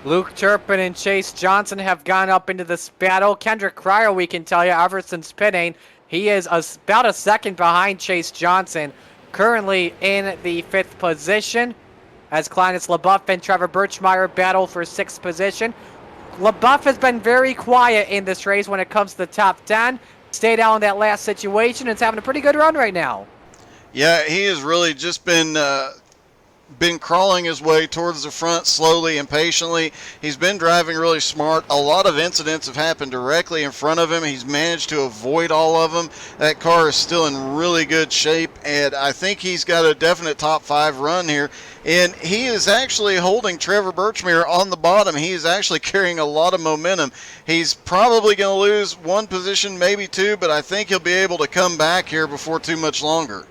Luke Turpin and Chase Johnson have gone up into this battle. Kendrick Cryer, we can tell you, ever since pitting, he is about a second behind Chase Johnson, currently in the 5th position, as Clinus LaBeouf and Trevor Birchmeyer battle for 6th position. LaBeouf has been very quiet in this race when it comes to the top 10. Stayed out in that last situation and is having a pretty good run right now. Yeah, he has really just been crawling his way towards the front slowly and patiently. He's been driving really smart. A lot of incidents have happened directly in front of him. He's managed to avoid all of them. That car is still in really good shape, and I think he's got a definite top 5 run here. And he is actually holding Trevor Birchmere on the bottom. He is actually carrying a lot of momentum. He's probably going to lose 1 position, maybe 2, but I think he'll be able to come back here before too much longer.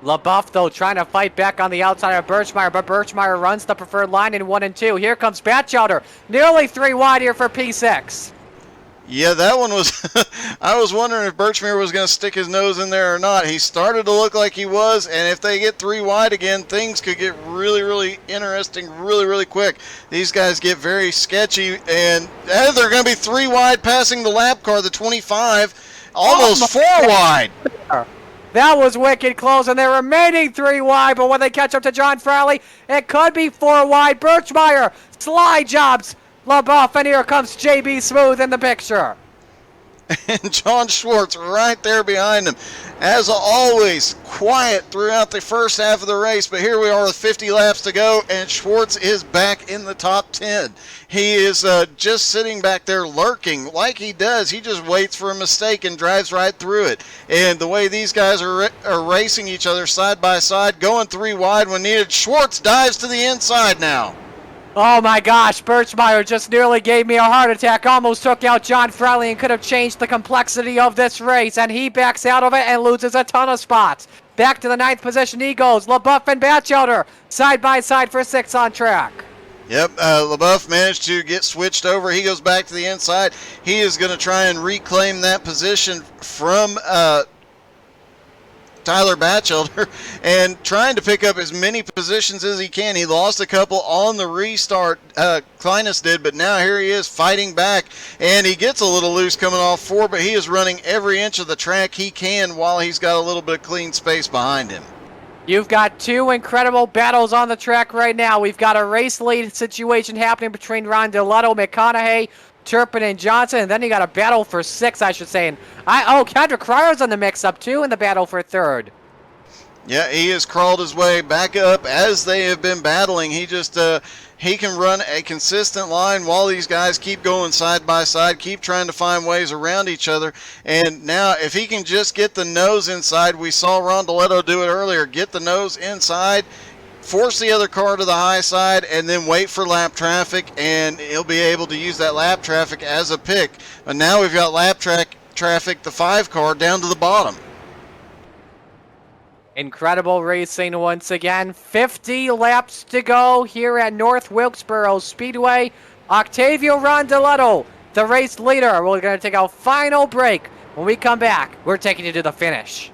LaBeouf, though, trying to fight back on the outside of Birchmeyer, but Birchmeyer runs the preferred line in 1 and 2. Here comes Batchelder, nearly 3 wide here for P6. Yeah, that one was, I was wondering if Birchmere was going to stick his nose in there or not. He started to look like he was, and if they get 3 wide again, things could get really, really interesting really, really quick. These guys get very sketchy, and they're going to be 3 wide passing the lap car, the 25, almost 4 wide. That was wicked close, and they're remaining 3 wide, but when they catch up to John Fraley, it could be 4 wide. Birchmeyer, slide jobs LaBeouf, and here comes JB Smooth in the picture. And John Schwartz right there behind him. As always, quiet throughout the first half of the race, but here we are with 50 laps to go, and Schwartz is back in the top 10. He is just sitting back there lurking like he does. He just waits for a mistake and drives right through it. And the way these guys are racing each other side by side, going 3 wide when needed, Schwartz dives to the inside now. Oh my gosh, Birchmeyer just nearly gave me a heart attack, almost took out John Fraley and could have changed the complexity of this race, and he backs out of it and loses a ton of spots. Back to the 9th position he goes. LaBeouf and Batchelder side by side for 6 on track. Yep, LaBeouf managed to get switched over. He goes back to the inside. He is going to try and reclaim that position from Tyler Batchelder and trying to pick up as many positions as he can. He lost a couple on the restart, Kleinis did, but now here he is fighting back, and he gets a little loose coming off 4, but he is running every inch of the track he can while he's got a little bit of clean space behind him. You've got 2 incredible battles on the track right now. We've got a race lead situation happening between Ron Deletto, McConaughey, Turpin, and Johnson, and then you got a battle for 6, I should say. And Kendrick Cryer's in the mix-up, too, in the battle for 3rd. Yeah, he has crawled his way back up as they have been battling. He just, he can run a consistent line while these guys keep going side by side, keep trying to find ways around each other. And now, if he can just get the nose inside, we saw Ron Deletto do it earlier, get the nose inside, force the other car to the high side, and then wait for lap traffic, and he'll be able to use that lap traffic as a pick. And now we've got lap traffic, the 5 car, down to the bottom. Incredible racing once again. 50 laps to go here at North Wilkesboro Speedway. Octavio Rondeletto, the race leader. We're going to take a final break. When we come back, we're taking you to the finish.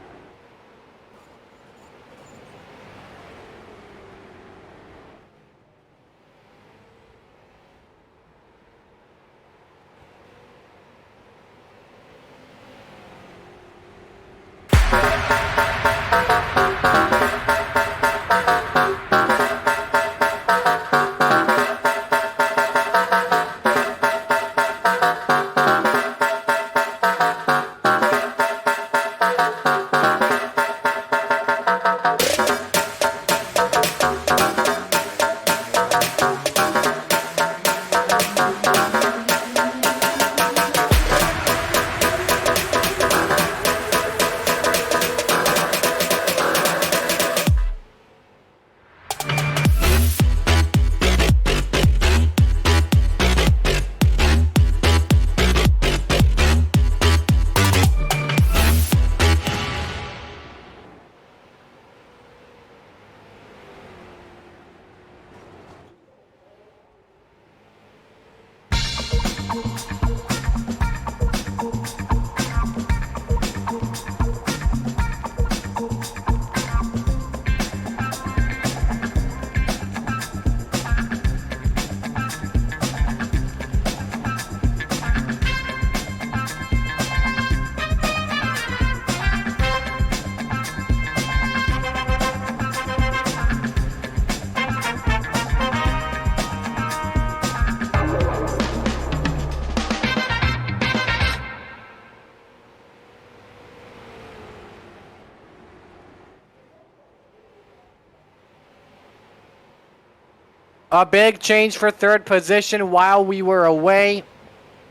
A big change for third position while we were away.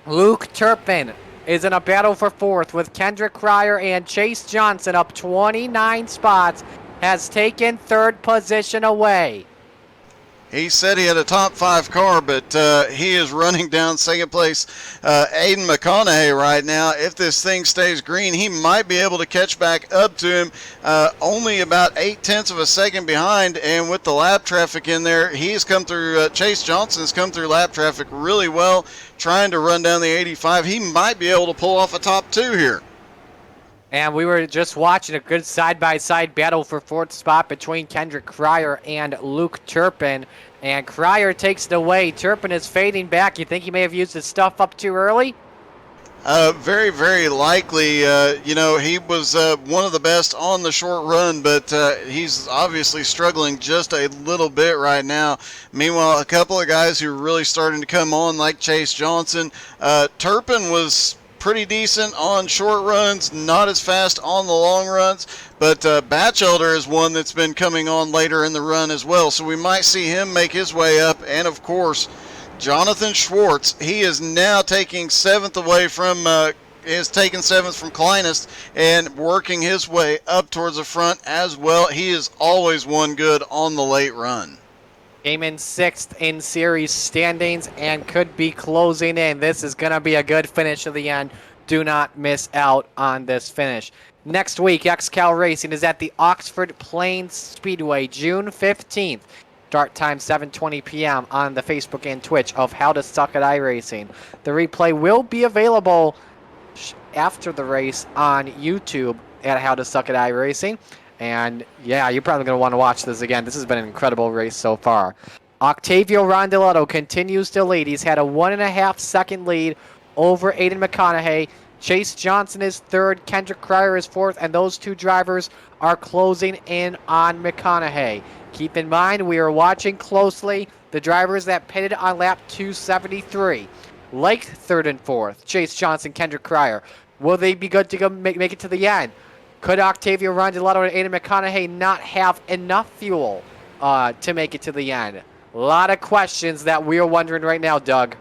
Luke Turpin is in a battle for fourth with Kendrick Cryer and Chase Johnson up 29 spots, has taken third position away. He said he had a top 5 car, but he is running down second place. Aiden McConaughey right now, if this thing stays green, he might be able to catch back up to him. Only about 0.8 of a second behind, and with the lap traffic in there, he's come through, Chase Johnson's come through lap traffic really well, trying to run down the 85. He might be able to pull off a top 2 here. And we were just watching a good side-by-side battle for fourth spot between Kendrick Cryer and Luke Turpin. And Cryer takes it away. Turpin is fading back. You think he may have used his stuff up too early? Very, very likely. He was one of the best on the short run, but he's obviously struggling just a little bit right now. Meanwhile, a couple of guys who are really starting to come on, like Chase Johnson. Turpin was pretty decent on short runs, not as fast on the long runs, but Batchelder is one that's been coming on later in the run as well, so we might see him make his way up. And of course, Jonathan Schwartz, he is now taking seventh away from is taking seventh from Kleinest and working his way up towards the front as well. He is always one good on the late run. Came in sixth in series standings and could be closing in. This is going to be a good finish to the end. Do not miss out on this finish. Next week, XCAL Racing is at the Oxford Plains Speedway, June 15th. Start time 7:20 p.m. on the Facebook and Twitch of How to Suck at iRacing. The replay will be available after the race on YouTube at How to Suck at iRacing. And yeah, you're probably going to want to watch this again. This has been an incredible race so far. Octavio Rondeletto continues to lead. He's had a 1.5 second lead over Aiden McConaughey. Chase Johnson is third. Kendrick Cryer is fourth. And those two drivers are closing in on McConaughey. Keep in mind, we are watching closely the drivers that pitted on lap 273. Like third and fourth, Chase Johnson, Kendrick Cryer. Will they be good to go make it to the end? Could Octavio Rondeletto and Aiden McConaughey not have enough fuel to make it to the end? A lot of questions that we're wondering right now, Doug.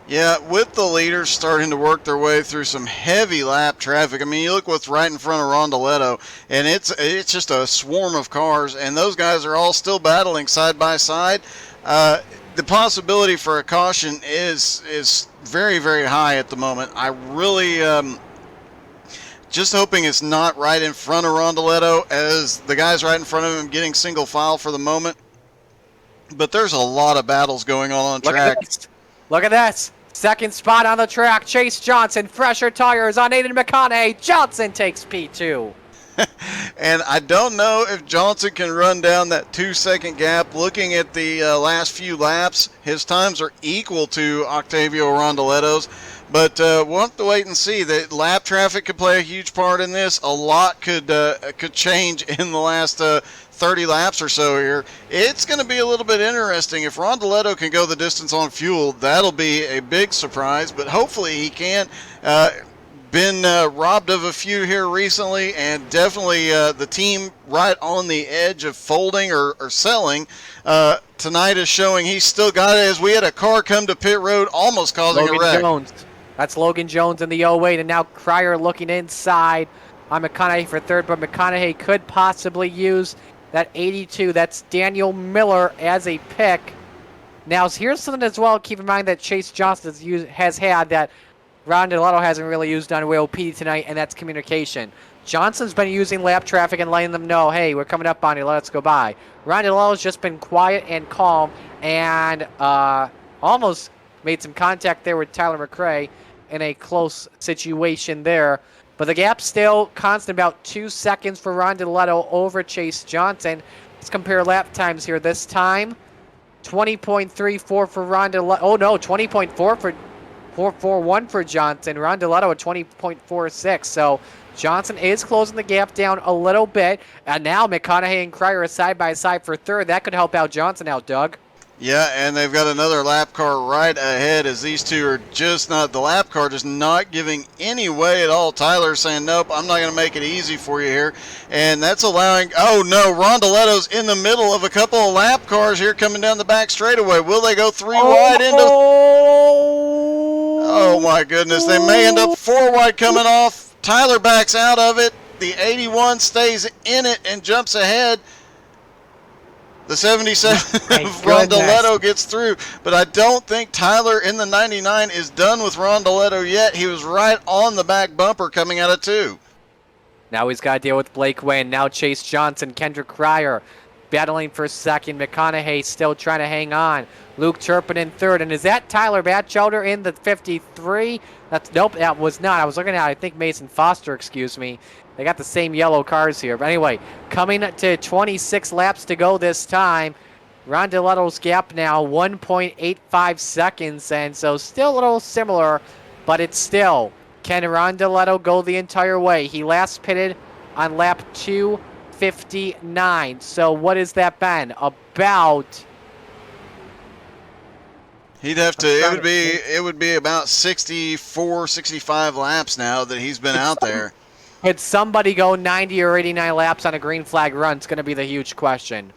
Yeah, with the leaders starting to work their way through some heavy lap traffic. I mean, you look what's right in front of Rondeletto, and it's just a swarm of cars, and those guys are all still battling side by side. The possibility for a caution is very, very high at the moment. I really just hoping it's not right in front of Rondeletto, as the guys right in front of him getting single file for the moment. But there's a lot of battles going on the track. Look at this. Second spot on the track. Chase Johnson, fresher tires on Aiden McConaughey. Johnson takes P2. And I don't know if Johnson can run down that 2-second gap. Looking at the last few laps, his times are equal to Octavio Rondeletto's. But we'll have to wait and see. The lap traffic could play a huge part in this. A lot could change in the last 30 laps or so here. It's going to be a little bit interesting. If Rondeletto can go the distance on fuel, that'll be a big surprise. But hopefully he can. Been robbed of a few here recently, and definitely the team right on the edge of folding or selling. Tonight is showing he's still got it, as we had a car come to pit road almost causing a wreck. Jones. That's Logan Jones in the 08, and now Cryer looking inside on McConaughey for third, but McConaughey could possibly use that 82. That's Daniel Miller as a pick. Now, here's something as well. Keep in mind that Chase Johnson has had that Rondeletto hasn't really used on WLP tonight, and that's communication. Johnson's been using lap traffic and letting them know, hey, we're coming up on you, let's go by. Rondeletto's just been quiet and calm, and almost made some contact there with Tyler McRae in a close situation there. But the gap's still constant, about 2 seconds for Rondeletto over Chase Johnson. Let's compare lap times here. This time, 20.34 for Rondeletto. Oh, no, 20.4 for 4.41 for Johnson. Rondeletto at 20.46. So Johnson is closing the gap down a little bit. And now McConaughey and Cryer are side by side for third. That could help out Johnson out, Doug. Yeah, and they've got another lap car right ahead as these two are just not, the lap car just not giving any way at all. Tyler saying, nope, I'm not going to make it easy for you here. And that's allowing, oh no, Rondoletto's in the middle of a couple of lap cars here coming down the back straightaway. Will they go three wide into, oh my goodness, they may end up four wide coming off. Tyler backs out of it. The 81 stays in it and jumps ahead. The 77 Rondoletto gets through, but I don't think Tyler in the 99 is done with Rondoletto yet. He was right on the back bumper coming out of 2. Now he's got to deal with Blake Wynn. Now Chase Johnson, Kendrick Cryer battling for second. McConaughey still trying to hang on. Luke Turpin in third. And is that Tyler Batchelder in the 53? Nope, that was not. I was looking at, I think Mason Foster, excuse me. They got the same yellow cars here. But anyway, coming to 26 laps to go this time. Rondoletto's gap now 1.85 seconds. And so still a little similar, but it's still. Can Rondoletto go the entire way? He last pitted on lap 259. So what has that been? About... He'd have to, it would be about 64, 65 laps now that he's been out there. Could somebody go 90 or 89 laps on a green flag run? It's going to be the huge question.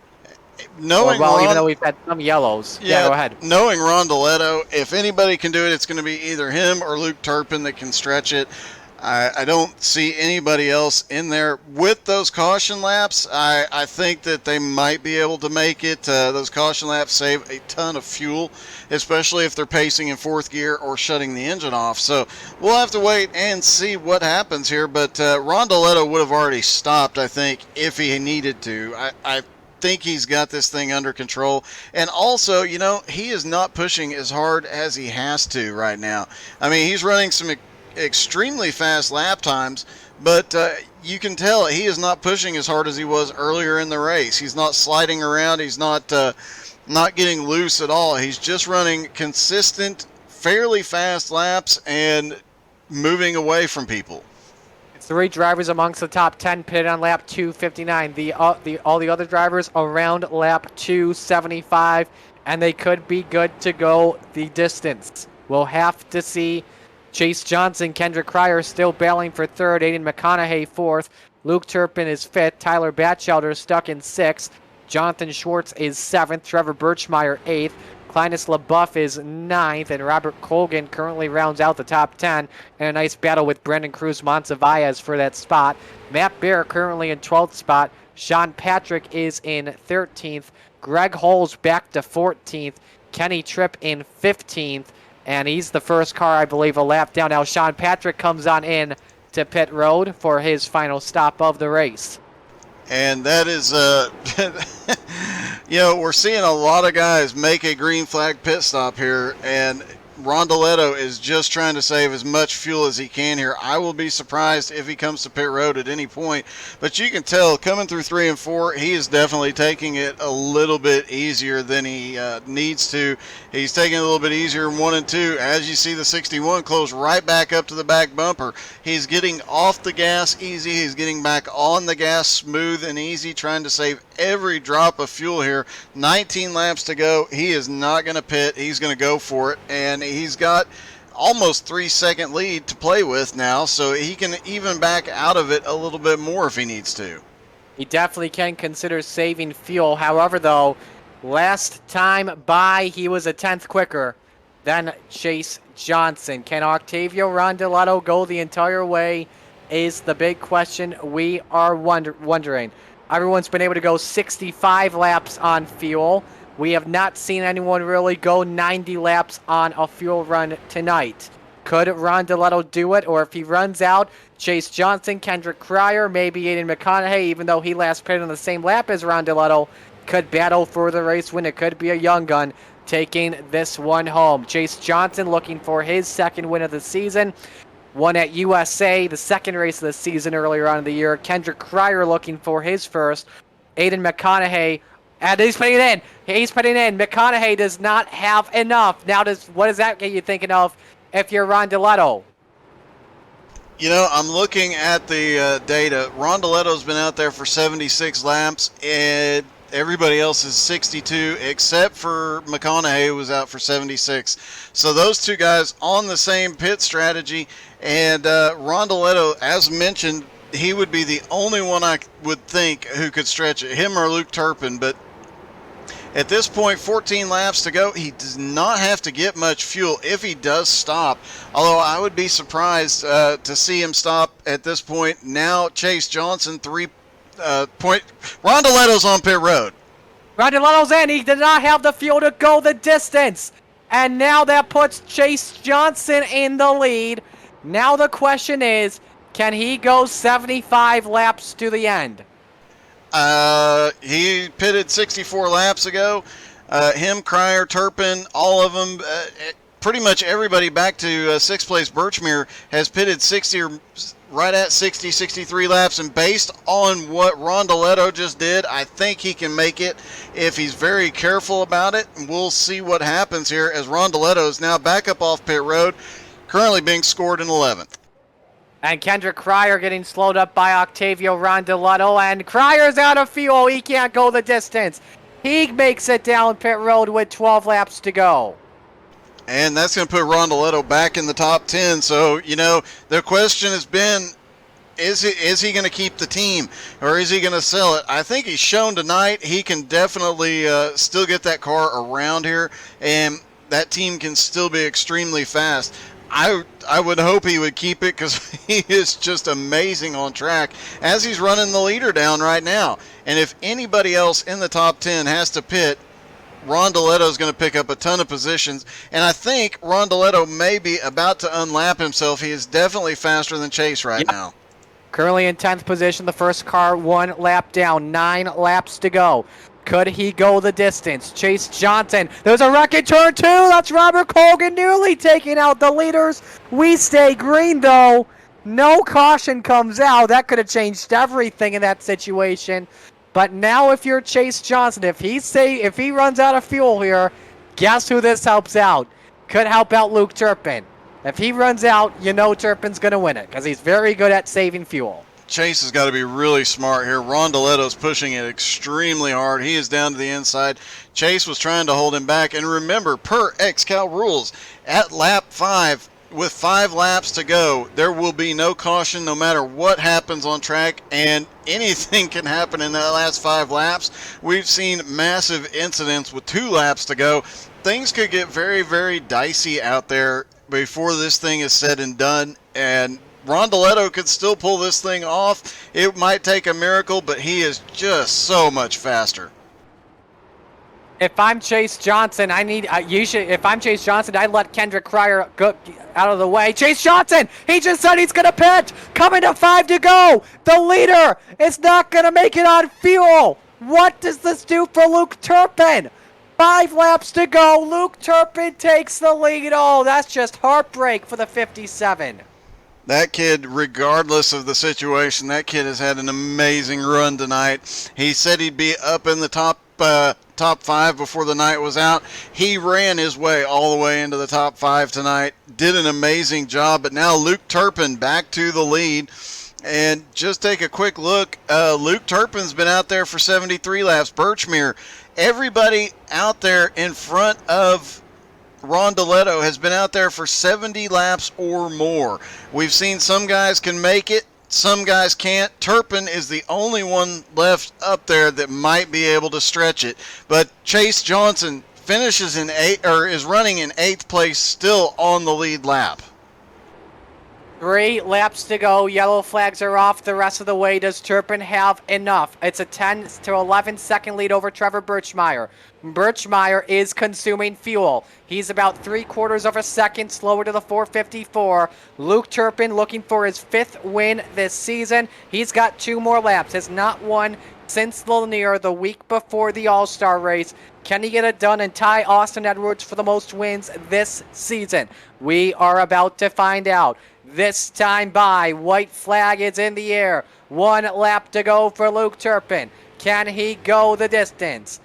Even though we've had some yellows. Yeah, go ahead. Knowing Rondoletto, if anybody can do it, it's going to be either him or Luke Turpin that can stretch it. I don't see anybody else in there. With those caution laps, I think that they might be able to make it. Those caution laps save a ton of fuel, especially if they're pacing in fourth gear or shutting the engine off. So we'll have to wait and see what happens here. But Rondoletto would have already stopped, I think, if he needed to. I think he's got this thing under control. And also, you know, he is not pushing as hard as he has to right now. I mean, he's running some extremely fast lap times, but you can tell he is not pushing as hard as he was earlier in the race. He's not sliding around. He's not getting loose at all. He's just running consistent, fairly fast laps and moving away from people. 3 drivers amongst the top 10 pitted on lap 259. All the other drivers around lap 275, and they could be good to go the distance. We'll have to see. Chase Johnson, Kendrick Cryer still battling for third. Aiden McConaughey fourth. Luke Turpin is fifth. Tyler Batchelder is stuck in sixth. Jonathan Schwartz is seventh. Trevor Birchmeyer eighth. Clinus LaBeouf is ninth. And Robert Colgan currently rounds out the top 10. And a nice battle with Brendan Cruz Monsivallez for that spot. Matt Bear currently in 12th spot. Sean Patrick is in 13th. Greg Holes back to 14th. Kenny Tripp in 15th. And he's the first car, I believe, a lap down. Now Sean Patrick comes on in to pit road for his final stop of the race. And that is, you know, we're seeing a lot of guys make a green flag pit stop here, and Rondoletto is just trying to save as much fuel as he can here. I will be surprised if he comes to pit road at any point, but you can tell coming through 3 and 4, he is definitely taking it a little bit easier than he needs to. He's taking it a little bit easier in 1 and 2. As you see, the 61 close right back up to the back bumper. He's getting off the gas easy. He's getting back on the gas smooth and easy, trying to save every drop of fuel here. 19 laps to go. He is not going to pit. He's going to go for it, and he's got almost 3-second lead to play with now, so he can even back out of it a little bit more if he needs to. He definitely can consider saving fuel. However, though, last time by, he was a 10th quicker than Chase Johnson. Can Octavio Rondoletto go the entire way is the big question we are wondering. Everyone's been able to go 65 laps on fuel. We have not seen anyone really go 90 laps on a fuel run tonight. Could Rondoletto do it? Or if he runs out, Chase Johnson, Kendrick Cryer, maybe Aiden McConaughey, even though he last pitted on the same lap as Rondoletto, could battle for the race win. It could be a young gun taking this one home. Chase Johnson looking for his second win of the season. Won at USA, the second race of the season earlier on in the year. Kendrick Cryer looking for his first. Aiden McConaughey, and he's putting it in. He's putting it in. McConaughey does not have enough. Now, what does that get you thinking of if you're Rondoletto? You know, I'm looking at the data. Rondoletto's been out there for 76 laps, and Everybody else is 62, except for McConaughey, who was out for 76. So those two guys on the same pit strategy. And Rondoletto, as mentioned, he would be the only one I would think who could stretch it, him or Luke Turpin. But at this point, 14 laps to go. He does not have to get much fuel if he does stop. Although I would be surprised to see him stop at this point. Now Chase Johnson, 3 point. Rondoletto's on pit road. Rondoletto's in. He did not have the fuel to go the distance. And now that puts Chase Johnson in the lead. Now the question is, can he go 75 laps to the end? He pitted 64 laps ago. Him, Cryer, Turpin, all of them, pretty much everybody back to sixth place Birchmere has pitted 60 or right at 60, 63 laps. And based on what Rondoletto just did, I think he can make it if he's very careful about it. And we'll see what happens here as Rondoletto is now back up off pit road, currently being scored in 11th. And Kendrick Cryer getting slowed up by Octavio Rondoletto. And Cryer's out of fuel. He can't go the distance. He makes it down pit road with 12 laps to go. And that's going to put Rondoletto back in the top 10. So, you know, the question has been, is he going to keep the team or is he going to sell it? I think he's shown tonight he can definitely still get that car around here. And that team can still be extremely fast. I would hope he would keep it because he is just amazing on track as he's running the leader down right now. And if anybody else in the top 10 has to pit, Rondoletto is going to pick up a ton of positions. And I think Rondoletto may be about to unlap himself. He is definitely faster than Chase right now. Currently in 10th position, the first car 1 lap down, 9 laps to go. Could he go the distance? Chase Johnson. There's a wreck in turn 2. That's Robert Colgan nearly taking out the leaders. We stay green, though. No caution comes out. That could have changed everything in that situation. But now if you're Chase Johnson, if he runs out of fuel here, guess who this helps out? Could help out Luke Turpin. If he runs out, you know Turpin's going to win it because he's very good at saving fuel. Chase has got to be really smart here. Rondoletto's pushing it extremely hard. He is down to the inside. Chase was trying to hold him back. And remember, per XCAL rules, at lap 5, with 5 laps to go, there will be no caution no matter what happens on track. And anything can happen in that last 5 laps. We've seen massive incidents with 2 laps to go. Things could get very, very dicey out there before this thing is said and done. And Rondoletto could still pull this thing off. It might take a miracle, but he is just so much faster. If I'm Chase Johnson, if I'm Chase Johnson, I'd let Kendrick Cryer go out of the way. Chase Johnson, he just said he's going to pit. Coming to 5 to go. The leader is not going to make it on fuel. What does this do for Luke Turpin? 5 laps to go. Luke Turpin takes the lead. Oh, that's just heartbreak for the 57. That kid, regardless of the situation, that kid has had an amazing run tonight. He said he'd be up in the top 5 before the night was out. He ran his way all the way into the top 5 tonight. Did an amazing job. But now Luke Turpin back to the lead. And just take a quick look. Luke Turpin's been out there for 73 laps. Birchmere, everybody out there in front of Rondoletto has been out there for 70 laps or more. We've seen some guys can make it, some guys can't. Turpin is the only one left up there that might be able to stretch it. But Chase Johnson finishes in is running in 8th place, still on the lead lap. 3 laps to go. Yellow flags are off the rest of the way. Does Turpin have enough? It's a 10 to 11 second lead over Trevor Birchmeier. Birchmeier is consuming fuel. He's about 3/4 of a second slower to the 454. Luke Turpin looking for his 5th win this season. He's got 2 more laps. Has not won since Lanier the week before the All-Star race. Can he get it done and tie Austin Edwards for the most wins this season? We are about to find out. This time by, white flag is in the air. 1 lap to go for Luke Turpin. Can he go the distance?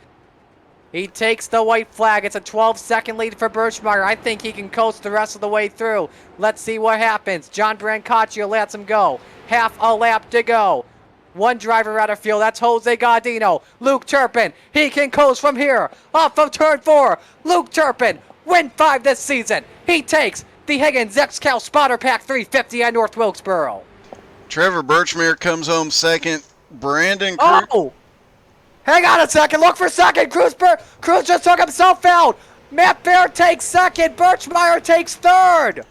He takes the white flag. It's a 12-second lead for Birchmeier. I think he can coast the rest of the way through. Let's see what happens. John Brancaccio lets him go. Half a lap to go. One driver out of field. That's Jose Gaudino. Luke Turpin. He can coast from here. Off of turn 4. Luke Turpin. Win 5 this season. He takes the Higgins XCAL Spotter Pack 350 at North Wilkesboro. Trevor Birchmere comes home second. Brandon Cruz. Oh! Hang on a second. Look for second. Cruz just took himself out. Matt Baer takes second. Birchmeyer takes third.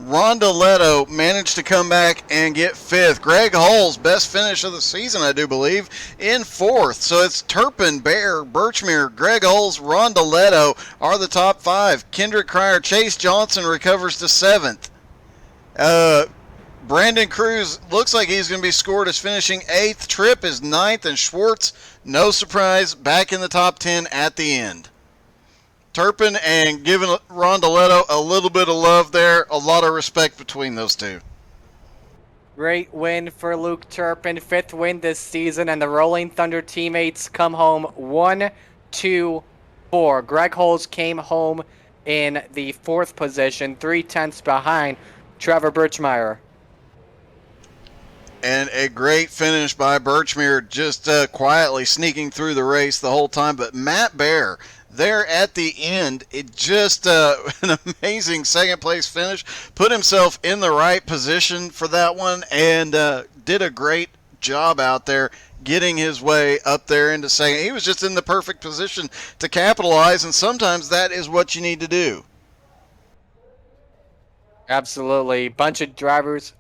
Rondoletto managed to come back and get fifth. Greg Hull's best finish of the season, I do believe, in fourth. So it's Turpin, Bear, Birchmere, Greg Hulls, Rondoletto are the top 5. Kendrick Cryer, Chase Johnson recovers to 7th. Brandon Cruz looks like he's going to be scored as finishing 8th. Tripp is 9th, and Schwartz, no surprise, back in the top 10 at the end. Turpin and giving Rondoletto a little bit of love there. A lot of respect between those two. Great win for Luke Turpin. 5th win this season, and the Rolling Thunder teammates come home 1, 2, 4. Greg Hulls came home in the 4th position, 3/10 behind Trevor Birchmeyer. And a great finish by Birchmere, just quietly sneaking through the race the whole time. But Matt Baer, there at the end, it just an amazing second place finish. Put himself in the right position for that one and did a great job out there getting his way up there into second. He was just in the perfect position to capitalize, and sometimes that is what you need to do. Absolutely. Bunch of drivers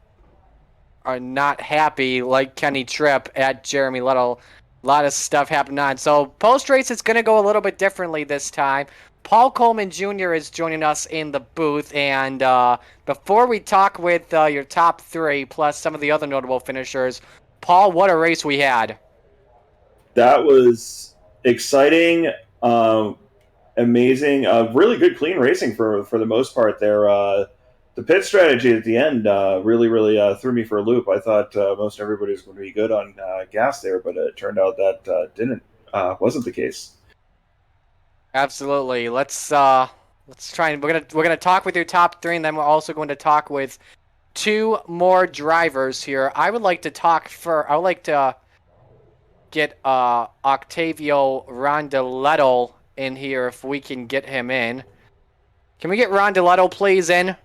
are not happy, like Kenny Tripp at Jeremy Little. A lot of stuff happened on. So post-race, it's going to go a little bit differently this time. Paul Coleman Jr. is joining us in the booth. And before we talk with your top 3, plus some of the other notable finishers, Paul, what a race we had. That was exciting, amazing, really good, clean racing for the most part there. The pit strategy at the end really threw me for a loop. I thought most everybody was going to be good on gas there, but it turned out that wasn't the case. Absolutely. Let's try and we're gonna talk with your top 3, and then we're also going to talk with 2 more drivers here. I would like to get Octavio Rondoletto in here if we can get him in. Can we get Rondoletto please in?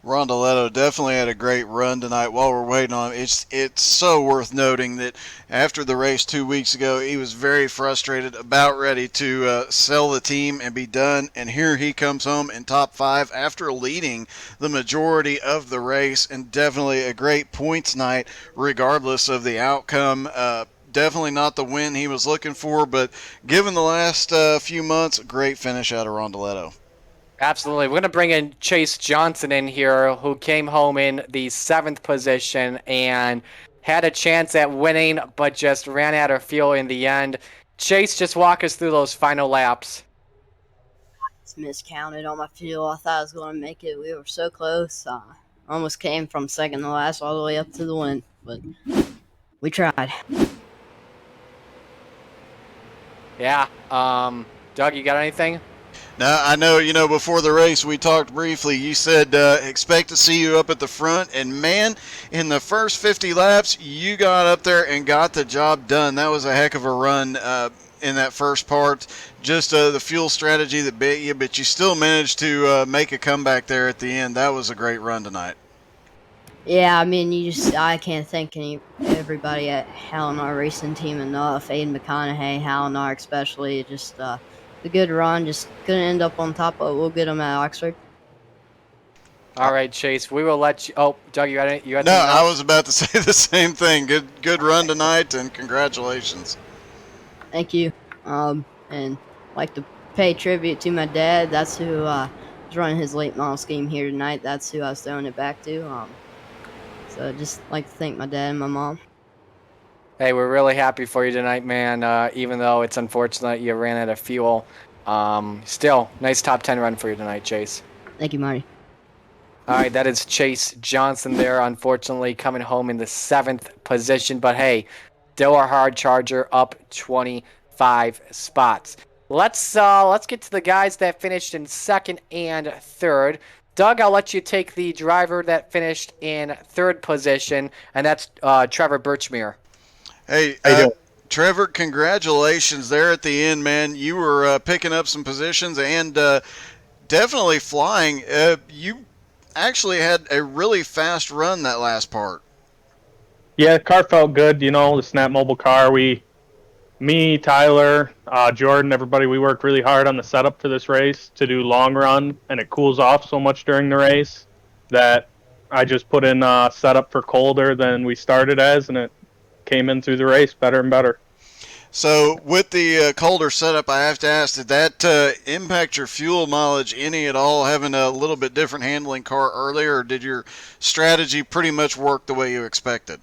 Rondoletto definitely had a great run tonight. While we're waiting on him, it's so worth noting that after the race 2 weeks ago, he was very frustrated, about ready to sell the team and be done. And here he comes home in top 5 after leading the majority of the race, and definitely a great points night regardless of the outcome. Definitely not the win he was looking for, but given the last few months, a great finish out of Rondoletto. Absolutely. We're going to bring in Chase Johnson in here, who came home in the 7th position and had a chance at winning, but just ran out of fuel in the end. Chase, just walk us through those final laps. It's miscounted on my fuel. I thought I was going to make it. We were so close. Almost came from second to last all the way up to the win, but we tried. Yeah. Doug, you got anything? Now, I know, before the race we talked briefly. You said expect to see you up at the front. And, man, in the first 50 laps, you got up there and got the job done. That was a heck of a run in that first part. Just the fuel strategy that bit you, but you still managed to make a comeback there at the end. That was a great run tonight. Yeah, I mean, I can't thank everybody at Hallinar Racing Team enough. Aiden McConaughey, Hallinar especially, just a good run, just couldn't end up on top, but we'll get them at Oxford. All right, Chase, we will let you. Oh, Doug, you got any? No, I was about to say the same thing. Good run tonight, and congratulations. Thank you. And like to pay tribute to my dad. That's who was running his late model scheme here tonight. That's who I was throwing it back to. So just like to thank my dad and my mom. Hey, we're really happy for you tonight, man. Even though it's unfortunate you ran out of fuel. Still, nice top 10 run for you tonight, Chase. Thank you, Marty. All right, that is Chase Johnson there, unfortunately, coming home in the 7th position. But hey, still a hard charger, up 25 spots. Let's get to the guys that finished in second and third. Doug, I'll let you take the driver that finished in third position, and that's Trevor Birchmere. Hey, How you doing? Trevor, congratulations there at the end, man. You were picking up some positions and definitely flying. You actually had a really fast run that last part. Yeah, the car felt good. The Snap Mobile car. Me, Tyler, Jordan, everybody, we worked really hard on the setup for this race to do long run, and it cools off so much during the race that I just put in setup for colder than we started as, and it came in through the race better and better. So, with the colder setup, I have to ask, did that impact your fuel mileage any at all, having a little bit different handling car earlier, or did your strategy pretty much work the way you expected?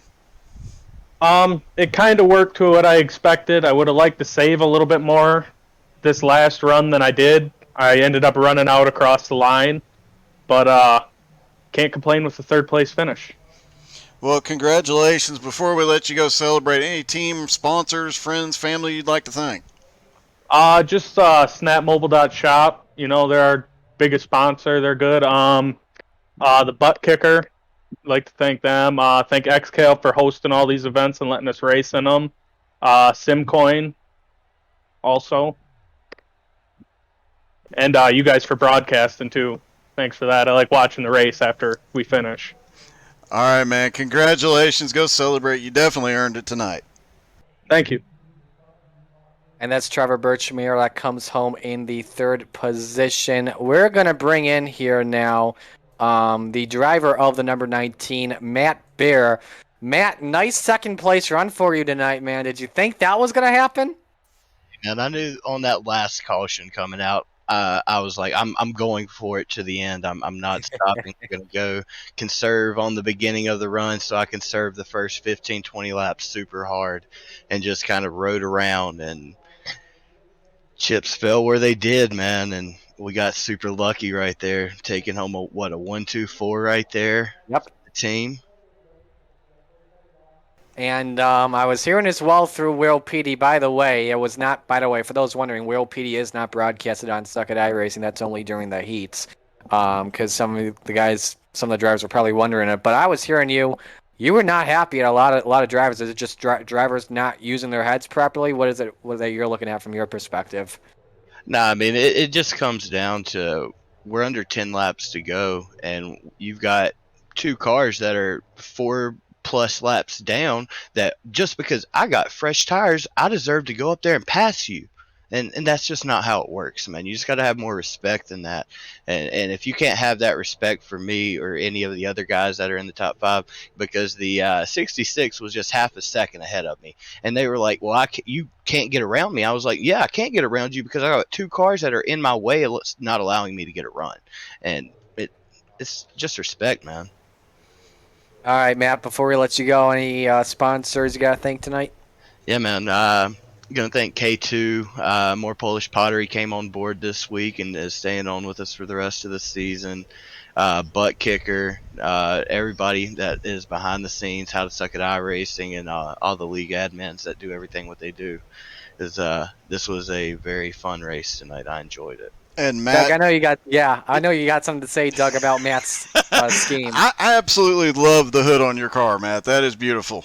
It kind of worked to what I expected. I would have liked to save a little bit more this last run than I did. I ended up running out across the line, but can't complain with the third place finish. Well, congratulations. Before we let you go celebrate, any team, sponsors, friends, family you'd like to thank? Just snapmobile.shop. They're our biggest sponsor. They're good. The Butt Kicker. Like to thank them. Thank XCAL for hosting all these events and letting us race in them. Simcoin also. And you guys for broadcasting too. Thanks for that. I like watching the race after we finish. All right, man. Congratulations. Go celebrate. You definitely earned it tonight. Thank you. And that's Trevor Birchmere that comes home in the third position. We're going to bring in here now the driver of the number 19, Matt Bear. Matt, nice second place run for you tonight, man. Did you think that was going to happen? And I knew on that last caution coming out, I was like, I'm going for it to the end. I'm not stopping. I'm going to go conserve on the beginning of the run so I can serve the first 15, 20 laps super hard and just kind of rode around. And chips fell where they did, man. And we got super lucky right there, taking home a 1-2-4 right there. Yep. The team. And I was hearing as well through Will PD. By the way, for those wondering, Will PD is not broadcasted on Suck at iRacing. That's only during the heats. Because some of the drivers were probably wondering it. But I was hearing you were not happy at a lot of drivers. Is it just drivers not using their heads properly? What is it that you're looking at from your perspective? Nah, I mean, it just comes down to we're under 10 laps to go, and you've got two cars that are 4+ laps down that just because I got fresh tires, I deserve to go up there and pass you. And that's just not how it works, man. You just got to have more respect than that. And if you can't have that respect for me or any of the other guys that are in the top five, because the 66 was just half a second ahead of me, and they were like, well, you can't get around me. I was like, yeah, I can't get around you because I got two cars that are in my way, not allowing me to get a run. And it's just respect, man. All right, Matt, before we let you go, any sponsors you got to thank tonight? Yeah, man. Going to thank K2. More Polish Pottery came on board this week and is staying on with us for the rest of the season. Butt Kicker, everybody that is behind the scenes, How to Suck at iRacing, and all the league admins that do everything what they do. This was a very fun race tonight. I enjoyed it. And Matt, Doug, I know you got something to say, Doug, about Matt's scheme. I absolutely love the hood on your car, Matt. That is beautiful.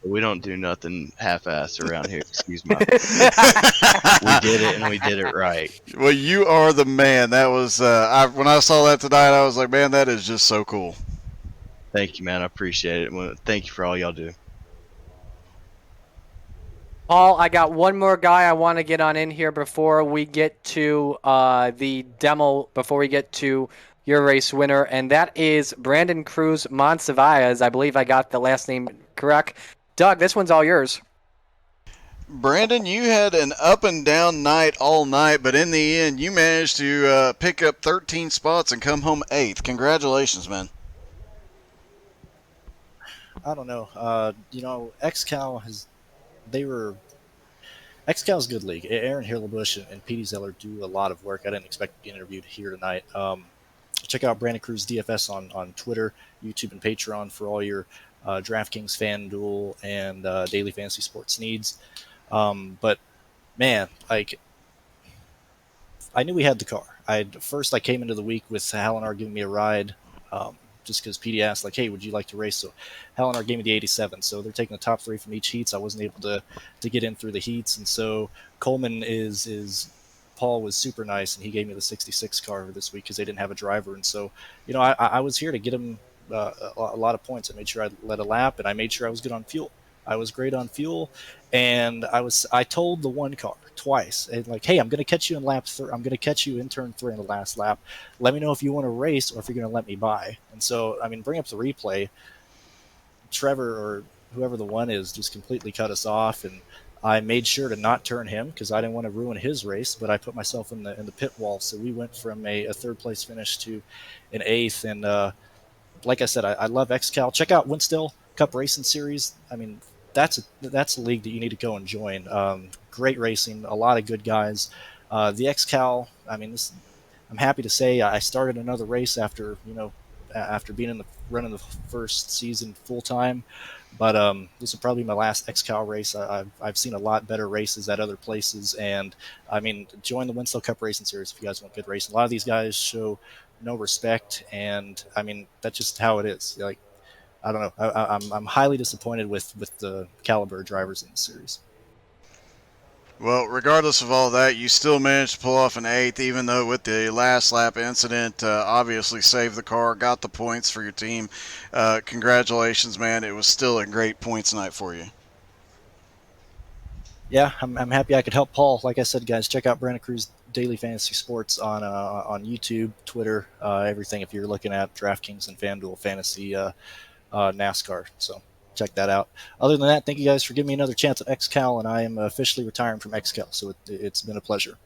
We don't do nothing half-assed around here. Excuse me. We did it, and we did it right. Well, you are the man. That was when I saw that tonight, I was like, man, that is just so cool. Thank you, man. I appreciate it. Well, thank you for all y'all do. Paul, I got one more guy I want to get on in here before we get to the demo, before we get to your race winner, and that is Brandon Cruz Monsivais. I believe I got the last name correct. Doug, this one's all yours. Brandon, you had an up and down night all night, but in the end, you managed to pick up 13 spots and come home 8th. Congratulations, man. I don't know. XCAL XCAL's a good league. Aaron Hillebush and Petey Zeller do a lot of work. I didn't expect to be interviewed here tonight. Check out Brandon Cruz DFS on Twitter, YouTube, and Patreon for all your DraftKings, FanDuel, and daily fantasy sports needs. But man, like I knew we had the car. First I came into the week with Halinar giving me a ride, just because PD asked like, "Hey, would you like to race?" So Halinar gave me the 87. So they're taking the top three from each heats. I wasn't able to get in through the heats, and so Coleman is Paul was super nice, and he gave me the 66 car this week because they didn't have a driver, and so I was here to get him a lot of points. I made sure I led a lap, and I made sure I was good on fuel. I was great on fuel, and I told the one car twice, and like, hey, I'm going to catch you in I'm going to catch you in turn 3 in the last lap. Let me know if you want to race or if you're going to let me by. And so, I mean, bring up the replay. Trevor or whoever the one is just completely cut us off, and I made sure to not turn him because I didn't want to ruin his race, but I put myself in the pit wall. So we went from a third place finish to an eighth, and like I said, I love XCAL. Check out Winstill Cup Racing Series. I mean, that's a league that you need to go and join. Great racing, a lot of good guys. The XCAL. I mean, I'm happy to say I started another race after being in the running the first season full time. But this will probably be my last XCAL race. I've seen a lot better races at other places, and I mean, join the Winstill Cup Racing Series if you guys want good racing. A lot of these guys show no respect, and I mean that's just how it is. Like, I don't know. I'm highly disappointed with the caliber of drivers in the series. Well, regardless of all that, you still managed to pull off an eighth, even though with the last lap incident, obviously saved the car, got the points for your team. Congratulations, man. It was still a great points night for you. Yeah, I'm happy I could help Paul. Like I said, guys, check out Brandon Cruz Daily Fantasy Sports on YouTube, Twitter, everything. If you're looking at DraftKings and FanDuel Fantasy NASCAR, so check that out. Other than that, thank you guys for giving me another chance at XCAL, and I am officially retiring from XCAL. So it's been a pleasure.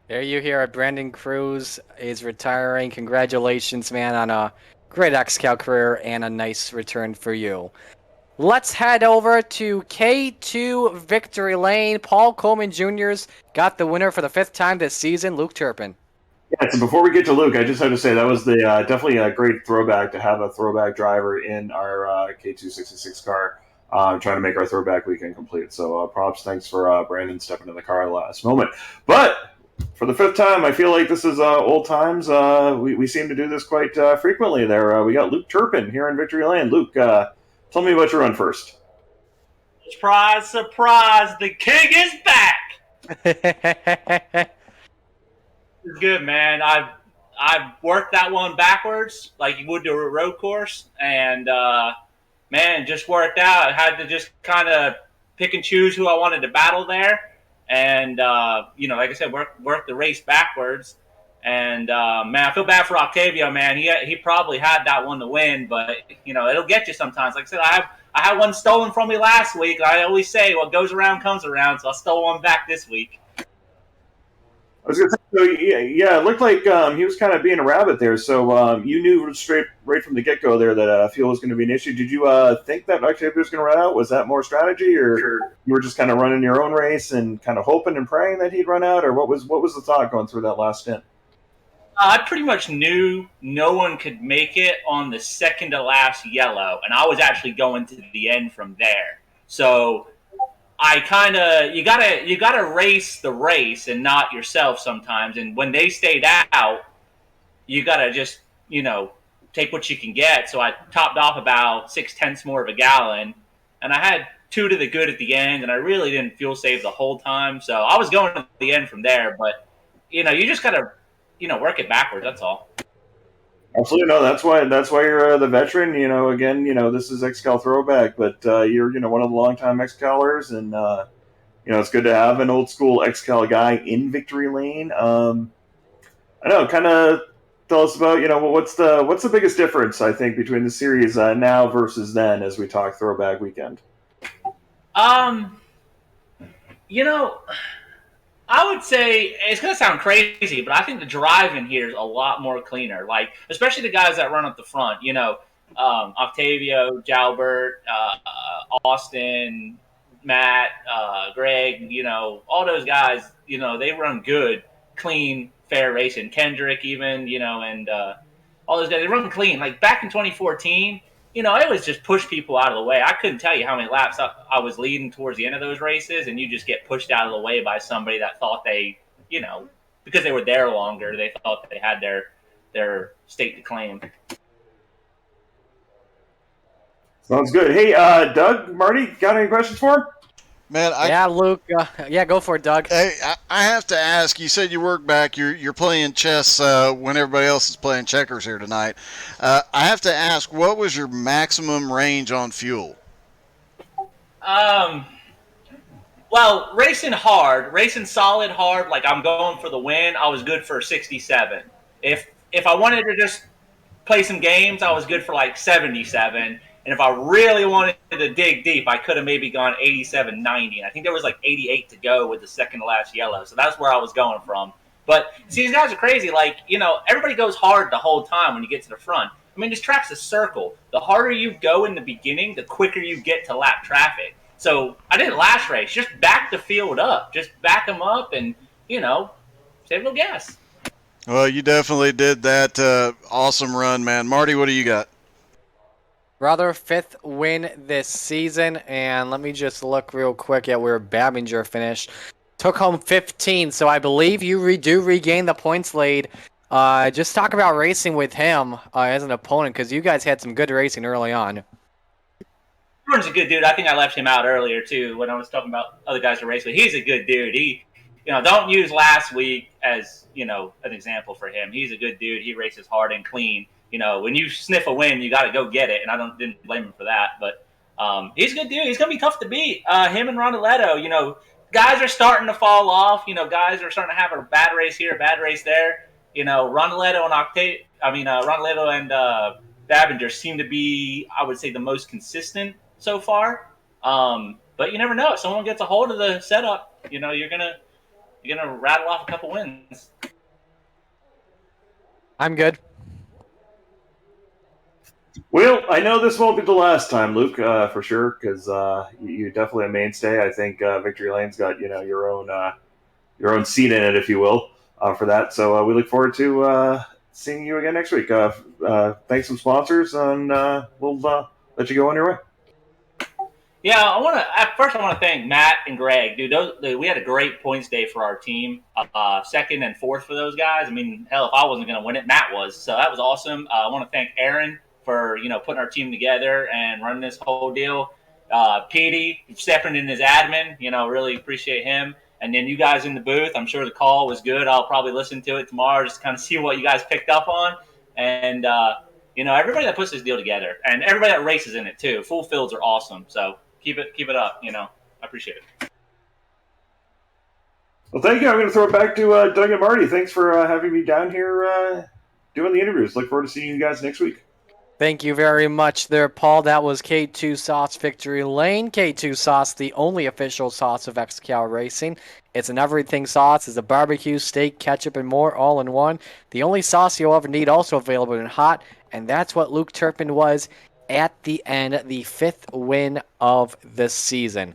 There you hear it. Brandon Cruz is retiring. Congratulations, man, on a great XCal career and a nice return for you. Let's head over to K2 Victory Lane. Paul Coleman Jr.'s got the winner for the 5th time this season, Luke Turpin. Yeah, so before we get to Luke, I just have to say that was the definitely a great throwback to have a throwback driver in our K266 car, trying to make our throwback weekend complete. So props, thanks for Brandon stepping in the car at the last moment. But for the 5th time, I feel like this is old times. We seem to do this quite frequently there. We got Luke Turpin here in Victory Lane. Luke, tell me about your run first. Surprise, surprise, the king is back! It's good, man. I've worked that one backwards like you would do a road course, and man, just worked out. I had to just kind of pick and choose who I wanted to battle there, and like I said, work the race backwards. And man, I feel bad for Octavio, man. He probably had that one to win, but it'll get you sometimes. Like I said, I had one stolen from me last week. I always say what goes around comes around, so I stole one back this week. I was going to say, so yeah, it looked like he was kind of being a rabbit there. So you knew right from the get go there that fuel was going to be an issue. Did you think that Octavia was going to run out? Was that more strategy, or you were just kind of running your own race and kind of hoping and praying that he'd run out, or what was the thought going through that last stint? I pretty much knew no one could make it on the second to last yellow, and I was actually going to the end from there. So I kind of you gotta race the race and not yourself sometimes. And when they stayed out, you gotta just take what you can get. So I topped off about 6/10 more of a gallon, and I had 2 to the good at the end, and I really didn't fuel save the whole time. So I was going to the end from there, but you just gotta work it backwards. That's all. Absolutely, no. That's why you're the veteran. Again, this is XCal throwback, but you're one of the longtime XCalers, and it's good to have an old school XCal guy in Victory Lane. I know, kind of tell us about what's the biggest difference I think between the series now versus then as we talk throwback weekend. I would say it's going to sound crazy, but I think the drive in here is a lot more cleaner. Like, especially the guys that run up the front. Octavio, Jalbert, Austin, Matt, Greg. All those guys. They run good, clean, fair racing. Kendrick, even. And all those guys, they run clean. Like back in 2014. It was just push people out of the way. I couldn't tell you how many laps I was leading towards the end of those races, and you just get pushed out of the way by somebody that thought they, because they were there longer, they thought they had their stake to claim. Sounds good. Hey, Doug, Marty, got any questions for him? Man, Yeah, Luke. Yeah, go for it, Doug. Hey, I have to ask. You said you work back. You're playing chess when everybody else is playing checkers here tonight. I have to ask, what was your maximum range on fuel? Well, racing solid hard, like I'm going for the win, I was good for 67. If I wanted to just play some games, I was good for like 77. And if I really wanted to dig deep, I could have maybe gone 87, 90. And I think there was like 88 to go with the second to last yellow. So that's where I was going from. But see, these guys are crazy. Like, everybody goes hard the whole time when you get to the front. I mean, this track's a circle. The harder you go in the beginning, the quicker you get to lap traffic. So I did last race. Just back the field up. Just back them up and, save a little gas. Well, you definitely did that. Awesome run, man. Marty, what do you got? Brother, 5th win this season. And let me just look real quick at where Babinger finished. Took home 15, so I believe you do regain the points lead. Just talk about racing with him as an opponent, because you guys had some good racing early on. Jordan's a good dude. I think I left him out earlier, too, when I was talking about other guys to race with. He's a good dude. He, don't use last week as, an example for him. He's a good dude. He races hard and clean. When you sniff a win, you got to go get it, and I didn't blame him for that. But he's a good dude. He's going to be tough to beat. Him and Rondeletto, guys are starting to fall off. Guys are starting to have a bad race here, a bad race there. Rondeletto and Babinger seem to be, I would say, the most consistent so far. But you never know. If someone gets a hold of the setup, you're gonna rattle off a couple wins. I'm good. Well, I know this won't be the last time, Luke, for sure, because you're definitely a mainstay. I think Victory Lane's got your own seat in it, if you will, for that. So we look forward to seeing you again next week. Thanks some sponsors, and we'll let you go on your way. Yeah, I want to thank Matt and Greg, dude. We had a great points day for our team. 2nd and 4th for those guys. I mean, hell, if I wasn't going to win it, Matt was. So that was awesome. I want to thank Aaron for putting our team together and running this whole deal. Petey stepping in as admin, really appreciate him. And then you guys in the booth, I'm sure the call was good. I'll probably listen to it tomorrow just to kind of see what you guys picked up on. And everybody that puts this deal together and everybody that races in it too. Full fields are awesome. So keep it up. I appreciate it. Well, thank you. I'm going to throw it back to Doug and Marty. Thanks for having me down here doing the interviews. Look forward to seeing you guys next week. Thank you very much there, Paul. That was K2 Sauce Victory Lane. K2 Sauce, the only official sauce of XCAL Racing. It's an everything sauce. It's a barbecue, steak, ketchup, and more all in one. The only sauce you'll ever need, also available in hot. And that's what Luke Turpin was at the end, the 5th win of the season.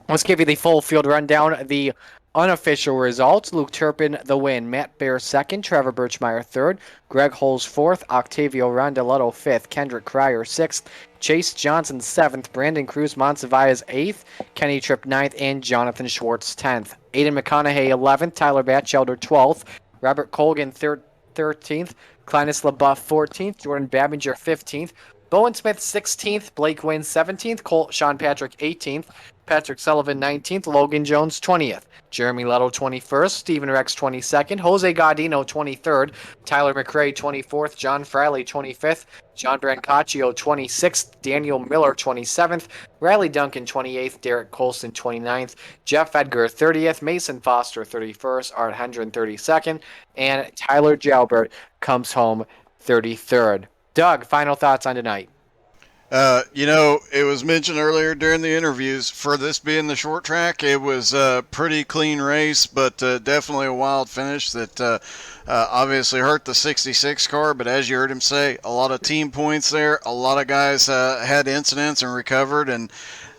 Let's give you the full field rundown. The unofficial results: Luke Turpin, the win. Matt Bear, 2nd. Trevor Birchmeyer, 3rd. Greg Holes, 4th. Octavio Rondeletto, 5th. Kendrick Cryer, 6th. Chase Johnson, 7th. Brandon Cruz Monsivalla's 8th. Kenny Tripp, 9th. And Jonathan Schwartz, 10th. Aiden McConaughey, 11th. Tyler Batchelder, 12th. Robert Colgan, 13th. Clinus LaBeouf, 14th. Jordan Babinger, 15th. Bowen Smith, 16th. Blake Wayne, 17th. Colt Sean Patrick, 18th. Patrick Sullivan, 19th. Logan Jones, 20th. Jeremy Letto, 21st. Stephen Rex, 22nd. Jose Gaudino, 23rd. Tyler McRae, 24th. John Friley, 25th. John Brancaccio, 26th. Daniel Miller, 27th. Riley Duncan, 28th. Derek Colson, 29th. Jeff Edgar, 30th. Mason Foster, 31st. Art Hendren, 32nd. And Tyler Jalbert comes home 33rd. Doug, final thoughts on tonight. It was mentioned earlier during the interviews, for this being the short track, it was a pretty clean race, but definitely a wild finish that obviously hurt the 66 car. But as you heard him say, a lot of team points there. A lot of guys had incidents and recovered. And,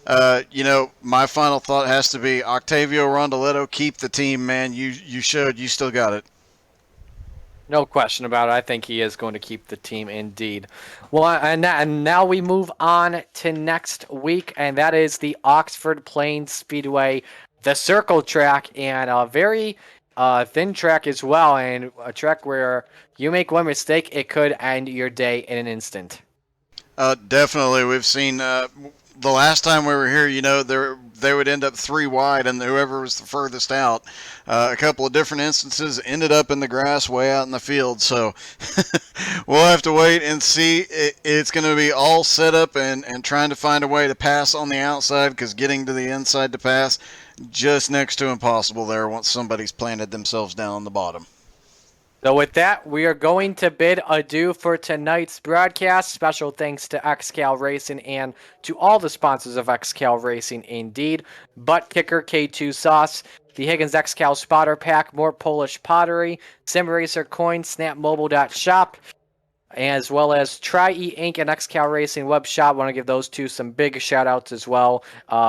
my final thought has to be Octavio Rondeletto, keep the team, man. You showed you still got it. No question about it. I think he is going to keep the team indeed. Well, and now we move on to next week, and that is the Oxford Plains Speedway, the circle track, and a very thin track as well, and a track where you make one mistake, it could end your day in an instant. Definitely, we've seen the last time we were here. They would end up 3 wide, and whoever was the furthest out. A couple of different instances ended up in the grass, way out in the field. So we'll have to wait and see. It's going to be all set up and trying to find a way to pass on the outside, because getting to the inside to pass, just next to impossible there once somebody's planted themselves down on the bottom. So with that, we are going to bid adieu for tonight's broadcast. Special thanks to XCAL Racing and to all the sponsors of XCAL Racing indeed. Butt Kicker K2 Sauce, the Higgins XCAL Spotter Pack, More Polish Pottery, Sim Racer Coins, SnapMobile.shop, as well as Tri-E Inc. and XCAL Racing Web Shop. Want to give those two some big shout outs as well.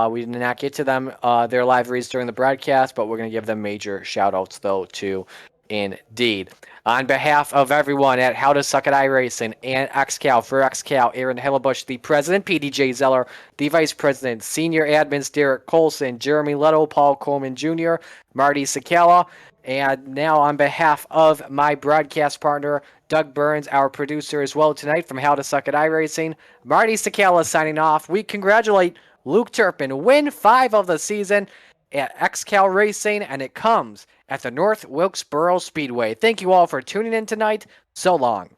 We did not get to them, their live reads during the broadcast, but we're going to give them major shout outs though too. Indeed. On behalf of everyone at How to Suck at iRacing and XCAL, for XCAL, Aaron Hillebush, the president, PDJ Zeller, the vice president, senior admins, Derek Colson, Jeremy Leto, Paul Coleman Jr., Marty Sakala, and now on behalf of my broadcast partner, Doug Burns, our producer as well tonight from How to Suck at iRacing, Marty Sakala signing off. We congratulate Luke Turpin, win 5 of the season at XCAL Racing, and it comes at the North Wilkesboro Speedway. Thank you all for tuning in tonight. So long.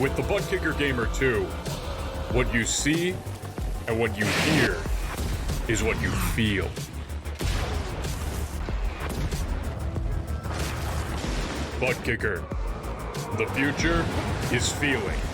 With the Butt Kicker Gamer 2, what you see and what you hear is what you feel. butt kicker. The future is feeling.